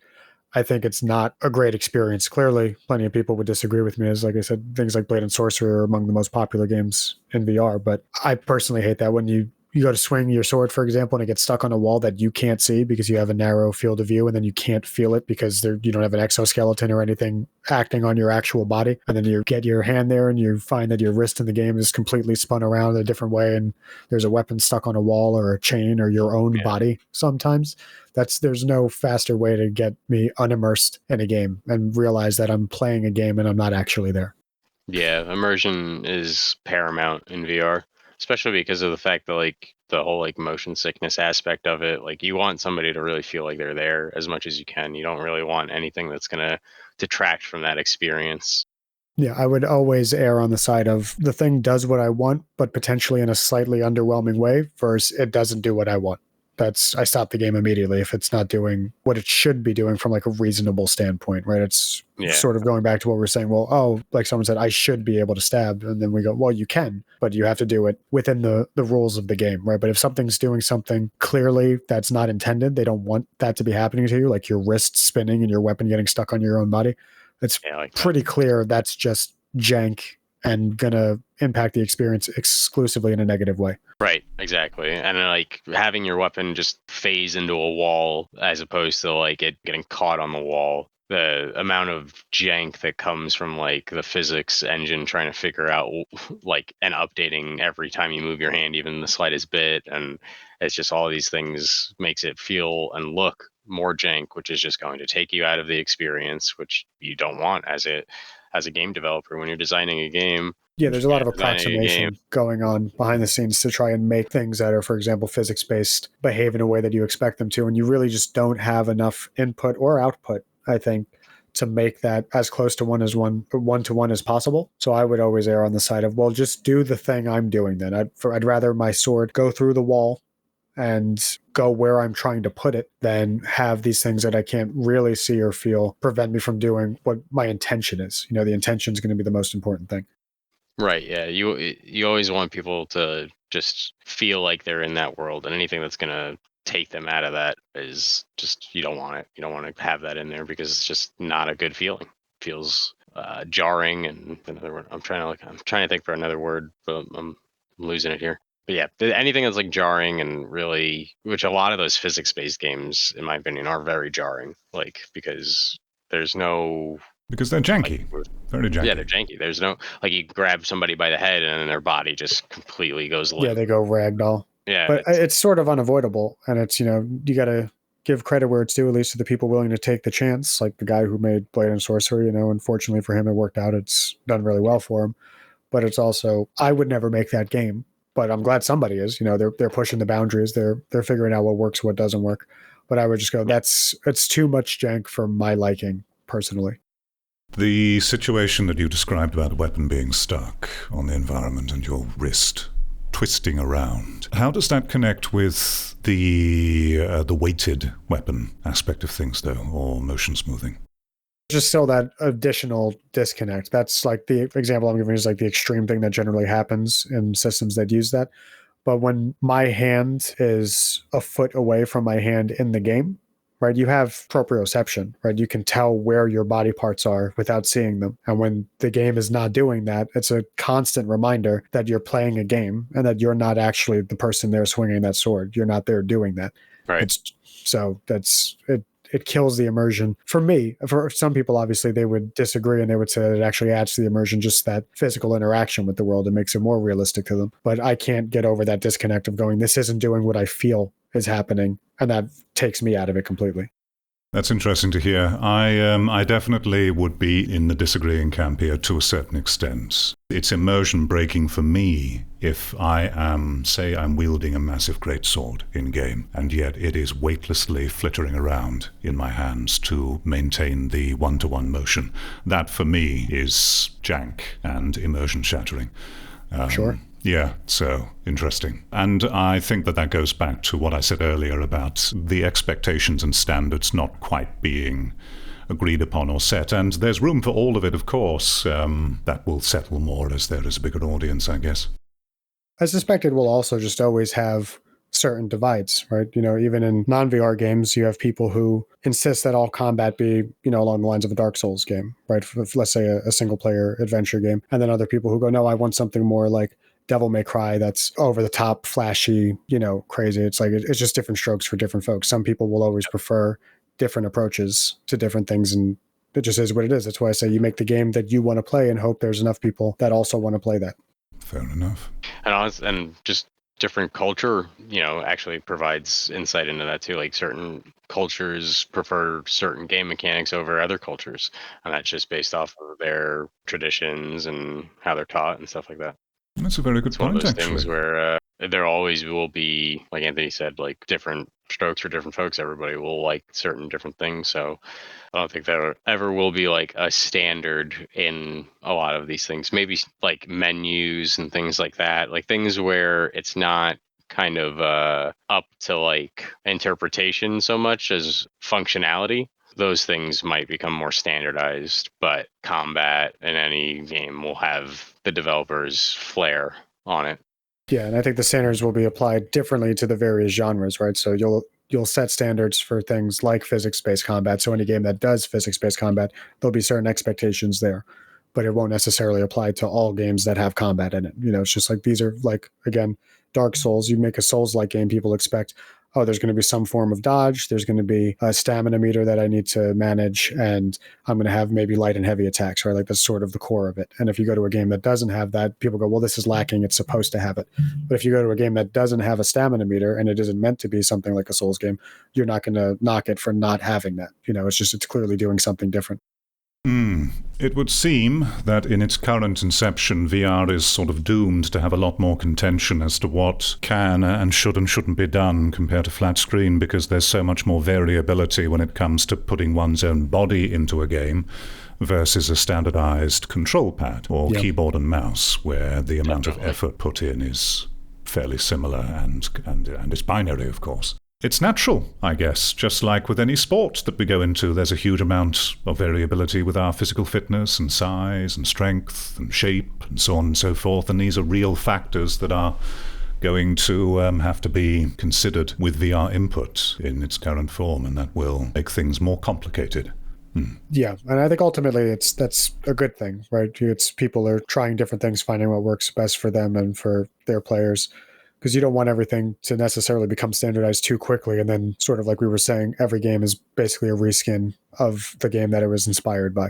I think it's not a great experience. Clearly, plenty of people would disagree with me, as, like I said, things like Blade and Sorcerer are among the most popular games in VR. But I personally hate that when you go to swing your sword, for example, and it gets stuck on a wall that you can't see because you have a narrow field of view, and then you can't feel it because you don't have an exoskeleton or anything acting on your actual body. And then you get your hand there and you find that your wrist in the game is completely spun around a different way, and there's a weapon stuck on a wall or a chain or your own body sometimes. There's no faster way to get me unimmersed in a game and realize that I'm playing a game and I'm not actually there. Yeah, immersion is paramount in VR, especially because of the fact that like the whole like motion sickness aspect of it. Like, you want somebody to really feel like they're there as much as you can. You don't really want anything that's gonna detract from that experience. Yeah, I would always err on the side of the thing does what I want, but potentially in a slightly underwhelming way, versus it doesn't do what I want. I stop the game immediately if it's not doing what it should be doing from like a reasonable standpoint, right? It's sort of going back to what we're saying. Well, like someone said, I should be able to stab. And then we go, well, you can, but you have to do it within the rules of the game, right? But if something's doing something clearly that's not intended, they don't want that to be happening to you, like your wrist spinning and your weapon getting stuck on your own body. It's pretty clear that's just jank and gonna impact the experience exclusively in a negative way. Right, exactly. And like having your weapon just phase into a wall as opposed to like it getting caught on the wall. The amount of jank that comes from like the physics engine trying to figure out like and updating every time you move your hand, even the slightest bit. And it's just all these things makes it feel and look more jank, which is just going to take you out of the experience, which you don't want as a game developer when you're designing a game. Yeah, there's a lot of Designing a game. approximation going on behind the scenes to try and make things that are, for example, physics-based behave in a way that you expect them to, and you really just don't have enough input or output, I think, to make that as close to one-to-one as possible. So I would always err on the side of, well, just do the thing I'm doing then. I'd rather my sword go through the wall and go where I'm trying to put it than have these things that I can't really see or feel prevent me from doing what my intention is. The intention is going to be the most important thing. Right. Yeah. You always want people to just feel like they're in that world, and anything that's gonna take them out of that is just, you don't want it. You don't want to have that in there because it's just not a good feeling. It feels jarring, and another word. I'm trying to think for another word, but I'm losing it here. But yeah, anything that's like jarring and really, which a lot of those physics-based games, in my opinion, are very jarring. Like, because there's no. Because they're janky. Very janky. Yeah, they're janky. There's no, like, you grab somebody by the head and then their body just completely goes limp. Yeah, they go ragdoll. Yeah. But it's sort of unavoidable. And it's, you got to give credit where it's due, at least to the people willing to take the chance. Like the guy who made Blade and Sorcery, unfortunately for him, it worked out. It's done really well for him. But it's also, I would never make that game. But I'm glad somebody is. They're pushing the boundaries. They're figuring out what works, what doesn't work. But I would just go, it's too much jank for my liking, personally. The situation that you described about a weapon being stuck on the environment and your wrist twisting around, how does that connect with the weighted weapon aspect of things, though, or motion smoothing? Just still that additional disconnect. That's like the example I'm giving is like the extreme thing that generally happens in systems that use that. But when my hand is a foot away from my hand in the game, right, you have proprioception, right? You can tell where your body parts are without seeing them. And when the game is not doing that, it's a constant reminder that you're playing a game and that you're not actually the person there swinging that sword. You're not there doing that. Right. So that's it. It kills the immersion. For me, for some people, obviously, they would disagree and they would say that it actually adds to the immersion, just that physical interaction with the world. It makes it more realistic to them. But I can't get over that disconnect of going, this isn't doing what I feel is happening. And that takes me out of it completely. That's interesting to hear. I definitely would be in the disagreeing camp here to a certain extent. It's immersion breaking for me if I am, say, I'm wielding a massive greatsword in game, and yet it is weightlessly flittering around in my hands to maintain the one-to-one motion. That for me is jank and immersion shattering. Sure. Yeah, so interesting. And I think that goes back to what I said earlier about the expectations and standards not quite being agreed upon or set. And there's room for all of it, of course. That will settle more as there is a bigger audience, I guess. I suspect it will also just always have certain divides, right? Even in non-VR games, you have people who insist that all combat be, along the lines of a Dark Souls game, right? For, let's say a single-player adventure game. And then other people who go, no, I want something more like Devil May Cry that's over the top, flashy, crazy. It's like, it's just different strokes for different folks. Some people will always prefer different approaches to different things, and it just is what it is. That's why I say you make the game that you want to play and hope there's enough people that also want to play that. Fair enough. And just different culture, actually provides insight into that too. Like, certain cultures prefer certain game mechanics over other cultures, and that's just based off of their traditions and how they're taught and stuff like that. That's a very good point, one of those actually. things where there always will be, like Anthony said, like different strokes for different folks. Everybody will like certain different things. So I don't think there ever will be like a standard in a lot of these things. Maybe like menus and things like that, like things where it's not kind of up to like interpretation so much as functionality. Those things might become more standardized, but combat in any game will have the developer's flair on it. Yeah, and I think the standards will be applied differently to the various genres, right? So you'll set standards for things like physics-based combat. So any game that does physics-based combat, there'll be certain expectations there, but it won't necessarily apply to all games that have combat in it. It's just like, these are like, again, Dark Souls. You make a Souls-like game, people expect oh, there's going to be some form of dodge. There's going to be a stamina meter that I need to manage, and I'm going to have maybe light and heavy attacks, right? Like that's sort of the core of it. And if you go to a game that doesn't have that, people go, well, this is lacking. It's supposed to have it. But if you go to a game that doesn't have a stamina meter and it isn't meant to be something like a Souls game, you're not going to knock it for not having that. It's clearly doing something different. It would seem that in its current inception, VR is sort of doomed to have a lot more contention as to what can and shouldn't be done compared to flat screen, because there's so much more variability when it comes to putting one's own body into a game versus a standardized control pad or keyboard and mouse, where the amount of effort put in is fairly similar and it's binary, of course. It's natural, I guess, just like with any sport that we go into. There's a huge amount of variability with our physical fitness and size and strength and shape and so on and so forth, and these are real factors that are going to have to be considered with VR input in its current form, and that will make things more complicated. Yeah, and I think ultimately that's a good thing, right? It's people are trying different things, finding what works best for them and for their players. Because you don't want everything to necessarily become standardized too quickly. And then sort of like we were saying, every game is basically a reskin of the game that it was inspired by.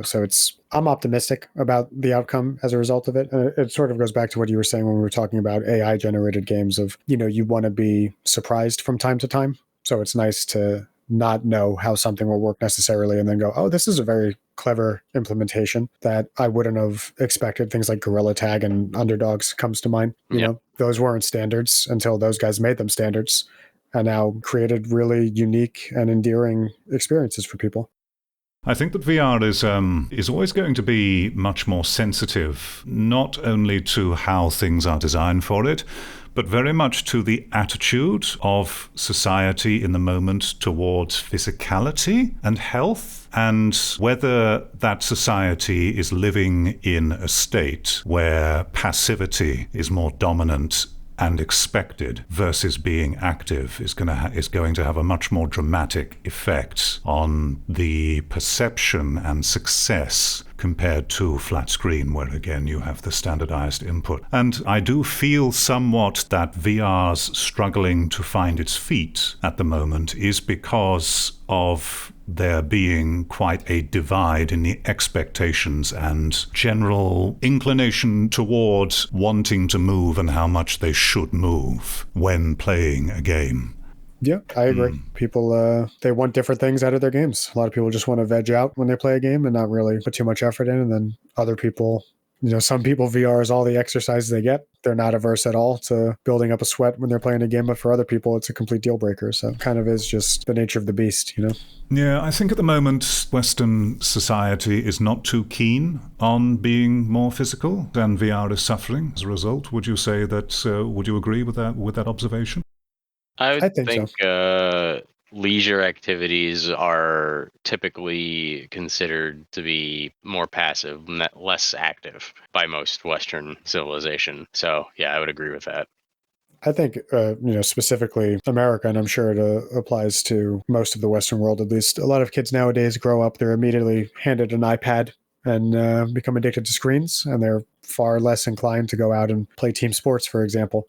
So I'm optimistic about the outcome as a result of it. And it sort of goes back to what you were saying when we were talking about AI generated games of, you want to be surprised from time to time. So it's nice to not know how something will work necessarily and then go, oh, this is a very clever implementation that I wouldn't have expected. Things like Gorilla Tag and Underdogs comes to mind. You know, those weren't standards until those guys made them standards and now created really unique and endearing experiences for people. I think that VR is always going to be much more sensitive, not only to how things are designed for it, but very much to the attitude of society in the moment towards physicality and health, and whether that society is living in a state where passivity is more dominant and expected versus being active is going to have a much more dramatic effect on the perception and success compared to flat screen, where again you have the standardized input. And I do feel somewhat that VR's struggling to find its feet at the moment is because of there being quite a divide in the expectations and general inclination towards wanting to move and how much they should move when playing a game. Yeah, I agree. People, they want different things out of their games. A lot of people just want to veg out when they play a game and not really put too much effort in. And then other people, some people, VR is all the exercise they get. They're not averse at all to building up a sweat when they're playing a game. But for other people, it's a complete deal breaker. So it kind of is just the nature of the beast, Yeah, I think at the moment, Western society is not too keen on being more physical, and VR is suffering as a result. Would you say that, would you agree with that observation? I think so. Leisure activities are typically considered to be more passive, less active by most Western civilization. So, yeah, I would agree with that. I think, specifically America, and I'm sure it applies to most of the Western world, at least. A lot of kids nowadays grow up, they're immediately handed an iPad and become addicted to screens, and they're far less inclined to go out and play team sports, for example.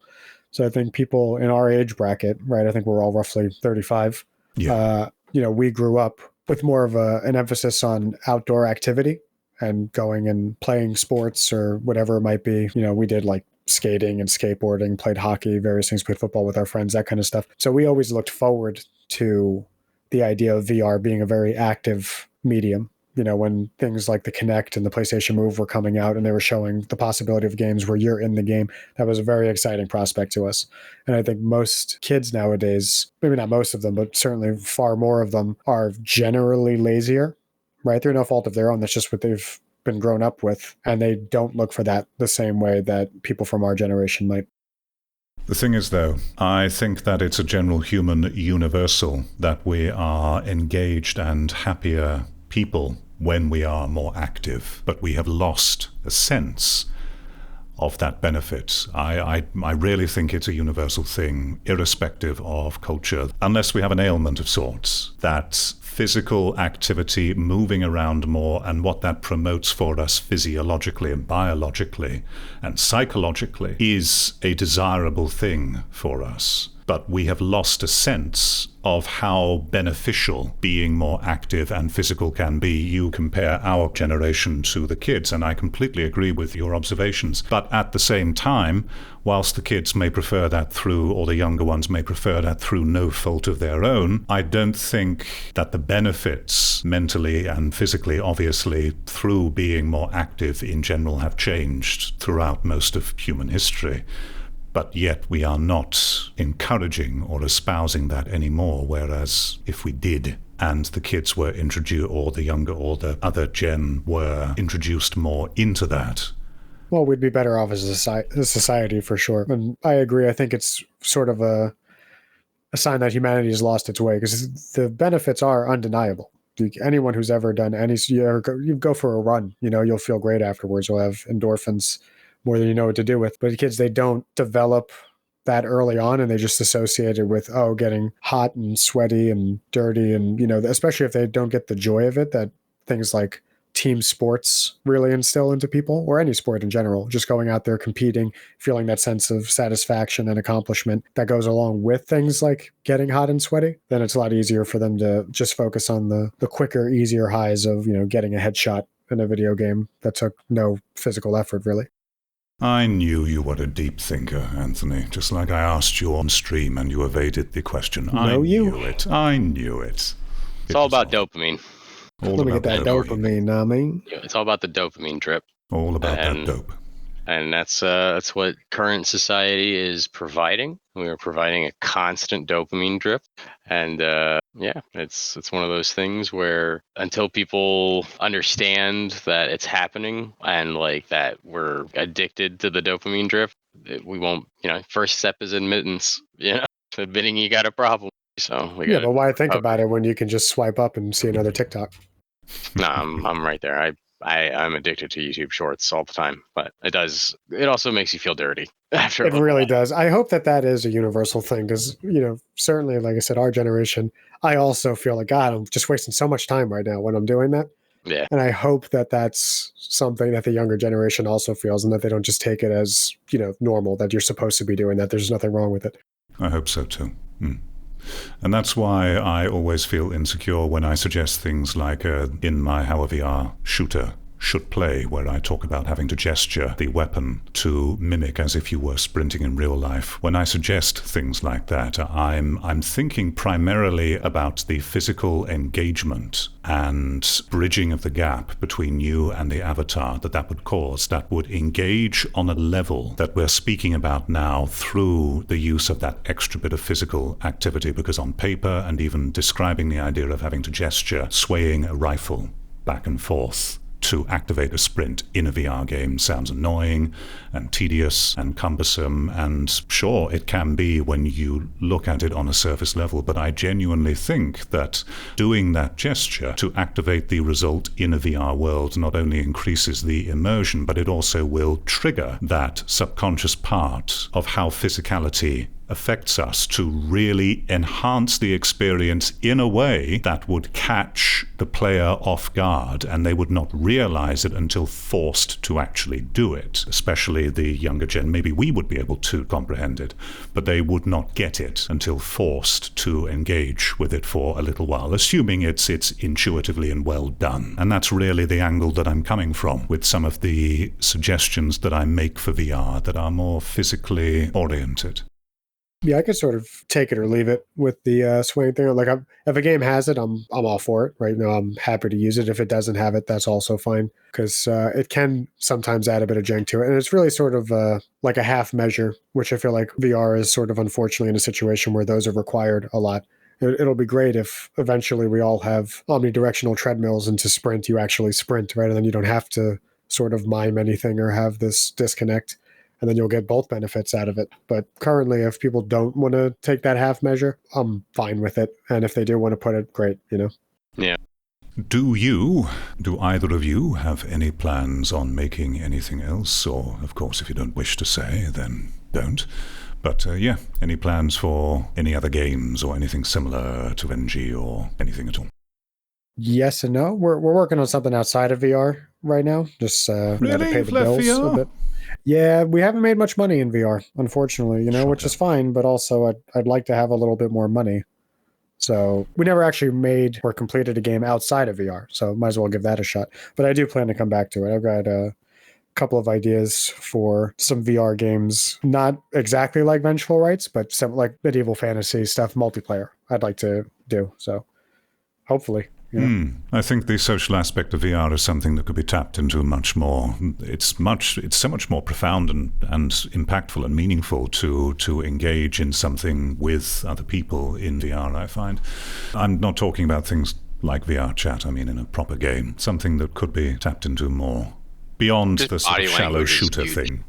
So I think people in our age bracket, right, I think we're all roughly 35. Yeah. We grew up with more of an emphasis on outdoor activity and going and playing sports or whatever it might be. We did like skating and skateboarding, played hockey, various things, played football with our friends, that kind of stuff. So we always looked forward to the idea of VR being a very active medium. When things like the Kinect and the PlayStation Move were coming out and they were showing the possibility of games where you're in the game, that was a very exciting prospect to us. And I think most kids nowadays, maybe not most of them, but certainly far more of them, are generally lazier, right? They're no fault of their own. That's just what they've been grown up with. And they don't look for that the same way that people from our generation might. The thing is, though, I think that it's a general human universal that we are engaged and happier people when we are more active, but we have lost a sense of that benefit. I really think it's a universal thing, irrespective of culture, unless we have an ailment of sorts, that physical activity, moving around more, and what that promotes for us physiologically and biologically and psychologically is a desirable thing for us. but we have lost a sense of how beneficial being more active and physical can be. You compare our generation to the kids, and I completely agree with your observations. But at the same time, whilst the kids may prefer that through, or the younger ones may prefer that through no fault of their own, I don't think that the benefits mentally and physically, obviously, through being more active in general have changed throughout most of human history. But yet we are not encouraging or espousing that anymore, whereas if we did, and the kids were introduced, or the younger or the other gen were introduced more into that, well, we'd be better off as a society for sure. And I agree. I think it's sort of a sign that humanity has lost its way, because the benefits are undeniable. Anyone who's ever done you go for a run, you'll feel great afterwards. You'll have endorphins more than you know what to do with. But kids, they don't develop that early on, and they just associate it with, getting hot and sweaty and dirty. And, especially if they don't get the joy of it, that things like team sports really instill into people, or any sport in general, just going out there competing, feeling that sense of satisfaction and accomplishment that goes along with things like getting hot and sweaty, then it's a lot easier for them to just focus on the quicker, easier highs of, getting a headshot in a video game that took no physical effort, really. I knew you were a deep thinker, Anthony, just like I asked you on stream and you evaded the question. I knew it. It's all about dopamine. Let me get that dopamine, I mean. Yeah, it's all about the dopamine drip. All about that dope. And that's what current society is providing. We are providing a constant dopamine drip. And it's one of those things where until people understand that it's happening and like that we're addicted to the dopamine drip, we won't, first step is admittance, admitting you got a problem. So but why think about it when you can just swipe up and see another TikTok? No, I'm right there. I'm addicted to YouTube Shorts all the time, but it also makes you feel dirty after. It really does. I hope that is a universal thing, because, certainly, like I said, our generation, I also feel like, God, I'm just wasting so much time right now when I'm doing that. Yeah. And I hope that that's something that the younger generation also feels, and that they don't just take it as, normal, that you're supposed to be doing that. There's nothing wrong with it. I hope so too. And that's why I always feel insecure when I suggest things like in my How VR shooter should play, where I talk about having to gesture the weapon to mimic as if you were sprinting in real life. When I suggest things like that, I'm thinking primarily about the physical engagement and bridging of the gap between you and the avatar that would cause, that would engage on a level that we're speaking about now through the use of that extra bit of physical activity. Because on paper, and even describing the idea of having to gesture, swaying a rifle back and forth to activate a sprint in a VR game sounds annoying and tedious and cumbersome, and sure, it can be when you look at it on a surface level, but I genuinely think that doing that gesture to activate the result in a VR world not only increases the immersion, but it also will trigger that subconscious part of how physicality affects us to really enhance the experience in a way that would catch the player off guard, and they would not realize it until forced to actually do it. Especially the younger gen, maybe we would be able to comprehend it, but they would not get it until forced to engage with it for a little while, assuming it's intuitively and well done. And that's really the angle that I'm coming from with some of the suggestions that I make for VR that are more physically oriented. Yeah, I could sort of take it or leave it with the swing thing. Like, if a game has it, I'm all for it. Right now, I'm happy to use it. If it doesn't have it, that's also fine, because it can sometimes add a bit of jank to it. And it's really sort of like a half measure, which I feel like VR is sort of unfortunately in a situation where those are required a lot. It'll be great if eventually we all have omnidirectional treadmills, and to sprint, you actually sprint, right? And then you don't have to sort of mime anything or have this disconnect. And then you'll get both benefits out of it. But currently, if people don't want to take that half measure, I'm fine with it. And if they do want to put it, great, Yeah. Do either of you have any plans on making anything else? Or, of course, if you don't wish to say, then don't. But, any plans for any other games or anything similar to NG or anything at all? Yes and no. We're working on something outside of VR right now. Just to pay the bills a bit. Yeah, we haven't made much money in VR, unfortunately, which Shocker. is fine, but also I'd like to have a little bit more money. So we never actually made or completed a game outside of VR, so might as well give that a shot. But I do plan to come back to it. I've got a couple of ideas for some VR games, not exactly like Vengeful Rites, but some like medieval fantasy stuff, multiplayer I'd like to do. So hopefully. I think the social aspect of VR is something that could be tapped into much more. It's so much more profound and impactful and meaningful to engage in something with other people in VR, I find. I'm not talking about things like VR chat, I mean in a proper game, something that could be tapped into more beyond Just the sort of body shallow language is shooter huge. thing.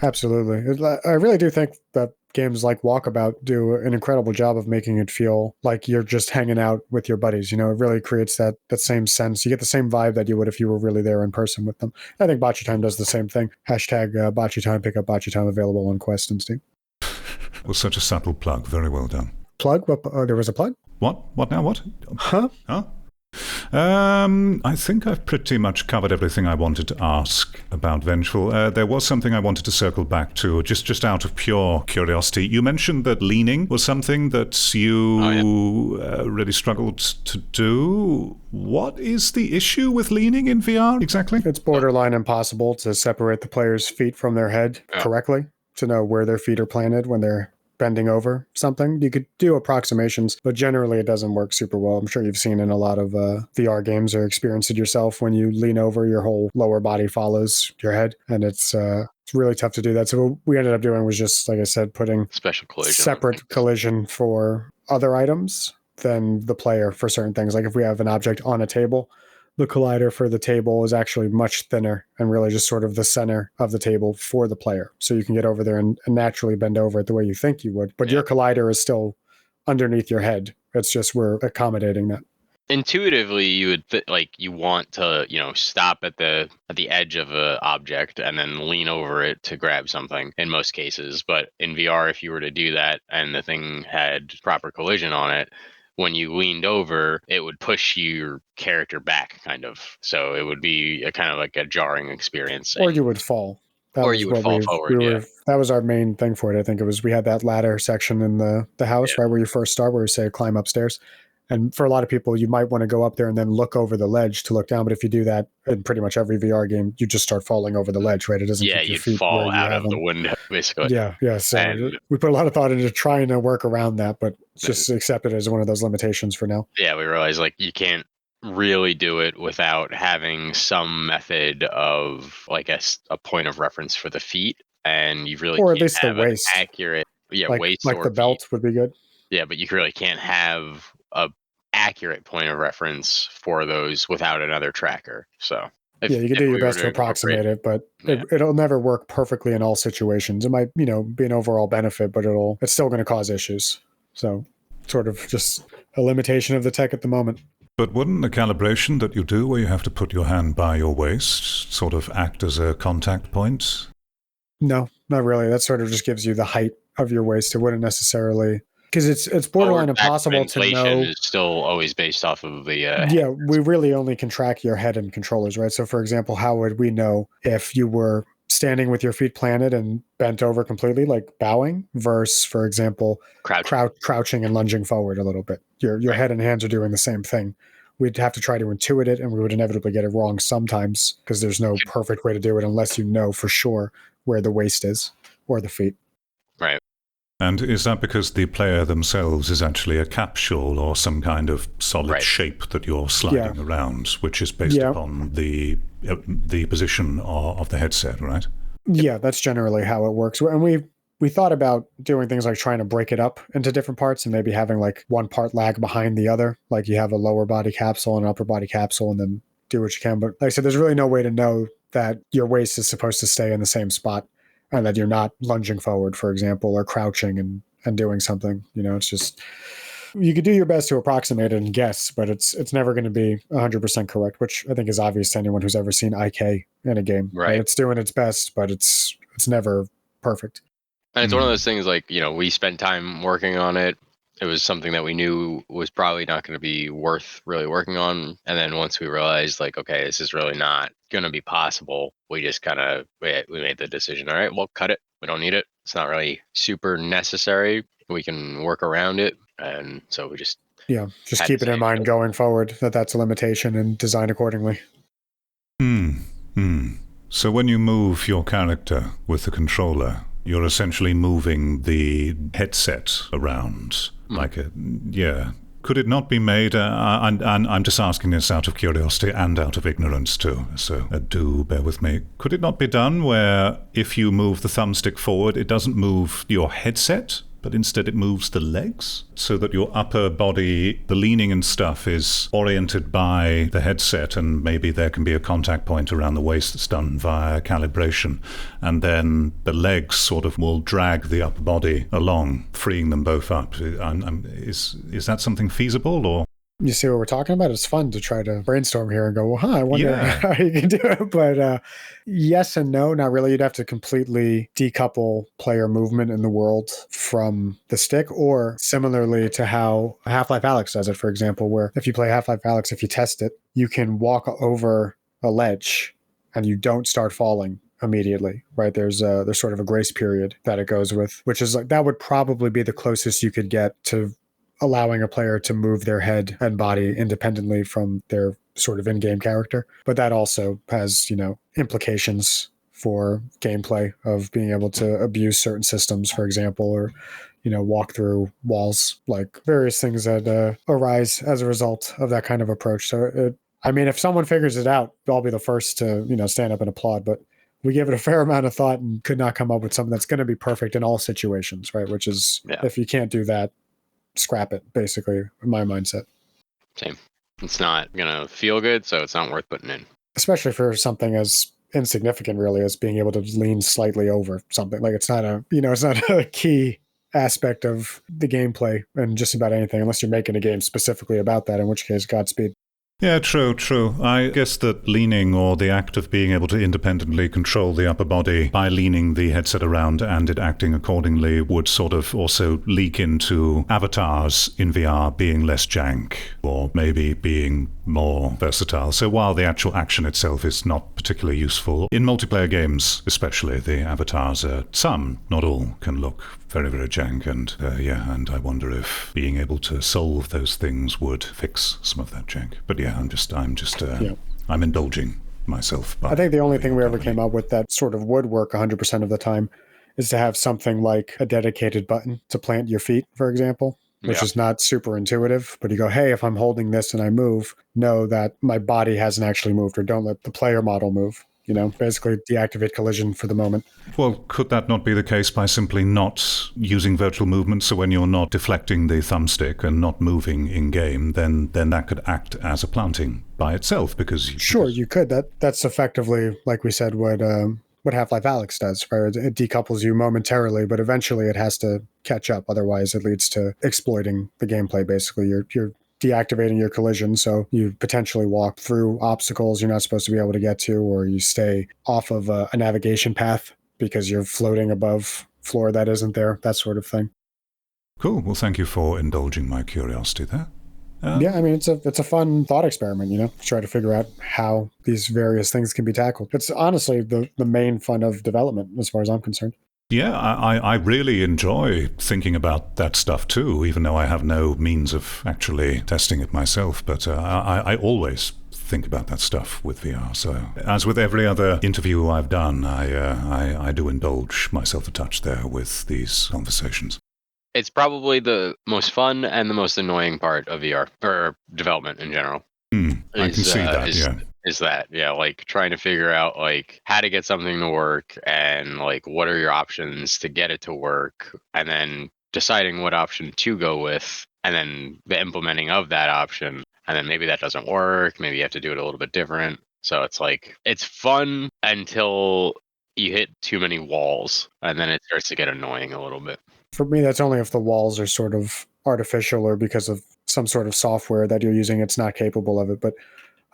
Absolutely. I really do think that games like Walkabout do an incredible job of making it feel like you're just hanging out with your buddies. It really creates that same sense. You get the same vibe that you would if you were really there in person with them. I think Bocce Time does the same thing. Hashtag Bocce Time, pick up Bocce Time, available on Quest and Steam. It was such a subtle plug. Very well done. Plug? There was a plug? What now? What? Huh? I think I've pretty much covered everything I wanted to ask about Vengeful. There was something I wanted to circle back to, just out of pure curiosity. You mentioned that leaning was something that you really struggled to do. What is the issue with leaning in VR exactly? It's borderline impossible to separate the player's feet from their head correctly, to know where their feet are planted when they're bending over something. You could do approximations, but generally it doesn't work super well. I'm sure you've seen in a lot of VR games or experienced it yourself. When you lean over, your whole lower body follows your head, and it's really tough to do that. So what we ended up doing was just, like I said, putting Special collision. separate collision for other items than the player for certain things. Like if we have an object on a table, the collider for the table is actually much thinner and really just sort of the center of the table for the player. So you can get over there and naturally bend over it the way you think you would. But your collider is still underneath your head. It's just we're accommodating that. Intuitively, you would you want to stop at the edge of an object and then lean over it to grab something in most cases. But in VR, if you were to do that and the thing had proper collision on it, when you leaned over, it would push your character back, kind of. So it would be a kind of like a jarring experience. Or you would fall. You would fall forward. That was our main thing for it. I think it was we had that ladder section in the house right where you first start, where you say climb upstairs. And for a lot of people, you might want to go up there and then look over the ledge to look down. But if you do that in pretty much every VR game, you just start falling over the ledge, right? It doesn't keep your feet fall where you out have of the them. window, basically. Yeah. So we put a lot of thought into trying to work around that, but just accept it as one of those limitations for now. Yeah, we realized you can't really do it without having some method of a point of reference for the feet, and you really or at can't least have the waist. an accurate waist like or the belt feet. would be good. Yeah, but you really can't have a accurate point of reference for those without another tracker. So you can do your best to approximate it, but it'll never work perfectly in all situations. It might be an overall benefit, but it's still going to cause issues. So sort of just a limitation of the tech at the moment. But wouldn't the calibration that you do, where you have to put your hand by your waist, sort of act as a contact point? No, not really. That sort of just gives you the height of your waist. It wouldn't necessarily, because it's borderline impossible to know. Is still always based off of the. We really only can track your head and controllers, right? So, for example, how would we know if you were standing with your feet planted and bent over completely, like bowing, versus, for example, crouching and lunging forward a little bit? Your head and hands are doing the same thing. We'd have to try to intuit it, and we would inevitably get it wrong sometimes because there's no perfect way to do it unless you know for sure where the waist is or the feet. Right. And is that because the player themselves is actually a capsule or some kind of solid shape that you're sliding around, which is based upon the position of the headset, right? Yeah, that's generally how it works. And we thought about doing things like trying to break it up into different parts and maybe having like one part lag behind the other. Like you have a lower body capsule and an upper body capsule and then do what you can. But like I said, there's really no way to know that your waist is supposed to stay in the same spot and that you're not lunging forward, for example, or crouching and doing something. It's just, you could do your best to approximate it and guess, but it's never going to be 100% correct, which I think is obvious to anyone who's ever seen IK in a game. Right. It's doing its best, but it's never perfect. And it's one of those things we spent time working on it, it was something that we knew was probably not going to be worth really working on. And then once we realized, like, okay, this is really not going to be possible, we just kind of we made the decision. All right, well, cut it. We don't need it. It's not really super necessary. We can work around it, and so we just just keep it in mind going forward that that's a limitation and design accordingly. So when you move your character with the controller, you're essentially moving the headset around like a, Could it not be made, and I'm just asking this out of curiosity and out of ignorance too, so do bear with me. Could it not be done where if you move the thumbstick forward, it doesn't move your headset, but instead it moves the legs, so that your upper body, the leaning and stuff, is oriented by the headset, and maybe there can be a contact point around the waist that's done via calibration, and then the legs sort of will drag the upper body along, freeing them both up. Is that something feasible, or? You see what we're talking about? It's fun to try to brainstorm here and go, well, I wonder how you can do it. But yes and no, not really. You'd have to completely decouple player movement in the world from the stick, or similarly to how Half-Life Alyx does it, for example, where if you play Half-Life Alyx, if you test it, you can walk over a ledge and you don't start falling immediately, right? There's sort of a grace period that it goes with, which is like, that would probably be the closest you could get to allowing a player to move their head and body independently from their sort of in-game character. But that also has, implications for gameplay of being able to abuse certain systems, for example, or, walk through walls, like various things that arise as a result of that kind of approach. So, if someone figures it out, I'll be the first to, stand up and applaud, but we gave it a fair amount of thought and could not come up with something that's going to be perfect in all situations, right? Which is, if you can't do that, scrap it, basically, in my mindset. Same. It's not going to feel good, so it's not worth putting in. Especially for something as insignificant, really, as being able to lean slightly over something. Like, it's not a key aspect of the gameplay and just about anything, unless you're making a game specifically about that, in which case, Godspeed. Yeah, true. I guess that leaning, or the act of being able to independently control the upper body by leaning the headset around and it acting accordingly, would sort of also leak into avatars in VR being less jank, or maybe being more versatile. So while the actual action itself is not particularly useful, in multiplayer games especially, the avatars, some, not all, can look very, very jank, and and I wonder if being able to solve those things would fix some of that jank. But I'm indulging myself. I think the only thing we ever came up with that sort of would work 100% of the time is to have something like a dedicated button to plant your feet, for example, which is not super intuitive, but you go, hey, if I'm holding this and I move, know that my body hasn't actually moved, or don't let the player model move. Basically deactivate collision for the moment. Well, could that not be the case by simply not using virtual movement? So when you're not deflecting the thumbstick and not moving in-game, then that could act as a planting by itself, because... Sure, you could. That's effectively, like we said, what Half-Life Alyx does, right? It decouples you momentarily, but eventually it has to catch up. Otherwise, it leads to exploiting the gameplay, basically. You're deactivating your collision, so you potentially walk through obstacles you're not supposed to be able to get to, or you stay off of a navigation path because you're floating above floor that isn't there, that sort of thing. Cool. Well, thank you for indulging my curiosity there. It's a fun thought experiment, to try to figure out how these various things can be tackled. It's honestly the main fun of development, as far as I'm concerned. Yeah, I really enjoy thinking about that stuff too, even though I have no means of actually testing it myself. But I always think about that stuff with VR. So as with every other interview I've done, I do indulge myself a touch there with these conversations. It's probably the most fun and the most annoying part of VR, or development in general. I can see that, Is that, like trying to figure out like how to get something to work, and like what are your options to get it to work, and then deciding what option to go with, and then the implementing of that option, and then maybe that doesn't work, maybe you have to do it a little bit different. So it's like, it's fun until you hit too many walls, and then it starts to get annoying a little bit. For me, that's only if the walls are sort of artificial, or because of some sort of software that you're using, it's not capable of it. But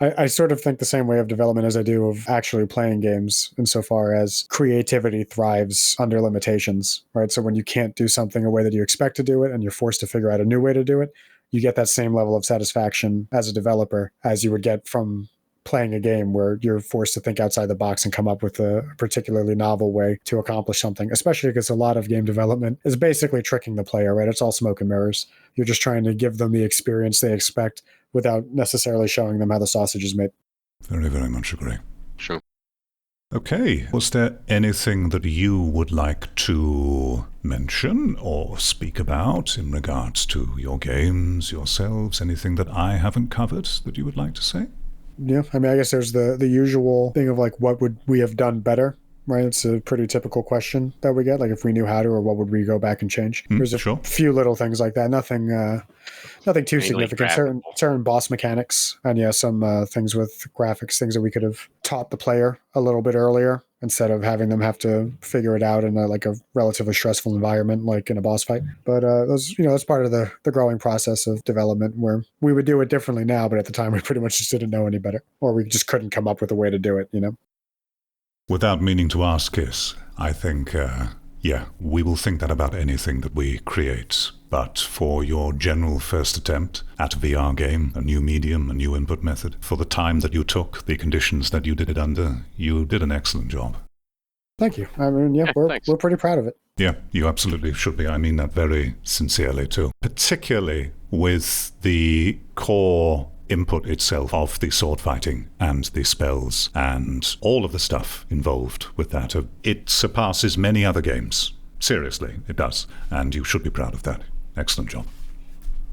I sort of think the same way of development as I do of actually playing games, insofar as creativity thrives under limitations, right? So when you can't do something a way that you expect to do it and you're forced to figure out a new way to do it, you get that same level of satisfaction as a developer as you would get from playing a game where you're forced to think outside the box and come up with a particularly novel way to accomplish something, especially because a lot of game development is basically tricking the player, right? It's all smoke and mirrors. You're just trying to give them the experience they expect without necessarily showing them how the sausage is made. Very, very much agree. Sure. Okay. Was there anything that you would like to mention or speak about in regards to your games, yourselves? Anything that I haven't covered that you would like to say? Yeah, I mean, I guess there's the usual thing of like, what would we have done better, right? It's a pretty typical question that we get, like if we knew how to, or what would we go back and change? There's a few little things like that, nothing too significant. Certain boss mechanics, and yeah, some things with graphics, things that we could have taught the player a little bit earlier instead of having them have to figure it out in like a relatively stressful environment, like in a boss fight. But that's part of the growing process of development, where we would do it differently now, but at the time we pretty much just didn't know any better, or we just couldn't come up with a way to do it, Without meaning to ask, Kiss, I think, we will think that about anything that we create. But for your general first attempt at a VR game, a new medium, a new input method, for the time that you took, the conditions that you did it under, you did an excellent job. Thank you. I mean, we're pretty proud of it. Yeah, you absolutely should be. I mean that very sincerely too. Particularly with the core input itself of the sword fighting and the spells and all of the stuff involved with that. It surpasses many other games. Seriously, it does. And you should be proud of that. Excellent job.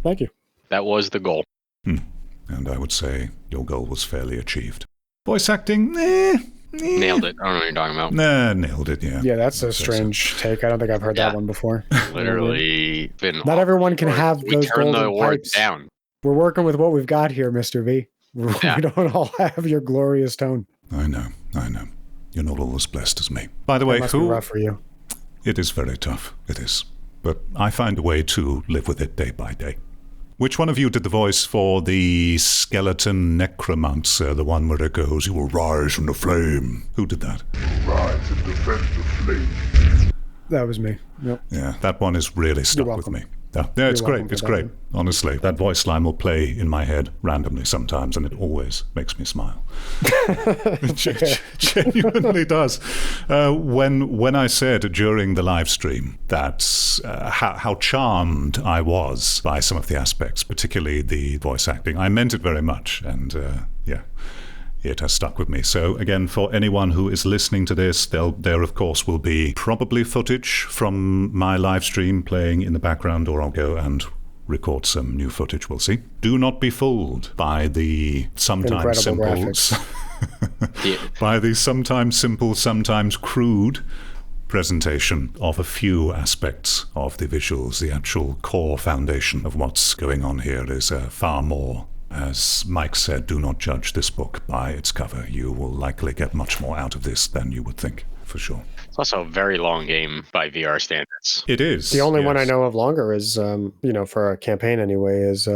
Thank you. That was the goal. And I would say your goal was fairly achieved. Voice acting, Nailed it. I don't know what you're talking about. Nah, nailed it, yeah. Yeah, that's a strange take. I don't think I've heard that one before. Literally been Not everyone can have those turn the golden award pipes. down. We're working with what we've got here, Mr. V. Yeah. We don't all have your glorious tone. I know. You're not all as blessed as me. By the way, It must be rough for you. It is very tough. It is. But I find a way to live with it day by day. Which one of you did the voice for the skeleton necromancer, the one where it goes, "You will rise from the flame"? Who did that? Rise and defend the flame. That was me. Yep. Yeah, that one is really stuck with me. Yeah, it's great. It's great. Honestly, that voice line will play in my head randomly sometimes, and it always makes me smile. It genuinely does. When I said during the live stream that how charmed I was by some of the aspects, particularly the voice acting, I meant it very much, and it has stuck with me. So again, for anyone who is listening to this, there of course will be probably footage from my live stream playing in the background, or I'll go and record some new footage. We'll see. Do not be fooled by the sometimes simple, by the sometimes simple, sometimes crude presentation of a few aspects of the visuals. The actual core foundation of what's going on here is far more. As Mike said, do not judge this book by its cover. You will likely get much more out of this than you would think, for sure. It's also a very long game by VR standards. It is. The only one I know of longer is, for a campaign anyway, is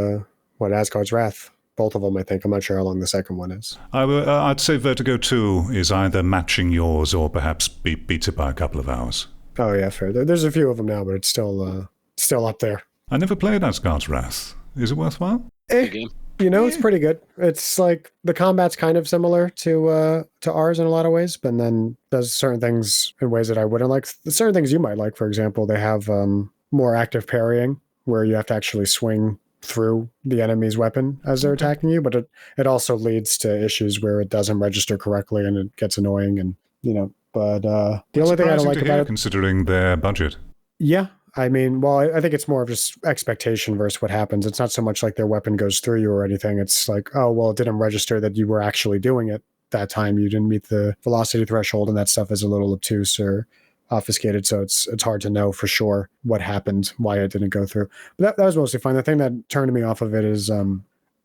Asgard's Wrath. Both of them, I think. I'm not sure how long the second one is. I'd say Vertigo 2 is either matching yours or perhaps beats it by a couple of hours. Oh, yeah, fair. There's a few of them now, but it's still up there. I never played Asgard's Wrath. Is it worthwhile? Game. It's pretty good. It's like the combat's kind of similar to ours in a lot of ways, but then does certain things in ways that I wouldn't like. Certain things you might like, for example, they have more active parrying where you have to actually swing through the enemy's weapon as they're attacking you, but it also leads to issues where it doesn't register correctly and it gets annoying, and but the only thing I don't like about it, considering their budget. Yeah. I mean, well, I think it's more of just expectation versus what happens. It's not so much like their weapon goes through you or anything. It's like, oh, well, it didn't register that you were actually doing it that time. You didn't meet the velocity threshold, and that stuff is a little obtuse or obfuscated. So it's hard to know for sure what happened, why it didn't go through. But that was mostly fine. The thing that turned me off of it is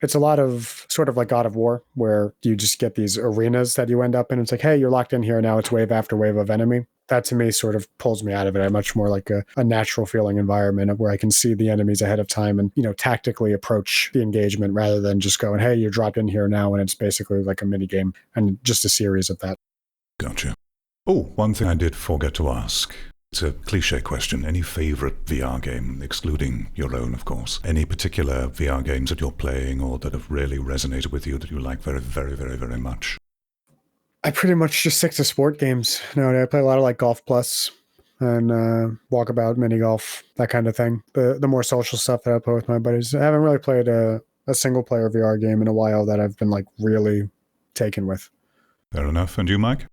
it's a lot of sort of like God of War, where you just get these arenas that you end up in. It's like, hey, you're locked in here now. It's wave after wave of enemy. that to me sort of pulls me out of it. I much more like a natural feeling environment where I can see the enemies ahead of time and, tactically approach the engagement rather than just going, hey, you're dropped in here now. And it's basically like a mini game and just a series of that. Gotcha. Oh, one thing I did forget to ask. It's a cliche question. Any favorite VR game, excluding your own, of course? Any particular VR games that you're playing or that have really resonated with you that you like very, very, very, very much? I pretty much just stick to sport games. No, I play a lot of like Golf Plus and walkabout, mini golf, that kind of thing. The more social stuff that I play with my buddies. I haven't really played a single player VR game in a while that I've been like really taken with. Fair enough. And you, Mike?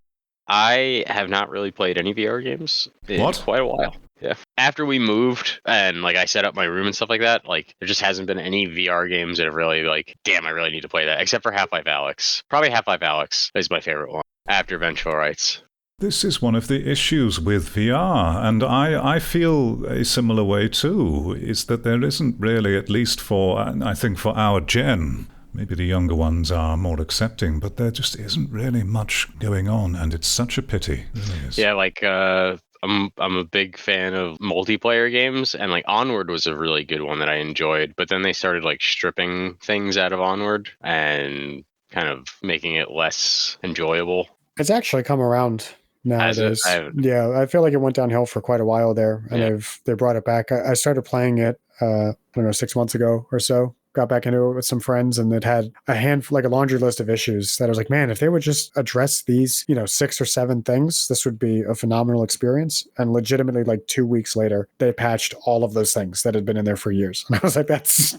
I have not really played any VR games in What? quite a while. Yeah. After we moved and like I set up my room and stuff like that, like there just hasn't been any VR games that have really like, damn, I really need to play that. Except for Half-Life Alyx. Probably Half-Life Alyx is my favorite one after Vengeful Rites. This is one of the issues with VR, and I feel a similar way too, is that there isn't really, at least for, I think for our gen, maybe the younger ones are more accepting, but there just isn't really much going on, and it's such a pity. It really is. Yeah, like I'm a big fan of multiplayer games, and like Onward was a really good one that I enjoyed, but then they started like stripping things out of Onward and kind of making it less enjoyable. It's actually come around nowadays. Yeah, I feel like it went downhill for quite a while there, and they brought it back. I started playing it, I don't know, 6 months ago or so. Got back into it with some friends, and it had a handful, like a laundry list of issues that I was like, man, if they would just address these, 6 or 7 things, this would be a phenomenal experience. And legitimately, like 2 weeks later, they patched all of those things that had been in there for years. And I was like, that's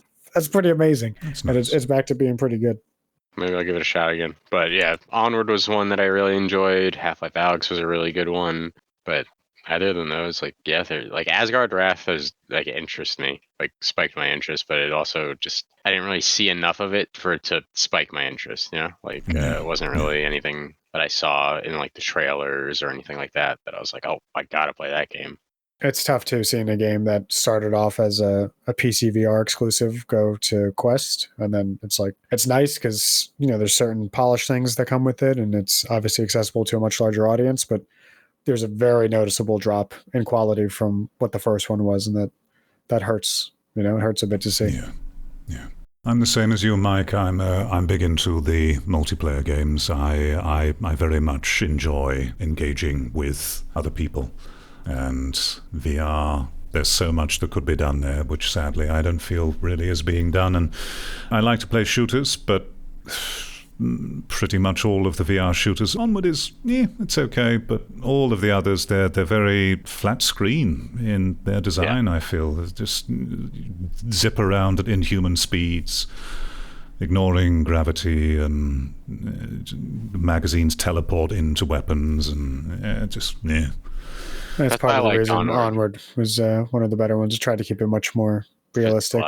pretty amazing. That's nice. And it's back to being pretty good. Maybe I'll give it a shot again. But yeah, Onward was one that I really enjoyed. Half-Life Alyx was a really good one. But other than those, like, yeah, like Asgard Wrath has like interest me, like spiked my interest, but it also just, I didn't really see enough of it for it to spike my interest, like it wasn't really anything that I saw in like the trailers or anything like that I was like, oh, I gotta play that game. It's tough too, seeing a game that started off as a PC VR exclusive go to Quest, and then it's like, it's nice because there's certain polished things that come with it, and it's obviously accessible to a much larger audience, but there's a very noticeable drop in quality from what the first one was, and that hurts. It hurts a bit to see. Yeah. I'm the same as you, Mike. I'm big into the multiplayer games. I very much enjoy engaging with other people, and VR. There's so much that could be done there, which sadly I don't feel really is being done. And I like to play shooters, but pretty much all of the VR shooters, Onward is, it's okay, but all of the others, they're very flat screen in their design, I feel. They just zip around at inhuman speeds, ignoring gravity, and magazines teleport into weapons, and That's part of the reason Onward was one of the better ones. It tried to keep it much more realistic,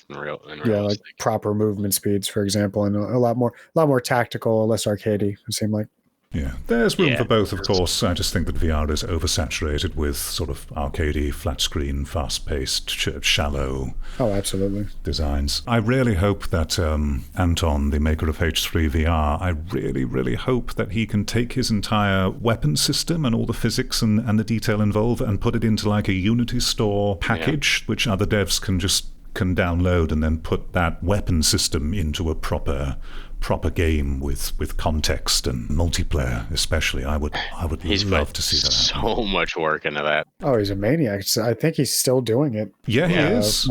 like proper movement speeds, for example, and a lot more tactical, less arcadey, it seemed like. Yeah, there's room for both, of course. I just think that VR is oversaturated with sort of arcadey, flat screen, fast-paced, shallow designs. I really hope that Anton, the maker of H3 VR, I really, really hope that he can take his entire weapon system and all the physics and the detail involved and put it into like a Unity store package, which other devs can download, and then put that weapon system into a proper game with context and multiplayer, especially. I would love to see that. So much work into that. Oh, he's a maniac. I think he's still doing it. Yeah, he is.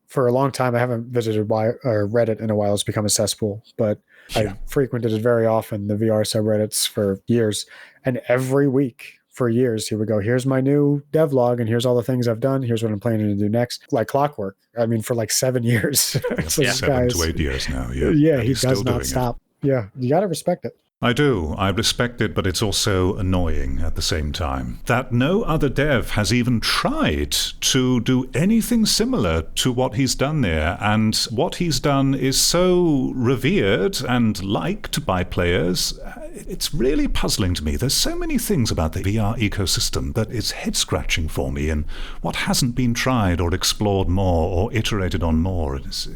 For a long time, I haven't visited Reddit in a while. It's become a cesspool, but I frequented it very often, the VR subreddits, for years. And every week for years, he would go, here's my new devlog, and here's all the things I've done. Here's what I'm planning to do next. Like clockwork. I mean, for like 7 years. 7 to 8 years now. Yeah, he does not stop. Yeah, you got to respect it. I do. I respect it, but it's also annoying at the same time that no other dev has even tried to do anything similar to what he's done there. And what he's done is so revered and liked by players. It's really puzzling to me. There's so many things about the VR ecosystem that is head-scratching for me, and what hasn't been tried or explored more or iterated on more. It's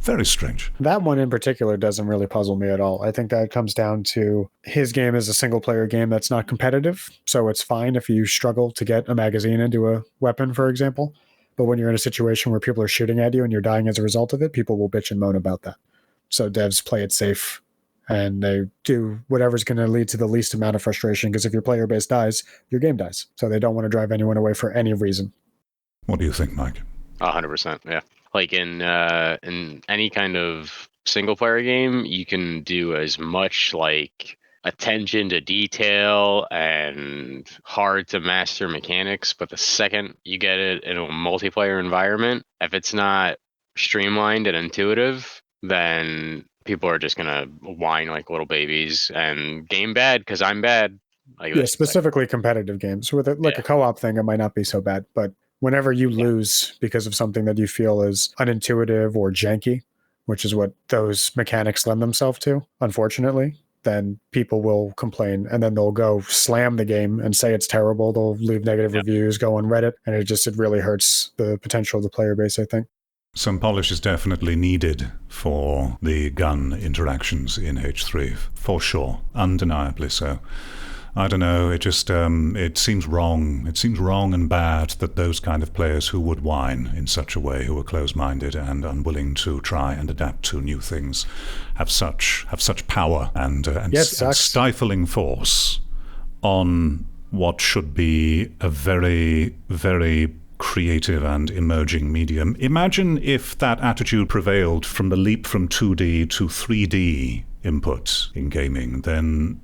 Very strange. That one in particular doesn't really puzzle me at all. I think that comes down to his game is a single player game that's not competitive. So it's fine if you struggle to get a magazine into a weapon, for example. But when you're in a situation where people are shooting at you and you're dying as a result of it, people will bitch and moan about that. So devs play it safe and they do whatever's going to lead to the least amount of frustration, because if your player base dies, your game dies. So they don't want to drive anyone away for any reason. What do you think, Mike? 100%, yeah. Like in any kind of single player game, you can do as much like attention to detail and hard to master mechanics, but the second you get it in a multiplayer environment, if it's not streamlined and intuitive, then people are just gonna whine like little babies and game bad because I'm bad. Like Yeah, specifically competitive games. With a co-op thing, it might not be so bad, but whenever you lose because of something that you feel is unintuitive or janky, which is what those mechanics lend themselves to, unfortunately, then people will complain and then they'll go slam the game and say it's terrible. They'll leave negative reviews, go on Reddit, and it really hurts the potential of the player base, I think. Some polish is definitely needed for the gun interactions in H3, for sure, undeniably so. I don't know, it just, it seems wrong. It seems wrong and bad that those kind of players who would whine in such a way, who are close-minded and unwilling to try and adapt to new things, have such power and stifling force on what should be a very, very creative and emerging medium. Imagine if that attitude prevailed from the leap from 2D to 3D input in gaming, then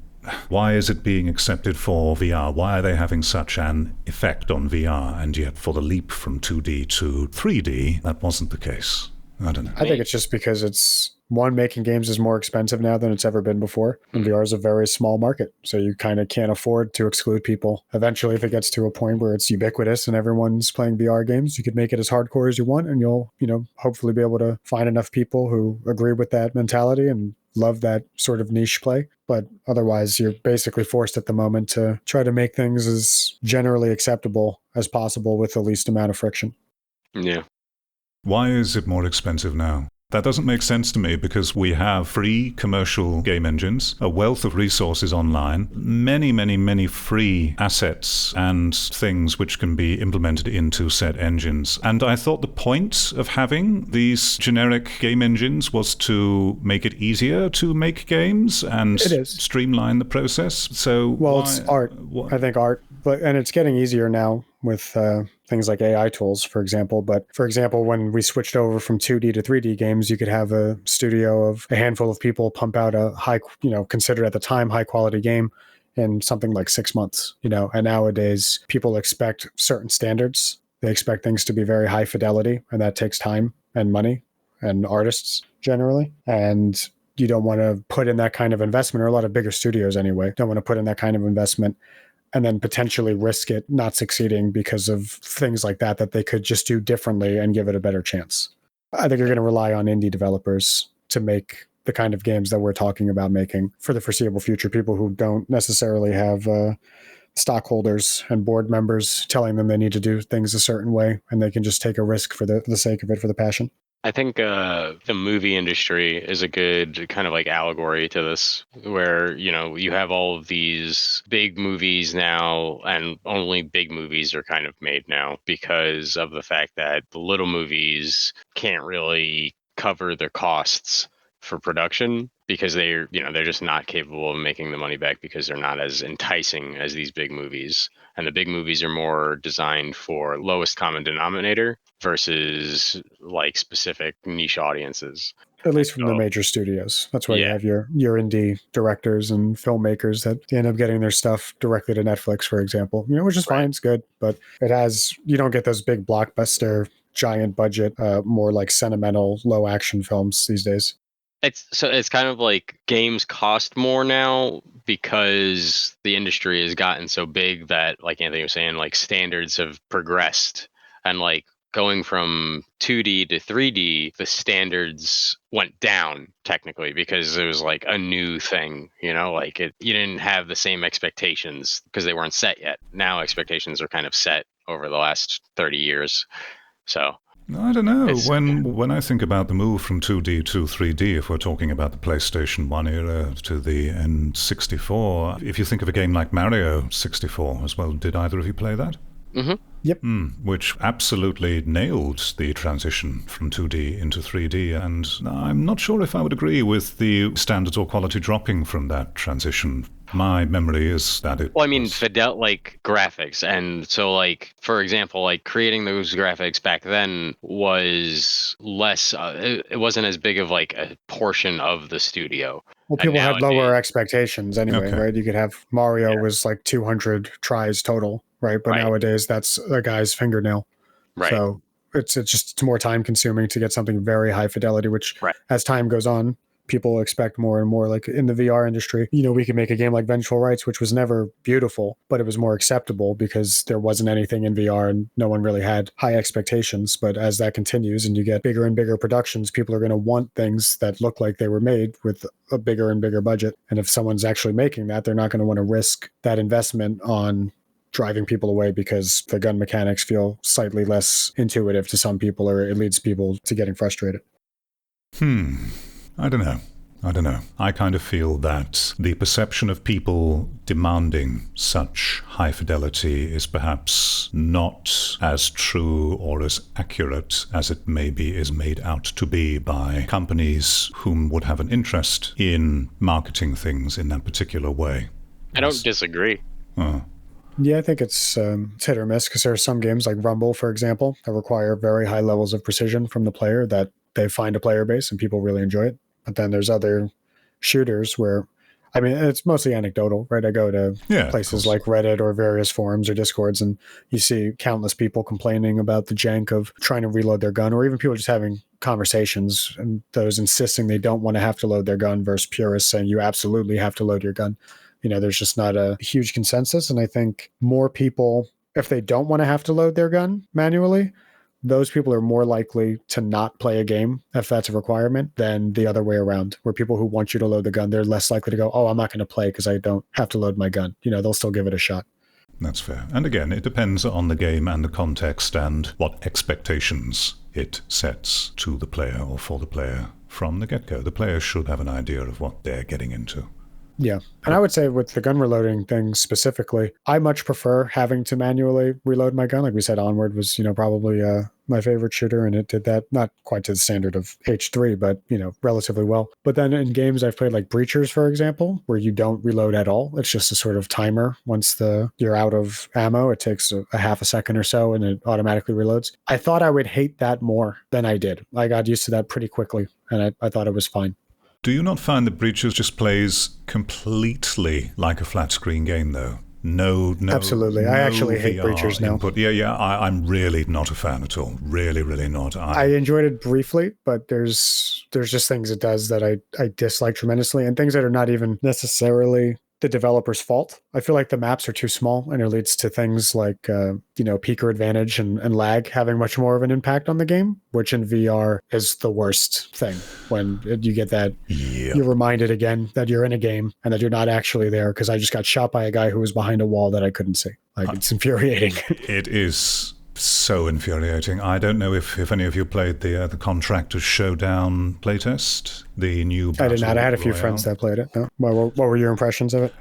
why is it being accepted for VR? Why are they having such an effect on VR? And yet for the leap from 2D to 3D, that wasn't the case. I don't know. I think it's just because it's, one, making games is more expensive now than it's ever been before. And VR is a very small market. So you kind of can't afford to exclude people. Eventually, if it gets to a point where it's ubiquitous and everyone's playing VR games, you could make it as hardcore as you want. And you'll, hopefully be able to find enough people who agree with that mentality and love that sort of niche play. But otherwise, you're basically forced at the moment to try to make things as generally acceptable as possible with the least amount of friction. Yeah. Why is it more expensive now? That doesn't make sense to me, because we have free commercial game engines, a wealth of resources online, many, many, many free assets and things which can be implemented into said engines. And I thought the point of having these generic game engines was to make it easier to make games and streamline the process. So it's art. I think art, and it's getting easier now with things like AI tools, for example. But for example, when we switched over from 2D to 3D games, you could have a studio of a handful of people pump out a high, considered at the time high quality game in something like 6 months, and nowadays people expect certain standards. They expect things to be very high fidelity, and that takes time and money and artists generally. And you don't want to put in that kind of investment, or a lot of bigger studios anyway, don't want to put in that kind of investment and then potentially risk it not succeeding because of things like that they could just do differently and give it a better chance. I think you're going to rely on indie developers to make the kind of games that we're talking about making for the foreseeable future, people who don't necessarily have stockholders and board members telling them they need to do things a certain way, and they can just take a risk for the sake of it, for the passion. I think the movie industry is a good kind of like allegory to this, where, you have all of these big movies now, and only big movies are kind of made now because of the fact that the little movies can't really cover their costs for production, because they're just not capable of making the money back, because they're not as enticing as these big movies. And the big movies are more designed for lowest common denominator versus like specific niche audiences. At least from the major studios. That's why you have your indie directors and filmmakers that end up getting their stuff directly to Netflix, for example, which is fine. It's good, but you don't get those big blockbuster, giant budget, more like sentimental, low action films these days. It's kind of like games cost more now because the industry has gotten so big that, like Anthony was saying, like standards have progressed, and like going from 2D to 3D, the standards went down technically because it was like a new thing, like you didn't have the same expectations because they weren't set yet. Now expectations are kind of set over the last 30 years. So I don't know. It's- When I think about the move from 2D to 3D, if we're talking about the PlayStation 1 era to the N64, if you think of a game like Mario 64 as well, did either of you play that? Mm-hmm. Yep. Which absolutely nailed the transition from 2D into 3D, and I'm not sure if I would agree with the standards or quality dropping from that transition. My memory is that it Well, I mean, was... graphics, and so for example, creating those graphics back then was less. It wasn't as big of a portion of the studio. Well, And people had lower nowadays- expectations anyway, Okay. right? You could have Mario was 200 tries total, right? But Right. nowadays that's a guy's fingernail. Right. So it's more time consuming to get something very high fidelity, which Right. as time goes on, people expect more and more. Like in the VR industry, we could make a game like Vengeful Rites, which was never beautiful, but it was more acceptable because there wasn't anything in VR and no one really had high expectations. But as that continues and you get bigger and bigger productions, people are going to want things that look like they were made with a bigger and bigger budget. And if someone's actually making that, they're not going to want to risk that investment on driving people away because the gun mechanics feel slightly less intuitive to some people, or it leads people to getting frustrated. I don't know. I kind of feel that the perception of people demanding such high fidelity is perhaps not as true or as accurate as it maybe is made out to be by companies whom would have an interest in marketing things in that particular way. I don't disagree. Yeah, I think it's hit or miss because there are some games like Rumble, for example, that require very high levels of precision from the player that they find a player base and people really enjoy it. But then there's other shooters where, I mean, it's mostly anecdotal, right? I go to places like Reddit or various forums or Discords, and you see countless people complaining about the jank of trying to reload their gun, or even people just having conversations and those insisting they don't want to have to load their gun versus purists saying you absolutely have to load your gun. There's just not a huge consensus. And I think more people, if they don't want to have to load their gun manually, those people are more likely to not play a game if that's a requirement than the other way around, where people who want you to load the gun, they're less likely to go, oh, I'm not going to play because I don't have to load my gun. They'll still give it a shot. That's fair. And again, it depends on the game and the context and what expectations it sets to the player or for the player from the get-go. The player should have an idea of what they're getting into. Yeah. And I would say with the gun reloading thing specifically, I much prefer having to manually reload my gun. Like we said, Onward was, probably my favorite shooter, and it did that not quite to the standard of H3, but, relatively well. But then in games I've played like Breachers, for example, where you don't reload at all. It's just a sort of timer. Once you're out of ammo, it takes a half a second or so and it automatically reloads. I thought I would hate that more than I did. I got used to that pretty quickly, and I thought it was fine. Do you not find that Breachers just plays completely like a flat screen game, though? No. Absolutely. I actually hate VR Breachers now. input. Yeah. I'm really not a fan at all. Really, really not. I enjoyed it briefly, but there's just things it does that I dislike tremendously, and things that are not even necessarily the developer's fault. I feel like the maps are too small, and it leads to things like, peaker advantage and lag having much more of an impact on the game, which in VR is the worst thing. When you get that, you're reminded again that you're in a game and that you're not actually there because I just got shot by a guy who was behind a wall that I couldn't see. It's infuriating. It is so infuriating. I don't know if any of you played the Contractors Showdown playtest, the new I did not. I had a few Royale. friends that played it. No. What were your impressions of it?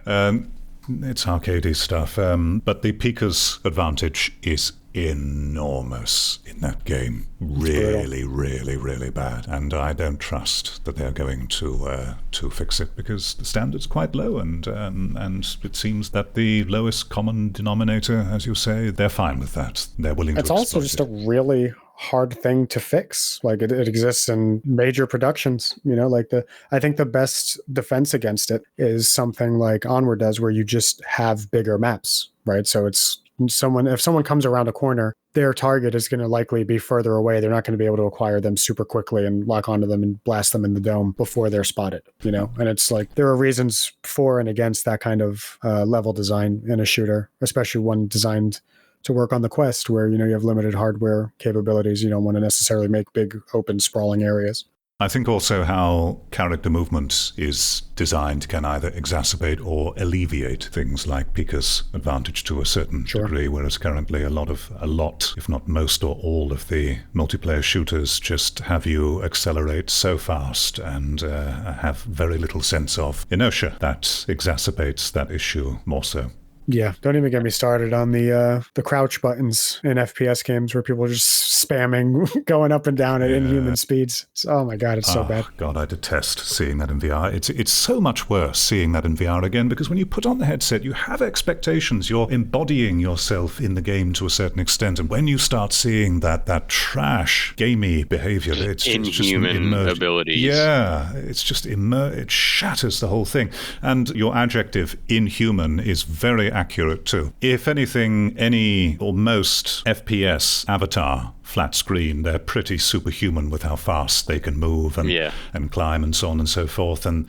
It's arcadey stuff, but the Peaker's advantage is enormous in that game. Really, really, really bad. And I don't trust that they're going to fix it because the standard's quite low, and it seems that the lowest common denominator, as you say, they're fine with that. They're willing to It's also exploit just it. a really hard thing to fix. Like it exists in major productions, I think the best defense against it is something like Onward does, where you just have bigger maps, right? So it's if someone comes around a corner, their target is going to likely be further away. They're not going to be able to acquire them super quickly and lock onto them and blast them in the dome before they're spotted, and it's like there are reasons for and against that kind of level design in a shooter, especially one designed to work on the Quest, where you have limited hardware capabilities. You don't want to necessarily make big open sprawling areas. I think also how character movement is designed can either exacerbate or alleviate things like Pika's advantage to a certain degree, whereas currently a lot, if not most or all of the multiplayer shooters just have you accelerate so fast and have very little sense of inertia. That exacerbates that issue more so. Yeah, don't even get me started on the crouch buttons in FPS games where people are just spamming, going up and down at inhuman speeds. Oh my God, it's so bad. God, I detest seeing that in VR. It's so much worse seeing that in VR again, because when you put on the headset, you have expectations. You're embodying yourself in the game to a certain extent, and when you start seeing that trash, gamey behavior, it's inhuman just abilities. Yeah, it's just it shatters the whole thing. And your adjective inhuman is very accurate too. If anything, any or most FPS avatar flat screen, they're pretty superhuman with how fast they can move and climb and so on and so forth. And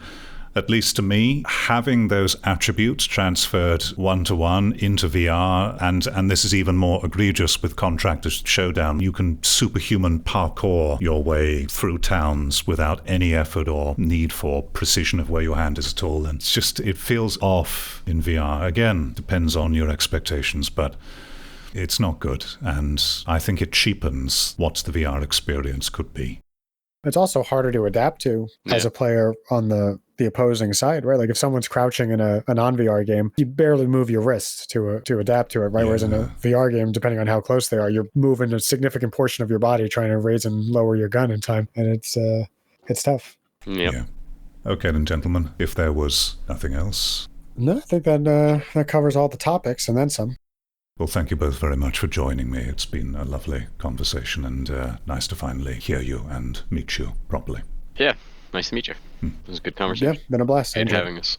at least to me, having those attributes transferred one-to-one into VR, and this is even more egregious with Contractors Showdown, you can superhuman parkour your way through towns without any effort or need for precision of where your hand is at all. And it's just, it feels off in VR. Again, depends on your expectations, but it's not good. And I think it cheapens what the VR experience could be. It's also harder to adapt to as a player on the opposing side, right? Like if someone's crouching in a non-VR game, you barely move your wrists to adapt to it, right? Whereas in a VR game, depending on how close they are, you're moving a significant portion of your body trying to raise and lower your gun in time, and it's tough. Yep. Yeah. Okay then, gentlemen, if there was nothing else. No, I think that covers all the topics and then some. Well, thank you both very much for joining me. It's been a lovely conversation and nice to finally hear you and meet you properly. Yeah, nice to meet you. It was a good conversation. Yeah, been a blast. Thanks for having us.